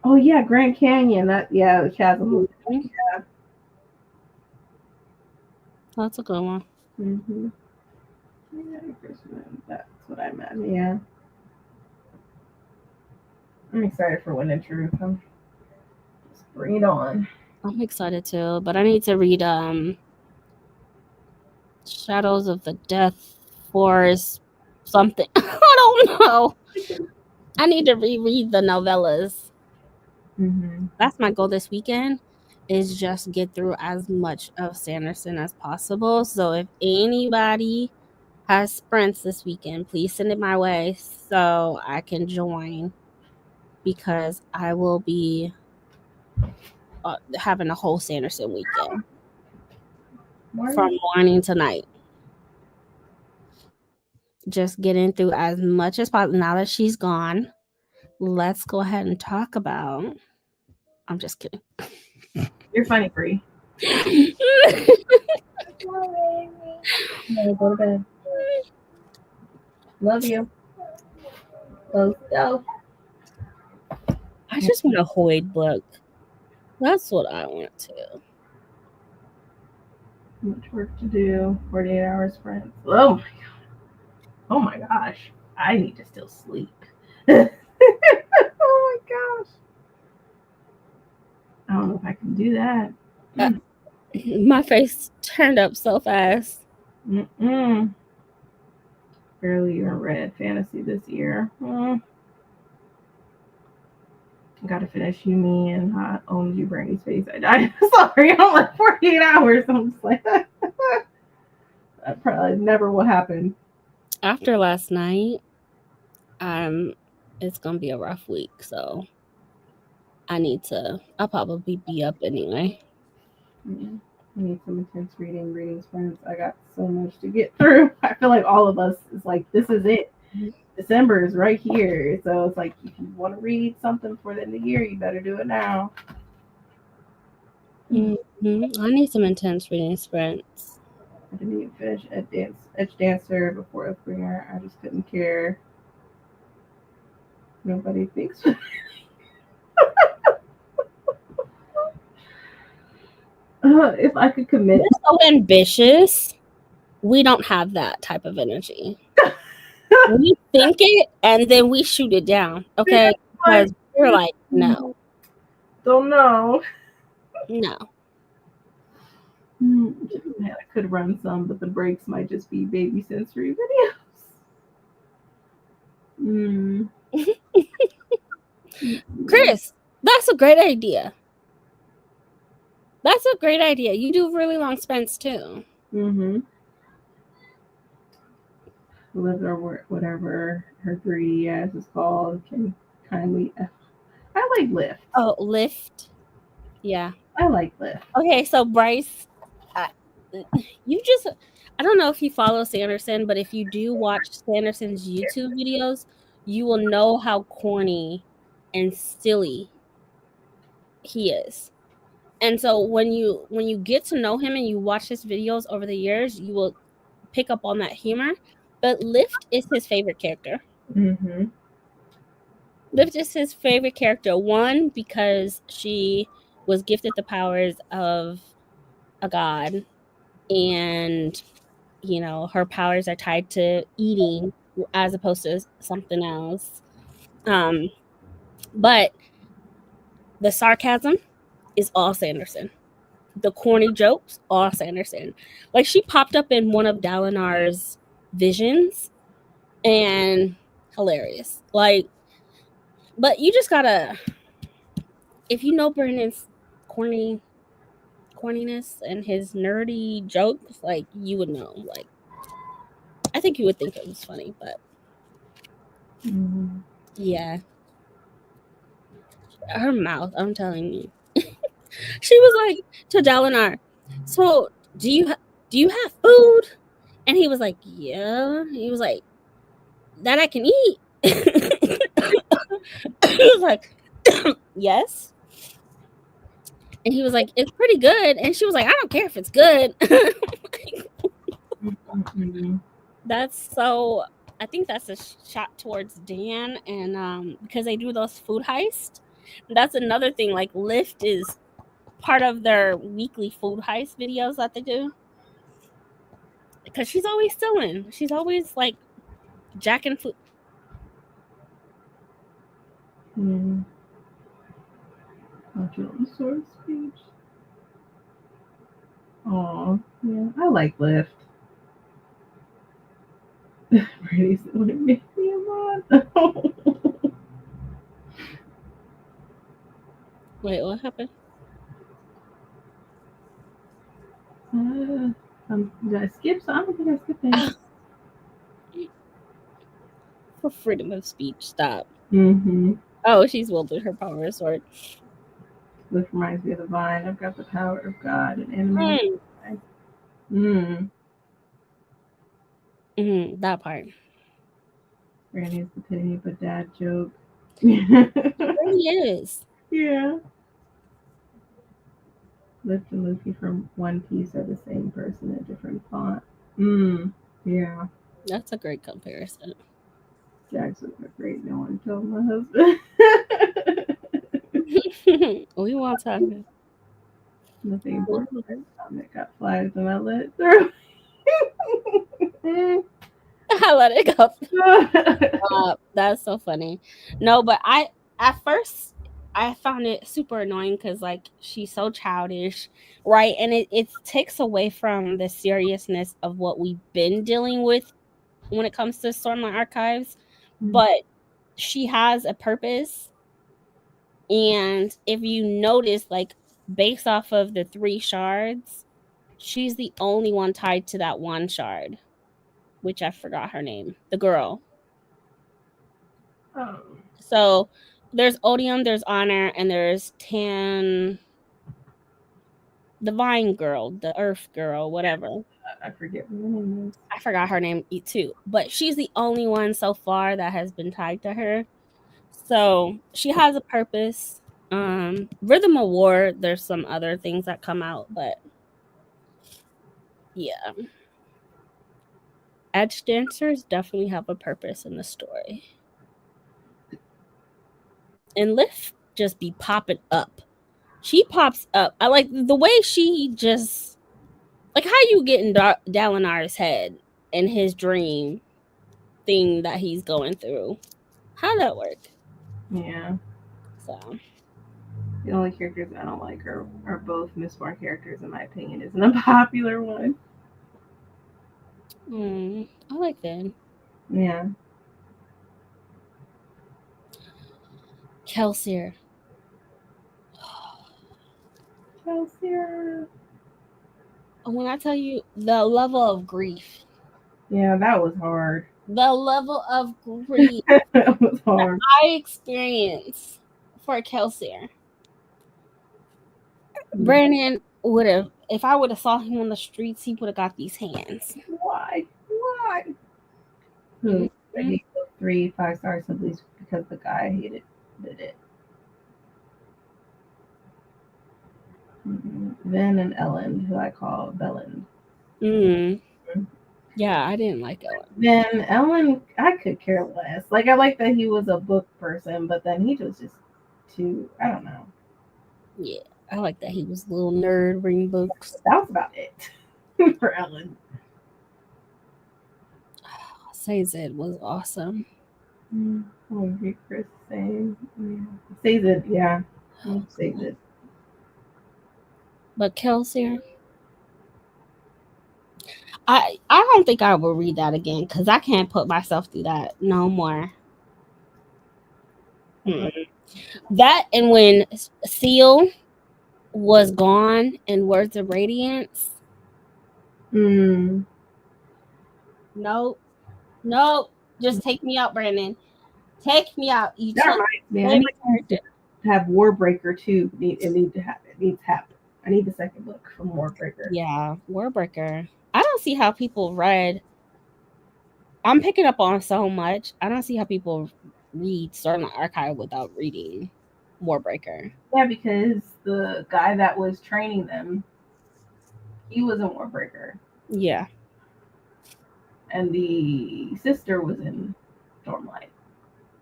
Oh yeah, Grand Canyon. The chasm. Mm-hmm. Yeah. That's a good one. Mm-hmm. Yeah, that's what I meant. Yeah. I'm excited for Wind and Truth. Just bring it on. I'm excited too, but I need to read Shadows of the Death Forest something. I don't know. I need to reread the novellas. Mm-hmm. That's my goal this weekend, is just get through as much of Sanderson as possible. So if anybody has sprints this weekend, please send it my way so I can join, because I will be having a whole Sanderson weekend from morning to night. Just getting through as much as possible. Now that she's gone, let's go ahead and talk about. I'm just kidding. You're funny, Bree. No, go to bed. Love you. Let's go. I just want a Hoid book. That's what I want to. Much work to do. 48 hours sprint. Oh my god. Oh my gosh. I need to still sleep. Oh my gosh. I don't know if I can do that. My face turned up so fast. Barely even read fantasy this year. Gotta finish Yumi and Owns You Brandy's Face. I died. Sorry, I'm like 48 hours. I'm just like, that probably never will happen. After last night, it's gonna be a rough week, so I'll probably be up anyway. Yeah. I need some intense reading sprints. I got so much to get through. I feel like all of us is like, this is it. December is right here. So it's like, if you want to read something for the end of the year, you better do it now. I need some intense reading sprints. I didn't even finish Edge Dancer before Oathbringer. I just couldn't care. Nobody thinks. If I could commit. We're so ambitious. We don't have that type of energy. We think it and then we shoot it down. Okay? Because we're like, no. Don't know. No. Man, I could run some, but the breaks might just be baby sensory videos. Chris, that's a great idea. That's a great idea. You do really long sprints too. Live or whatever her greedy ass is called can kindly. I like Lyft. Oh, Lyft. Yeah. I like Lyft. Okay, so Bryce, I don't know if you follow Sanderson, but if you do watch Sanderson's YouTube videos, you will know how corny and silly he is. And so when you get to know him and you watch his videos over the years, you will pick up on that humor. But Lyft is his favorite character. Lyft is his favorite character. One, because she was gifted the powers of a god, and her powers are tied to eating as opposed to something else. But the sarcasm is all Sanderson. The corny jokes, all Sanderson. Like, she popped up in one of Dalinar's visions, and hilarious. Like, but you just gotta, if you know Brandon's corniness and his nerdy jokes, like, you would know. Like, I think you would think it was funny, but yeah, her mouth, I'm telling you. She was like to Dalinar, so do you have food? And he was like, yeah. He was like, that I can eat. He was like, yes. And he was like, it's pretty good. And she was like, I don't care if it's good. I think that's a shot towards Dan, and because they do those food heists. That's another thing. Like, Lyft is part of their weekly food heist videos that they do, because she's always stealing. She's always like jacking food. Sword speech. Oh, yeah, I like Lyft. Brady's would it make me a mod? Wait, what happened? Did I skip? So I don't think I skipped anything. For freedom of speech, stop. Oh, she's wielded her power sword. This reminds me of the vine. I've got the power of God and enemy. That part. Granny is the penny of a dad joke. It really is. Yeah. Lift and Luffy from One Piece are the same person, a different font. Yeah. That's a great comparison. Jackson great. No one told my husband. We won't talk. Nothing important. It got flagged and I let it through. I let it go. That's so funny. No, but at first I found it super annoying because like she's so childish, right? And it takes away from the seriousness of what we've been dealing with when it comes to Stormlight Archives. But she has a purpose, and if you notice, like based off of the 3 shards, she's the only one tied to that one shard, which I forgot her name. The girl. Oh. So there's Odium, there's Honor, and there's Tan, the Vine girl, the Earth girl, whatever. I forget what her name is. I forgot her name too, but she's the only one so far that has been tied to her. So she has a purpose. Rhythm of War, there's some other things that come out, but yeah. Edge dancers definitely have a purpose in the story. And Lift just be popping up. She pops up. I like the way she just, like, how you get in Dalinar's head and his dream thing that he's going through. How'd that work? Yeah. So The only characters I don't like are both Mistborn characters, in my opinion. Is an unpopular one. I like that. Yeah. Kelsier. Chelsea. When I tell you the level of grief. Yeah, that was hard. The level of grief That was hard. I experienced for Kelsier. Brandon would have, if I would have saw him on the streets, he would have got these hands. Why? Who? I gave 3 5-star simply because the guy hated did it. Vin and Ellen, who I call Belland. Yeah, I didn't like Ellen. Then Ellen, I could care less. Like, I like that he was a book person, but then he was just too, I don't know. Yeah, I like that he was a little nerd reading books. That was about it for Ellen. Sazed was awesome. Oh, Chris saying Sazed, yeah. Sazed. But Kelsier, I don't think I will read that again because I can't put myself through that no more. That and when Seal was gone in Words of Radiance. Nope. Just take me out, Brandon. Take me out. You that reminds me. I need to have Warbreaker too. It needs to happen. I need the second book from Warbreaker. Yeah, Warbreaker. I don't see how people read. I'm picking up on so much. I don't see how people read Stormlight Archive without reading Warbreaker. Yeah, because the guy that was training them, he was in Warbreaker. Yeah. And the sister was in Stormlight.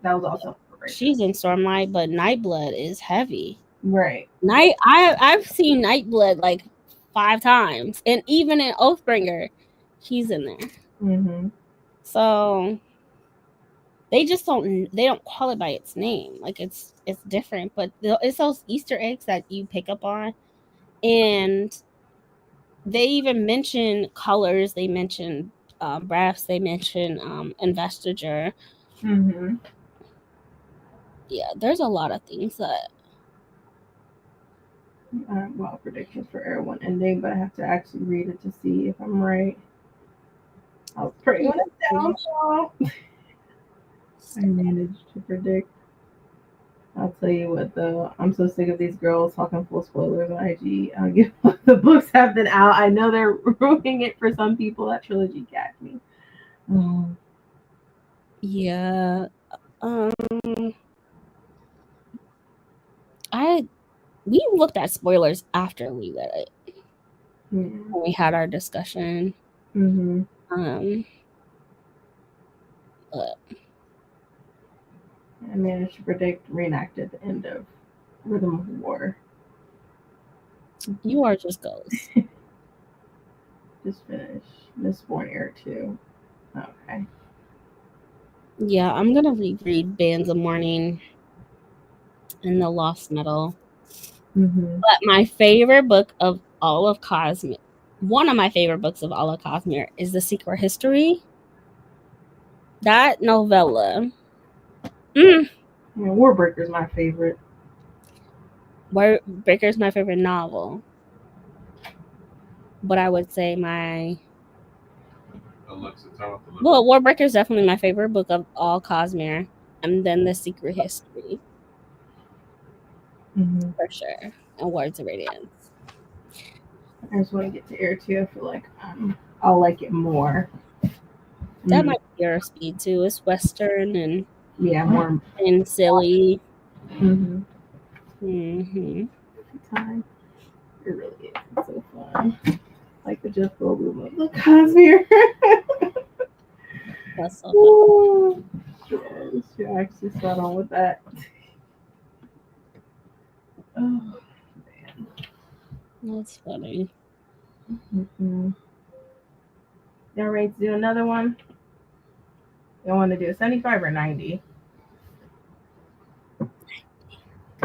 That was also Warbreaker. She's in Stormlight, but Nightblood is heavy. Right. I've seen Nightblood like 5 times, and even in Oathbringer, he's in there. So they just don't call it by its name. Like it's different, but it's those Easter eggs that you pick up on, and they even mention colors. They mention breaths. They mention investiture. Yeah, there's a lot of things that. Well, predictions for Era 1 ending, but I have to actually read it to see if I'm right. I was pretty on it down, so I managed to predict. I'll tell you what, though, I'm so sick of these girls talking full spoilers on IG. I don't give the books have been out. I know they're ruining it for some people. That trilogy got me. Yeah. We looked at spoilers after we read it. When we had our discussion. Mm-hmm. But I managed to reenacted the end of Rhythm of War. You are just goals. Just finished Mistborn Era 2. Okay. Yeah, I'm gonna reread Bands of Mourning and The Lost Metal. Mm-hmm. But my favorite book of all of Cosmere, one of my favorite books of all of Cosmere, is The Secret History. That novella. Yeah, Warbreaker's my favorite. Warbreaker's my favorite novel. But I would say Alexa, turn off the light. well, Warbreaker's definitely my favorite book of all Cosmere. And then The Secret History. Mm-hmm. For sure. And Words of Radiance. I just want to get to Air 2. I feel like I'll like it more. That might be your speed too. It's Western and more and silly. Mm-hmm. Mm-hmm. Time. It really is. It's so fun. Like the Jeff Goldblum of the Cosmere. That's so Ooh. Yes, you're actually spot on with that. Oh, man. That's funny. Mm-hmm. Y'all ready to do another one? Y'all want to do a 75 or 90?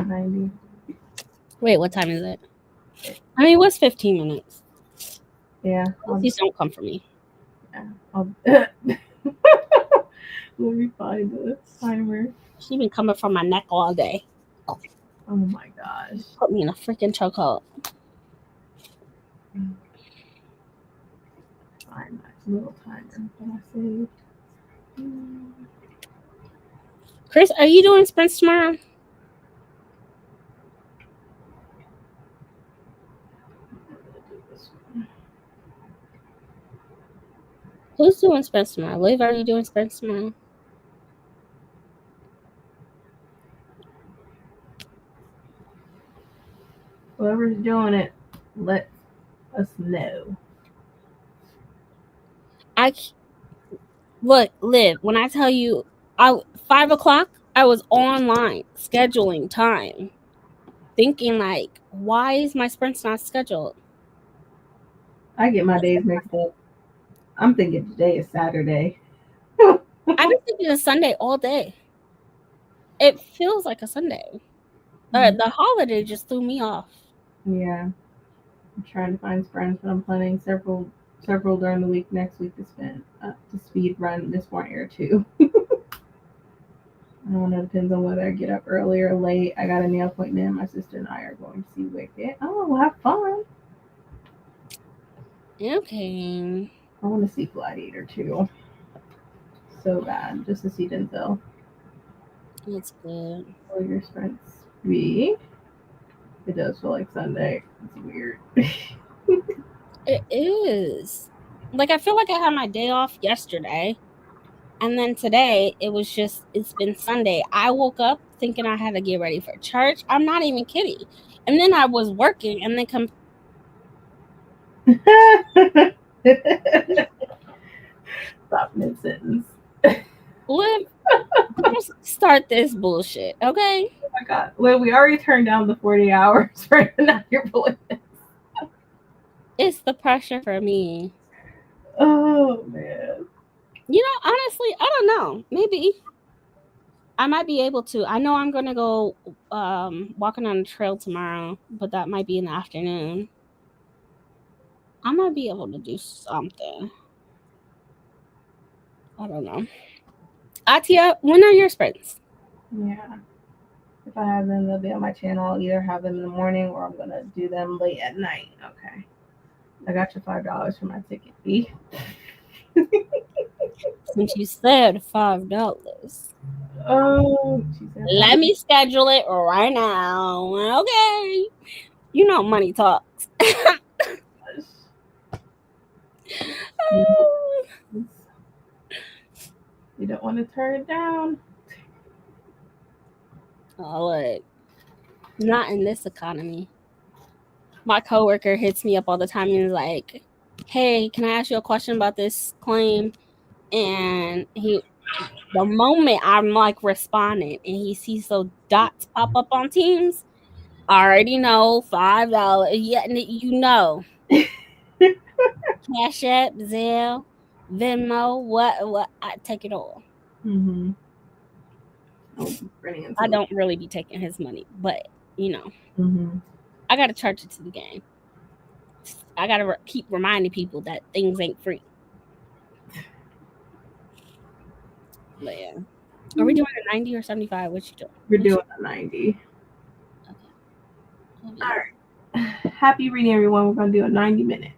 90. Wait, what time is it? I mean, what's 15 minutes? Yeah. Please don't come for me. Let me find the timer. She been coming from my neck all day. Oh my gosh. Put me in a freaking chokehold. Find my little timer that I saved. Chris, are you doing sprints tomorrow? Who's doing sprints tomorrow? Liv, are you doing sprints tomorrow? Whoever's doing it, let us know. Look, Liv, when I tell you 5 o'clock, I was online scheduling time. Thinking like, why is my sprints not scheduled? I get my days mixed up. I'm thinking today is Saturday. I've been thinking it's Sunday all day. It feels like a Sunday. The holiday just threw me off. Yeah. I'm trying to find sprints, but I'm planning several during the week next week to speed run Mistborn Era 2. I don't know, depends on whether I get up early or late. I got a nail appointment. My sister and I are going to see Wicked. Oh, we'll have fun. Okay. I want to see Gladiator too. So bad. Just to see Denzel. That's good. Will your sprints be? It does feel like Sunday. It's weird. It is. Like, I feel like I had my day off yesterday. And then today, it's been Sunday. I woke up thinking I had to get ready for church. I'm not even kidding. And then I was working and then Stop mid-sentence. Let's start this bullshit, okay? Oh my god. Well, we already turned down the 40 hours for now you're pulling this. It's the pressure for me. Oh man. You know, honestly, I don't know. Maybe I might be able to. I know I'm gonna go walking on the trail tomorrow, but that might be in the afternoon. I might be able to do something. I don't know. Atia, when are your sprints? Yeah. If I have them, they'll be on my channel. I'll either have them in the morning or I'm gonna do them late at night. Okay. I got your $5 for my ticket fee. Since you said $5. Oh, she said Let me schedule it right now. Okay. You know money talks. You don't want to turn it down. Oh, look. Not in this economy. My coworker hits me up all the time and is like, hey, can I ask you a question about this claim? And the moment I'm like responding and he sees those dots pop up on Teams, I already know $5. Yeah, you know. Cash App, Zelle, Venmo, what I take it all. Mm-hmm. I don't really be taking his money, but you know, Mm-hmm. I gotta charge it to the game. I gotta keep reminding people that things ain't free. But yeah, are we doing a 90 or 75? What you doing? We're doing a 90. Okay. All right. Happy reading, everyone. We're gonna do a 90-minute.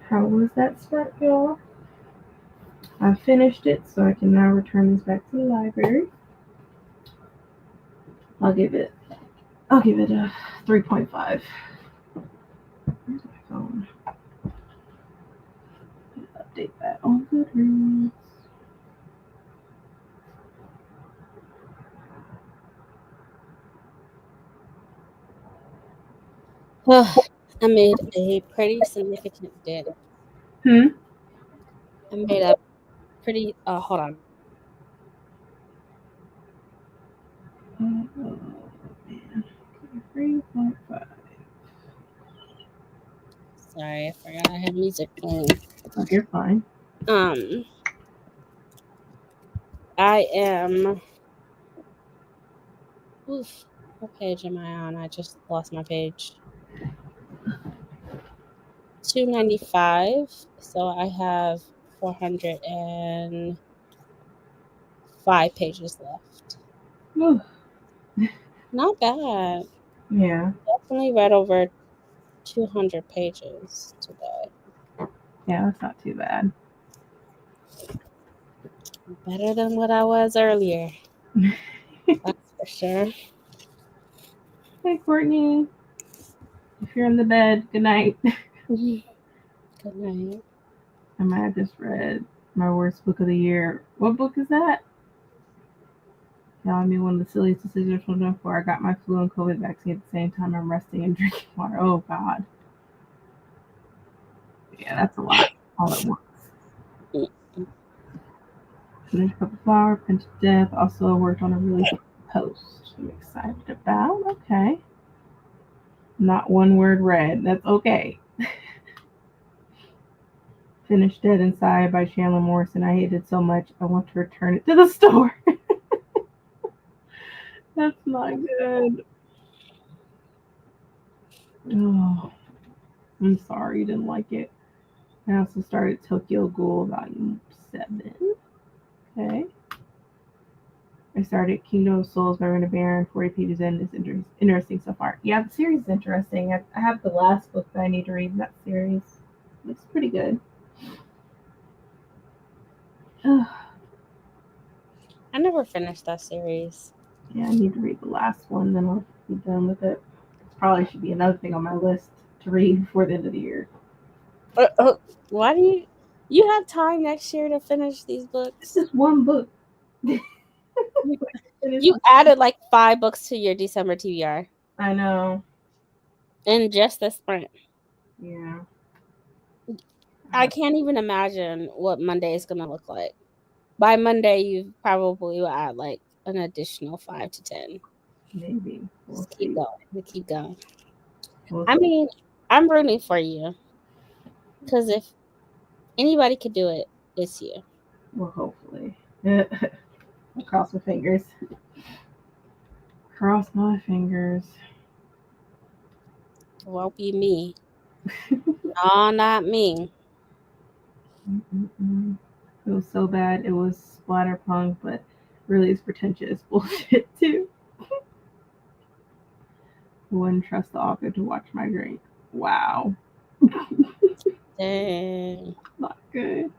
How was that start, y'all? I finished it, so I can now return this back to the library. I'll give it a 3.5. Where's my phone? Update that on Goodreads. I made a pretty significant dent. Hmm? I made a pretty. Hold on. Man. 3.5. Sorry, I forgot I had music playing. Oh, you're fine. I am. Oof. What page am I on? I just lost my page. 295. So I have 405 pages left. Ooh. Not bad. Yeah. Definitely read over 200 pages today. Yeah, that's not too bad. Better than what I was earlier. That's for sure. Hey, Courtney. If you're in the bed, good night. Good night. I might have just read my worst book of the year. What book is that? Y'all, I mean, one of the silliest decisions I've done before. I got my flu and COVID vaccine at the same time. I'm resting and drinking water. Oh, God. Yeah, that's a lot all at once. Finished Cup of Flower, Pinch of Death. Also worked on a really good post I'm excited about. Okay. Not one word read. That's okay. Finished Dead Inside by Chandler Morrison. I hate it so much. I want to return it to the store. That's not good. Oh, I'm sorry you didn't like it. I also started Tokyo Ghoul Volume 7. Okay. I started Kingdom of Souls by Rena Barron. 40 pages in. It's interesting so far. Yeah, the series is interesting. I have the last book that I need to read in that series. It's pretty good. I never finished that series. Yeah, I need to read the last one, then I'll be done with it. It probably should be another thing on my list to read before the end of the year. Why do you have time next year to finish these books? It's just one book. You added like 5 books to your December TBR. I know. In just this sprint. Yeah. I can't even imagine what Monday is going to look like. By Monday, you probably will add like an additional 5 to 10. Maybe. Just keep going. We keep going. We'll I see. mean, I'm rooting for you. Because if anybody could do it, it's you. Well, hopefully. Cross my fingers. Cross my fingers. It won't be me. No, not me. It was so bad. It was splatterpunk, but really it's pretentious bullshit too. I wouldn't trust the author to watch my drink. Wow. Dang. Not good.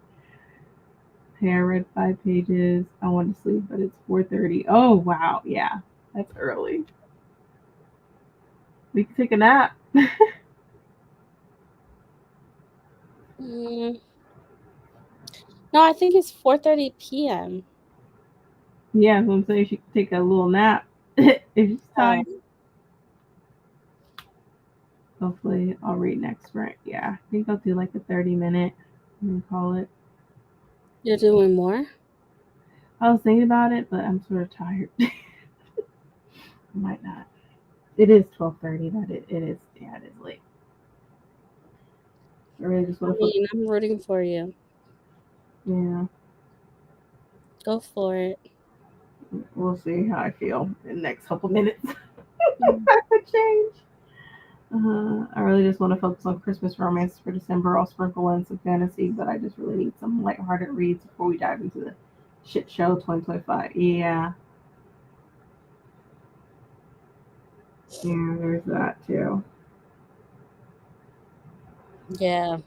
Hey, I read 5 pages. I want to sleep, but it's 4:30. Oh wow, yeah, that's early. We can take a nap. No, I think it's 4:30 p.m. Yeah, so I'm saying she can take a little nap if she's tired. Hopefully, I'll read next sprint. Yeah, I think I'll do like a 30-minute and call it. You're doing more? I was thinking about it, but I'm sort of tired. I might not. It is 12:30. It is. Yeah, it is late. I really just want to. I'm rooting for you. Yeah. Go for it. We'll see how I feel in the next couple minutes. That could change. I really just want to focus on Christmas romance for December. I'll sprinkle in some fantasy, but I just really need some lighthearted reads before we dive into the shit show 2025. Yeah. Yeah, there's that too. Yeah.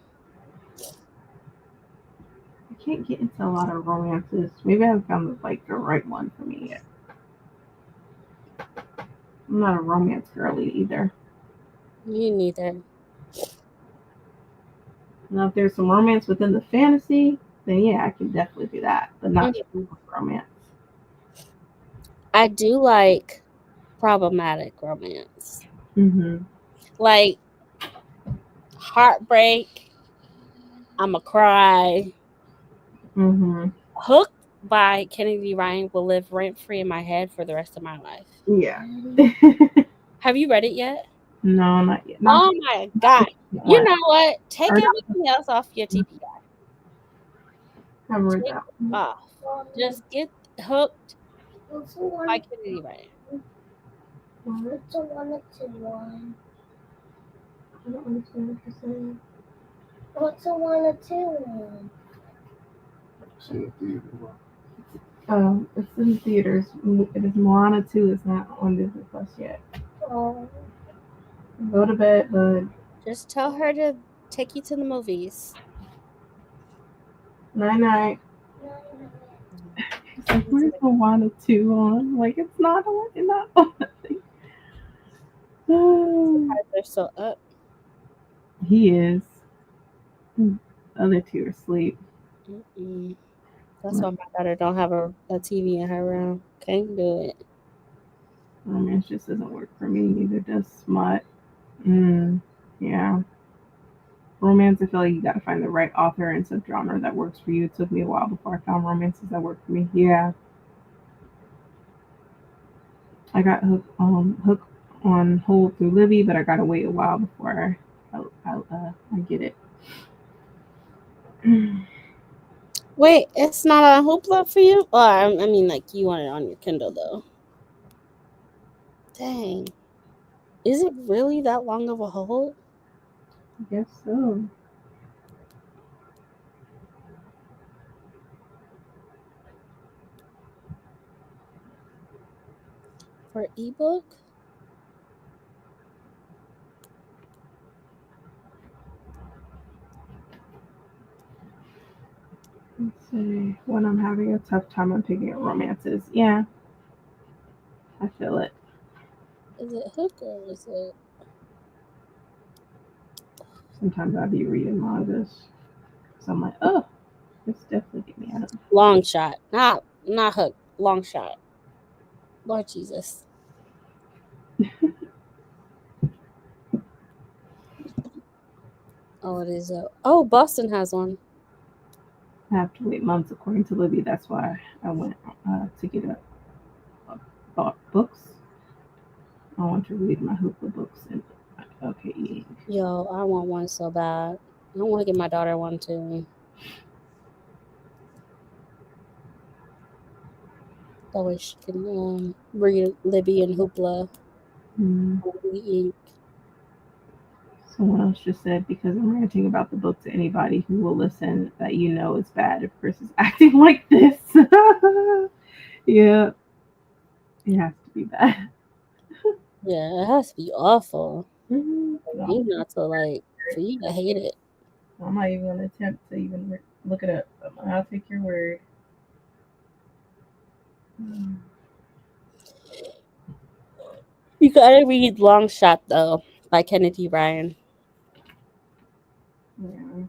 can't get into a lot of romances. Maybe I haven't found like the right one for me yet. I'm not a romance girly either. Me neither. Now, if there's some romance within the fantasy, then yeah, I can definitely do that, but not romance. I do like problematic romance. Mm-hmm. Like heartbreak, I'ma cry. Mm-hmm. Hooked by Kennedy Ryan will live rent free in my head for the rest of my life. Yeah. Have you read it yet? No, not yet. Not Oh my god. You know what? Take everything else off your TPI. I've read that. Off. Just get hooked What's the one? by Kennedy Ryan. What's the one that's in one? I don't understand what you're saying. What's the one that's in one? It's in theaters. It is Moana 2. It's not on Disney Plus yet. Oh. Go to bed, bud. Just tell her to take you to the movies. Night. It's like, where's Moana 2 on? Like, it's not on. It's not on. They're so up. He is. The other two are asleep. Mm-mm. That's why my daughter don't have a TV in her room. Can't do it. Romance just doesn't work for me. Neither does smut. Yeah. Romance, I feel like you gotta find the right author and subgenre that works for you. It took me a while before I found romances that worked for me. Yeah. I got hooked on Hold through Libby, but I gotta wait a while before I get it. Wait, it's not on Hoopla for you? Or I mean, like you want it on your Kindle though. Dang, is it really that long of a hold? I guess so. For ebook? Let's see. When I'm having a tough time, I'm picking up romances. Yeah, I feel it. Is it Hook or is it? Sometimes I'll be reading mangas, so I'm like, oh, this definitely get me out of. Long Shot, not Hook. Long Shot. Lord Jesus. Oh, it is. Oh, Boston has one. I have to wait months, according to Libby. That's why I went to get bought books. I want to read my Hoopla books. And okay. Yo, I want one so bad. I want to get my daughter one too. That way she can read Libby and Hoopla. Someone else just said, because I'm ranting about the book to anybody who will listen, that you know it's bad if Chris is acting like this. Yeah. It has to be bad. Yeah, it has to be awful. No. You not to like for you to hate it. I'm not even gonna attempt to even look it up. I'll take your word. You gotta read Long Shot though by Kennedy Ryan. Yeah.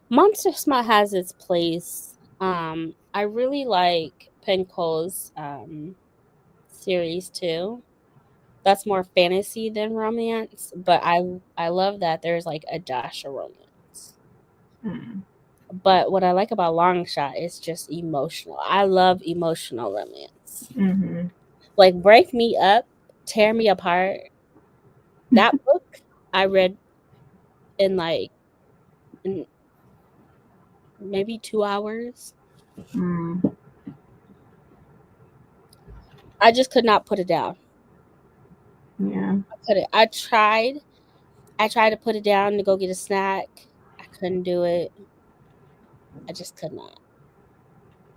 Monster Smut has its place. I really like Penco's series too. That's more fantasy than romance, but I love that there's like a dash of romance. But what I like about Long Shot is just emotional. I love emotional romance. Like Break Me Up, Tear Me Apart. That book I read in like maybe 2 hours. I just could not put it down. Yeah. I tried to put it down to go get a snack. I couldn't do it. I just could not.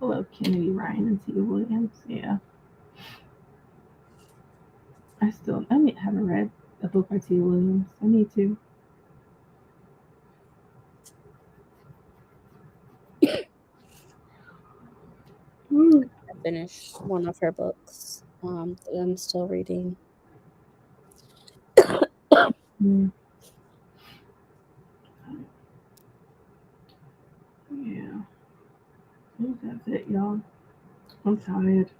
I love Kennedy Ryan and Tia Williams. Yeah. I haven't read a book by Tia Williams. I need to. finish one of her books that I'm still reading. Mm. Yeah. I think that's it, y'all. I'm tired.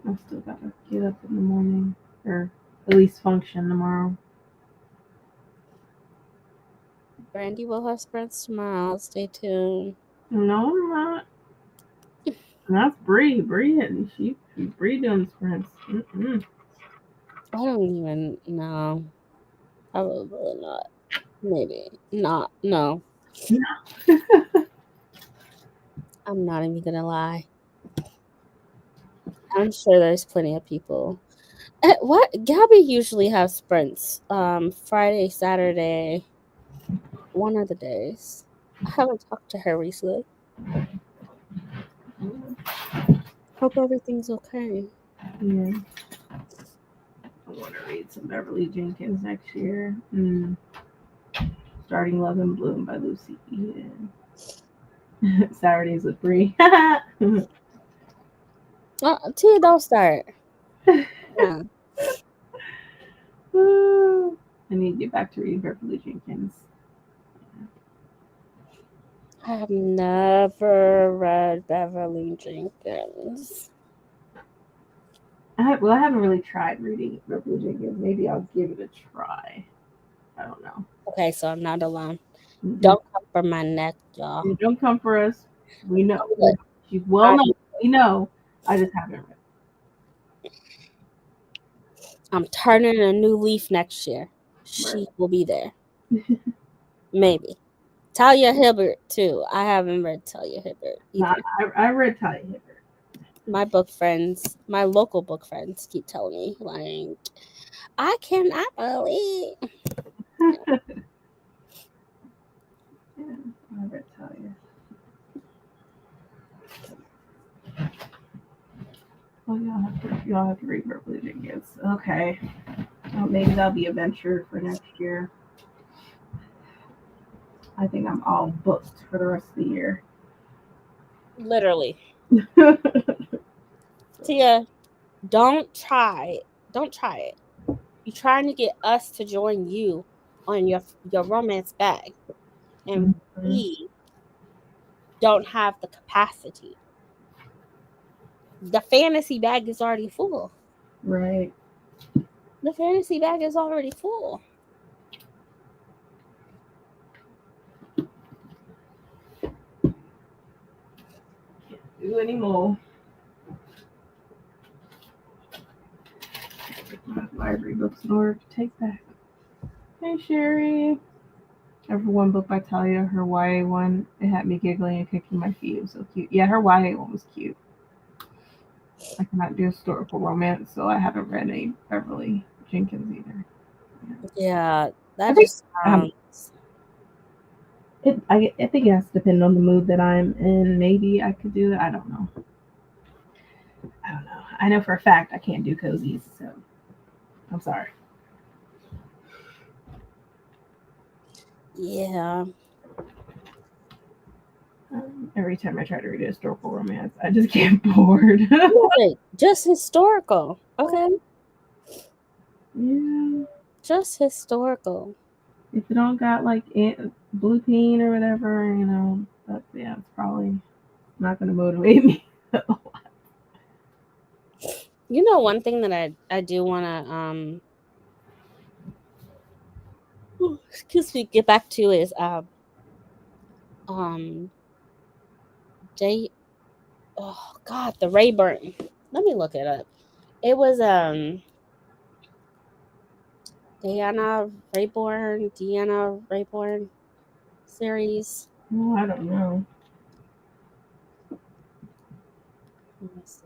I still gotta get up in the morning, or at least function tomorrow. Brandy will have sprints tomorrow. Stay tuned. No, I'm not. That's Bree. She Bree doing sprints. Mm-mm. I don't even know. Probably not. Maybe not. No. I'm not even gonna lie. I'm sure there's plenty of people. What Gabby usually has sprints. Friday, Saturday, one of the days. I haven't talked to her recently. Hope everything's okay. Yeah. I want to read some Beverly Jenkins next year. Starting Love and Bloom by Lucy Eden. Saturdays with Bree. Tia, don't start. Yeah. I need to get back to reading Beverly Jenkins. I have never read Beverly Jenkins. I haven't really tried reading Beverly Jenkins. Maybe I'll give it a try. I don't know. Okay, so I'm not alone. Mhm. Don't come for my neck, y'all. Yeah, don't come for us. We know. Look, She's well known. We know. I just haven't read. I'm turning a new leaf next year. She will be there. Maybe. Talia Hibbert, too. I haven't read Talia Hibbert either. I read Talia Hibbert. My book friends, my local book friends keep telling me, like, I cannot believe. Yeah, I read Talia. Well, y'all have to read Beverly Jenkins. Okay. Well, maybe that'll be a venture for next year. I think I'm all booked for the rest of the year. Literally. Tia, don't try it. Don't try it. You're trying to get us to join you on your romance bag. And we don't have the capacity. The fantasy bag is already full. Right. The fantasy bag is already full. Can't do anymore. My library books in order to take back. Hey Sherry. Every one book by Talia, her YA one, it had me giggling and kicking my feet. It was so cute. Yeah, her YA one was cute. I cannot do historical romance, so I haven't read any Beverly Jenkins either. Yeah, that I think, just sounds. I think it has to depend on the mood that I'm in. Maybe I could do it. I don't know. I know for a fact I can't do cozies, so I'm sorry. Yeah. Every time I try to read a historical romance, I just get bored. Wait, just historical. Okay. Yeah. Just historical. If you don't got like blue peen or whatever, it's probably not going to motivate me. You know, one thing that I do want to excuse me, get back to is Jay. Oh God, the Rayburn. Let me look it up. It was Deanna Rayburn series. Oh, I don't know. Let me see.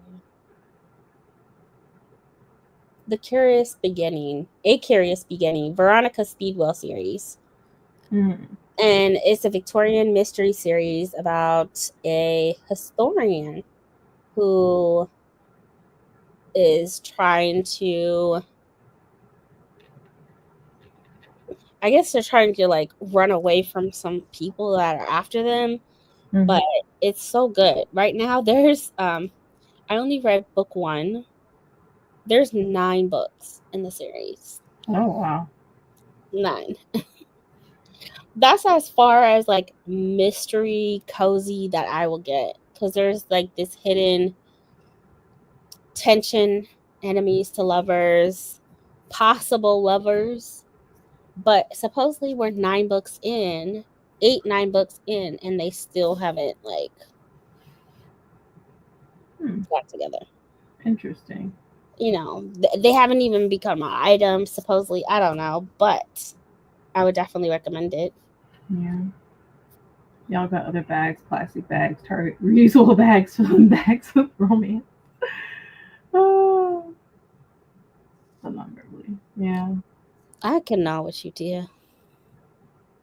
A Curious Beginning, Veronica Speedwell series. Mm. And it's a Victorian mystery series about a historian who is trying to, I guess they're trying to like run away from some people that are after them. Mm-hmm. But it's so good. Right now there's I only read book 1. There's 9 books in the series. Oh wow. 9. That's as far as like mystery cozy that I will get, because there's like this hidden tension, enemies to lovers, possible lovers, but supposedly we're 9 books in, 9 books in, and they still haven't like got together. Interesting. You know, they haven't even become an item supposedly. I don't know, but I would definitely recommend it. Yeah. Y'all got other bags, plastic bags, Target reusable bags, filling bags of romance. Oh. But not really. Yeah. I cannot with you, dear.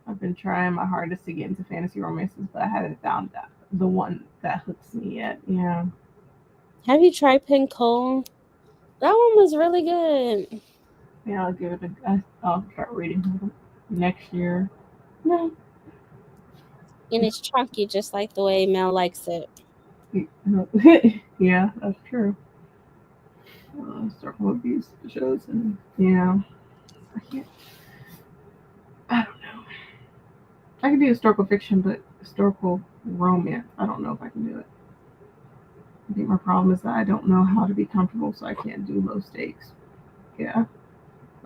I've been trying my hardest to get into fantasy romances, but I haven't found the one that hooks me yet. Yeah. Have you tried Pin Cole? That one was really good. Yeah, I'll give it I'll start reading it next year. No. And it's chunky, just like the way Mel likes it. Yeah, that's true. Start movies, shows, and yeah. I don't know. I can do historical fiction, but historical romance, I don't know if I can do it. I think my problem is that I don't know how to be comfortable, so I can't do low stakes. Yeah.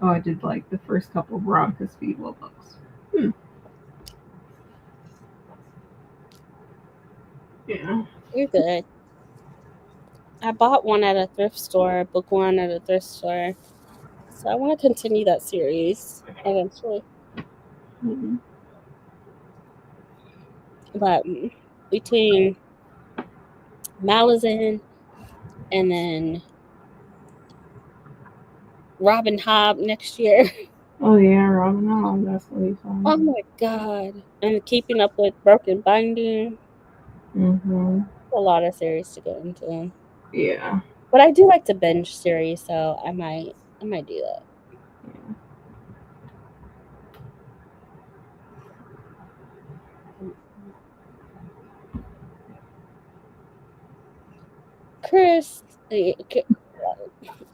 Oh, I did like the first couple of Veronica Speedwell books. Yeah. You're good. I bought one at a thrift store, book 1 at a thrift store. So I want to continue that series eventually. Mm-hmm. But between Malazan and then Robin Hobb next year. Oh yeah, Robin Hobb, that's what he's on. Oh my god. And keeping up with Broken Binding. Mm-hmm. A lot of series to get into. Yeah. But I do like to binge series, so I might do that. Yeah. Chris,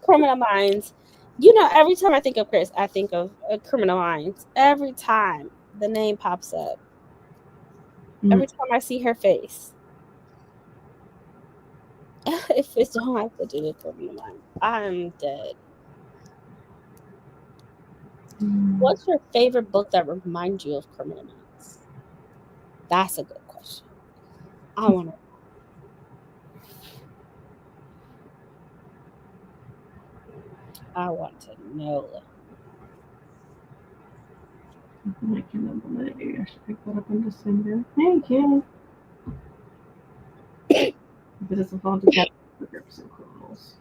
Criminal Minds. You know, every time I think of Chris, I think of Criminal Minds. Every time the name pops up. Every time I see her face. If it don't have to do with Criminal Minds, I'm dead. What's your favorite book that reminds you of Criminal Minds? That's a good question. I want to know. I can't remember. Maybe I should pick that up in December. Thank you. If it doesn't fall together, look up some criminals.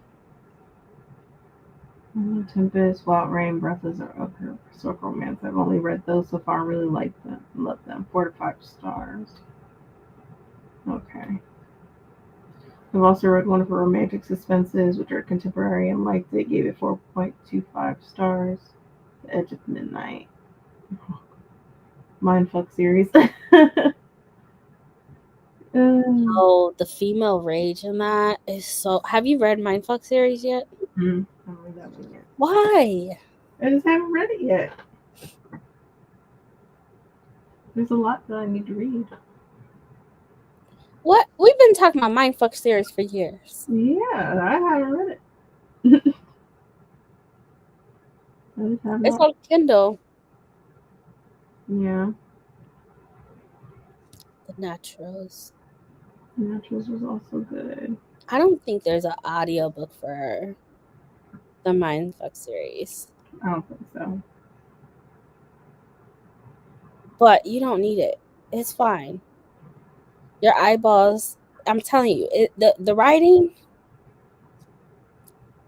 Tempest, Wild Rain, Breathless, or Historical Romance. I've only read those so far. I really like them. Love them. 4 to 5 stars. Okay. I've also read one of her romantic suspenses, which are contemporary, and liked it. Gave it 4.25 stars. The Edge of Midnight. Mindfuck series. Oh, the female rage in that is so. Have you read Mindfuck series yet? I haven't read that one yet. Why? I just haven't read it yet. There's a lot that I need to read. What? We've been talking about Mindfuck series for years. Yeah, I haven't read it. It's on Kindle. Yeah. The Naturals. Naturals was also good. I don't think there's an audiobook for the Mindfuck series. I don't think so. But you don't need it. It's fine. Your eyeballs, I'm telling you, the writing,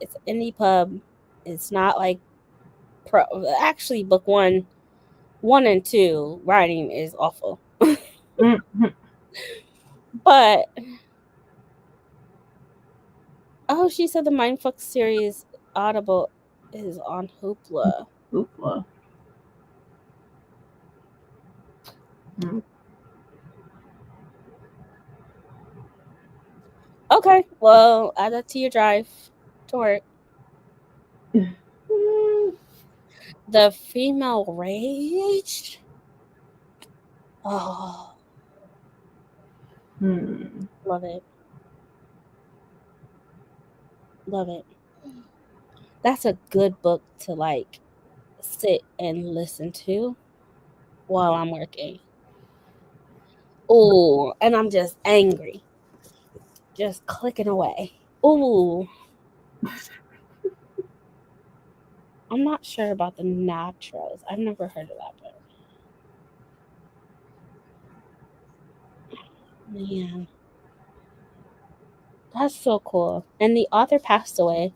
it's indie pub. It's not like pro. Actually, book 1 and 2 writing is awful. But oh, she said the Mindfuck series Audible is on Hoopla. Hoopla. Okay. Okay, well, add that to your drive to work. The Female Rage. Oh, love it. Love it. That's a good book to like sit and listen to while I'm working. Ooh, and I'm just angry. Just clicking away. Ooh. I'm not sure about the Naturals. I've never heard of that book. Man. That's so cool. And the author passed away.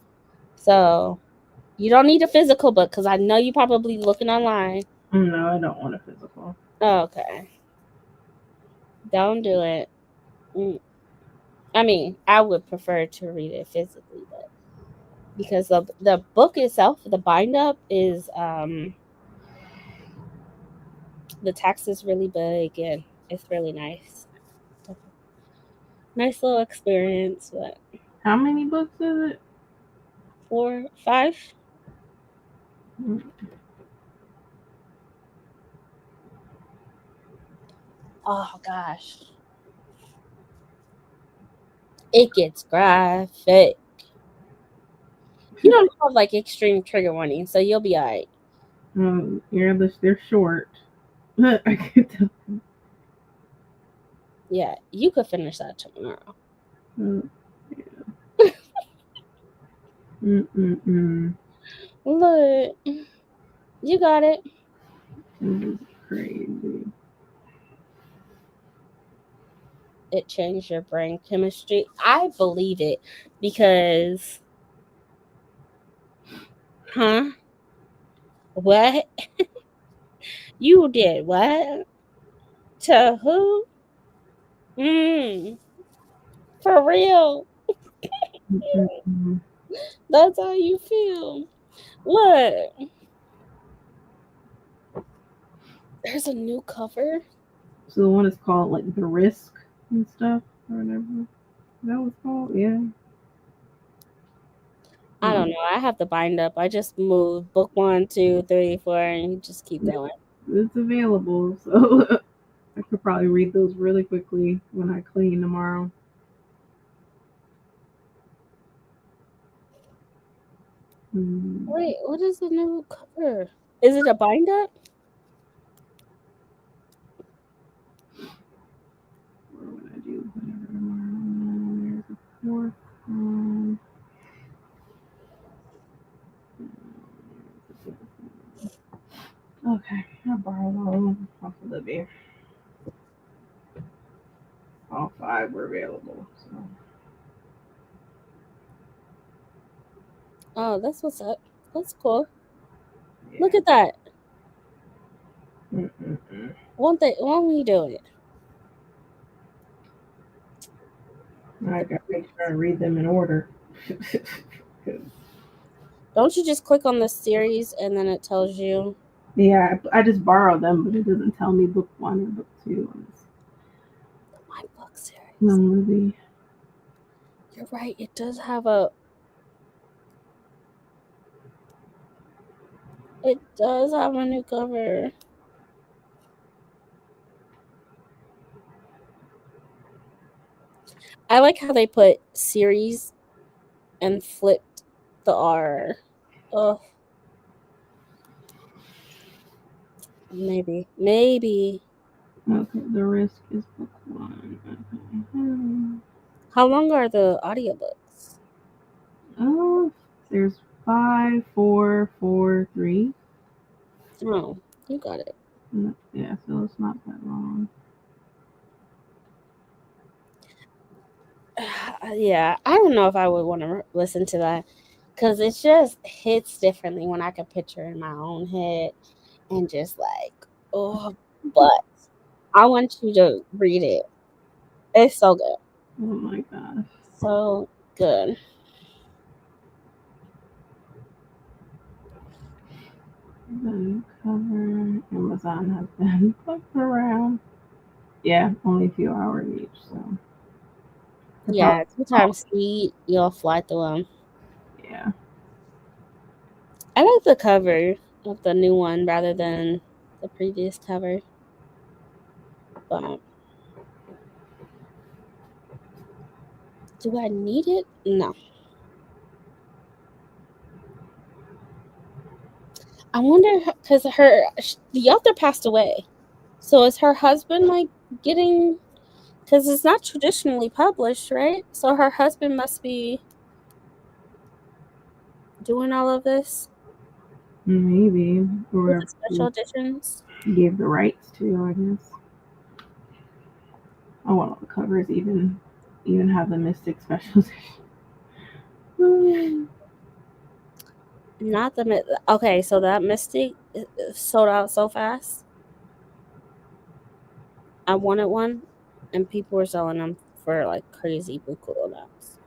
So you don't need a physical book because I know you probably looking online. No, I don't want a physical. Okay. Don't do it. I mean, I would prefer to read it physically, but because the book itself, the bind up is the text is really big and it's really nice. Nice little experience. But How many books is it? 4, 5. Oh gosh. It gets graphic. You don't have like extreme trigger warning, so you'll be alright. They're short. I could tell. Yeah, you could finish that tomorrow. Look, you got it. This is crazy. It changed your brain chemistry. I believe it because, what? You did what? To who? For real. That's how you feel. Look. There's a new cover. So the one is called like The Risk and stuff or whatever. That was called, yeah. I don't know. I have to bind up. I just moved book 1, 2, 3, 4, and you just keep going. It's available, so I could probably read those really quickly when I clean tomorrow. Wait, what is the new cover? Is it a bind up? What would I do? Whatever tomorrow. There's a fourth one. Okay, I'll borrow them off of Libby. All 5 were available. So. Oh, that's what's up. That's cool. Yeah. Look at that. Won't we do it? I gotta make sure I read them in order. Don't you just click on the series and then it tells you? Yeah, I just borrow them, but it doesn't tell me book 1 or book 2 on this. My book series. Libby. You're right. It does have a. It does have a new cover. I like how they put series and flipped the R. Oh. Maybe. Okay, The Risk is book 1. How long are the audiobooks? Oh, there's 5, 4, 4, 3. Oh, you got it. Yeah, so it's not that long. Yeah, I don't know if I would want to listen to that because it just hits differently when I can picture in my own head and just like, oh, but I want you to read it. It's so good. Oh my gosh. So good. The cover Amazon has been booked around. Yeah, only a few hours each, so Yeah, 2 times speed, you'll fly through them. Yeah. I like the cover of the new one rather than the previous cover. But do I need it? No. I wonder because the author passed away. So is her husband like getting? Because it's not traditionally published, right? So her husband must be doing all of this Maybe. with Or the special editions. gave the rights to, I guess. I want all the covers even have the Mystic special edition. Not the okay. So that Mystic sold out so fast. I wanted one, and people were selling them for like crazy buku amounts.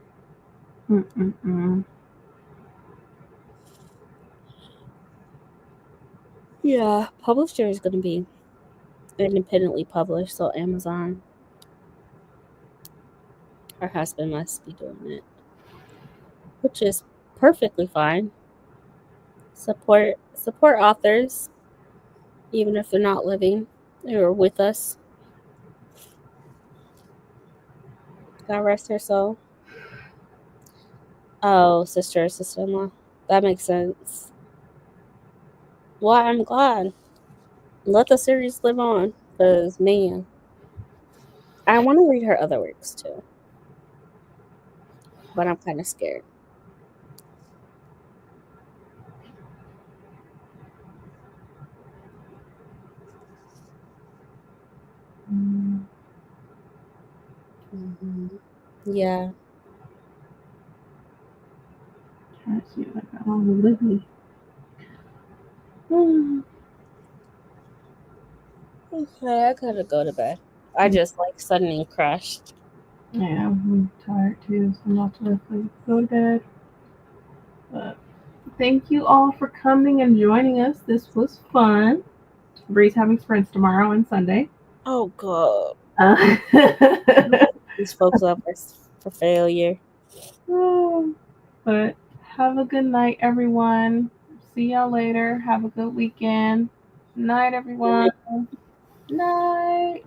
Yeah, publisher is gonna be independently published, so Amazon. Her husband must be doing it, which is perfectly fine. Support authors, even if they're not living or with us. God rest her soul. Oh, sister-in-law. That makes sense. Well, I'm glad. Let the series live on, because, man, I want to read her other works, too. But I'm kind of scared. Mm-hmm. Yeah. Trying to see if I got all the Libby. Okay, I gotta go to bed. I just suddenly crashed. Yeah, I'm tired too, so I'm not gonna go to bed. But thank you all for coming and joining us. This was fun. Bree's having sprints tomorrow and Sunday. Oh, God. Uh, These folks up for failure. but have a good night, everyone. See y'all later. Have a good weekend. Night, everyone. Night.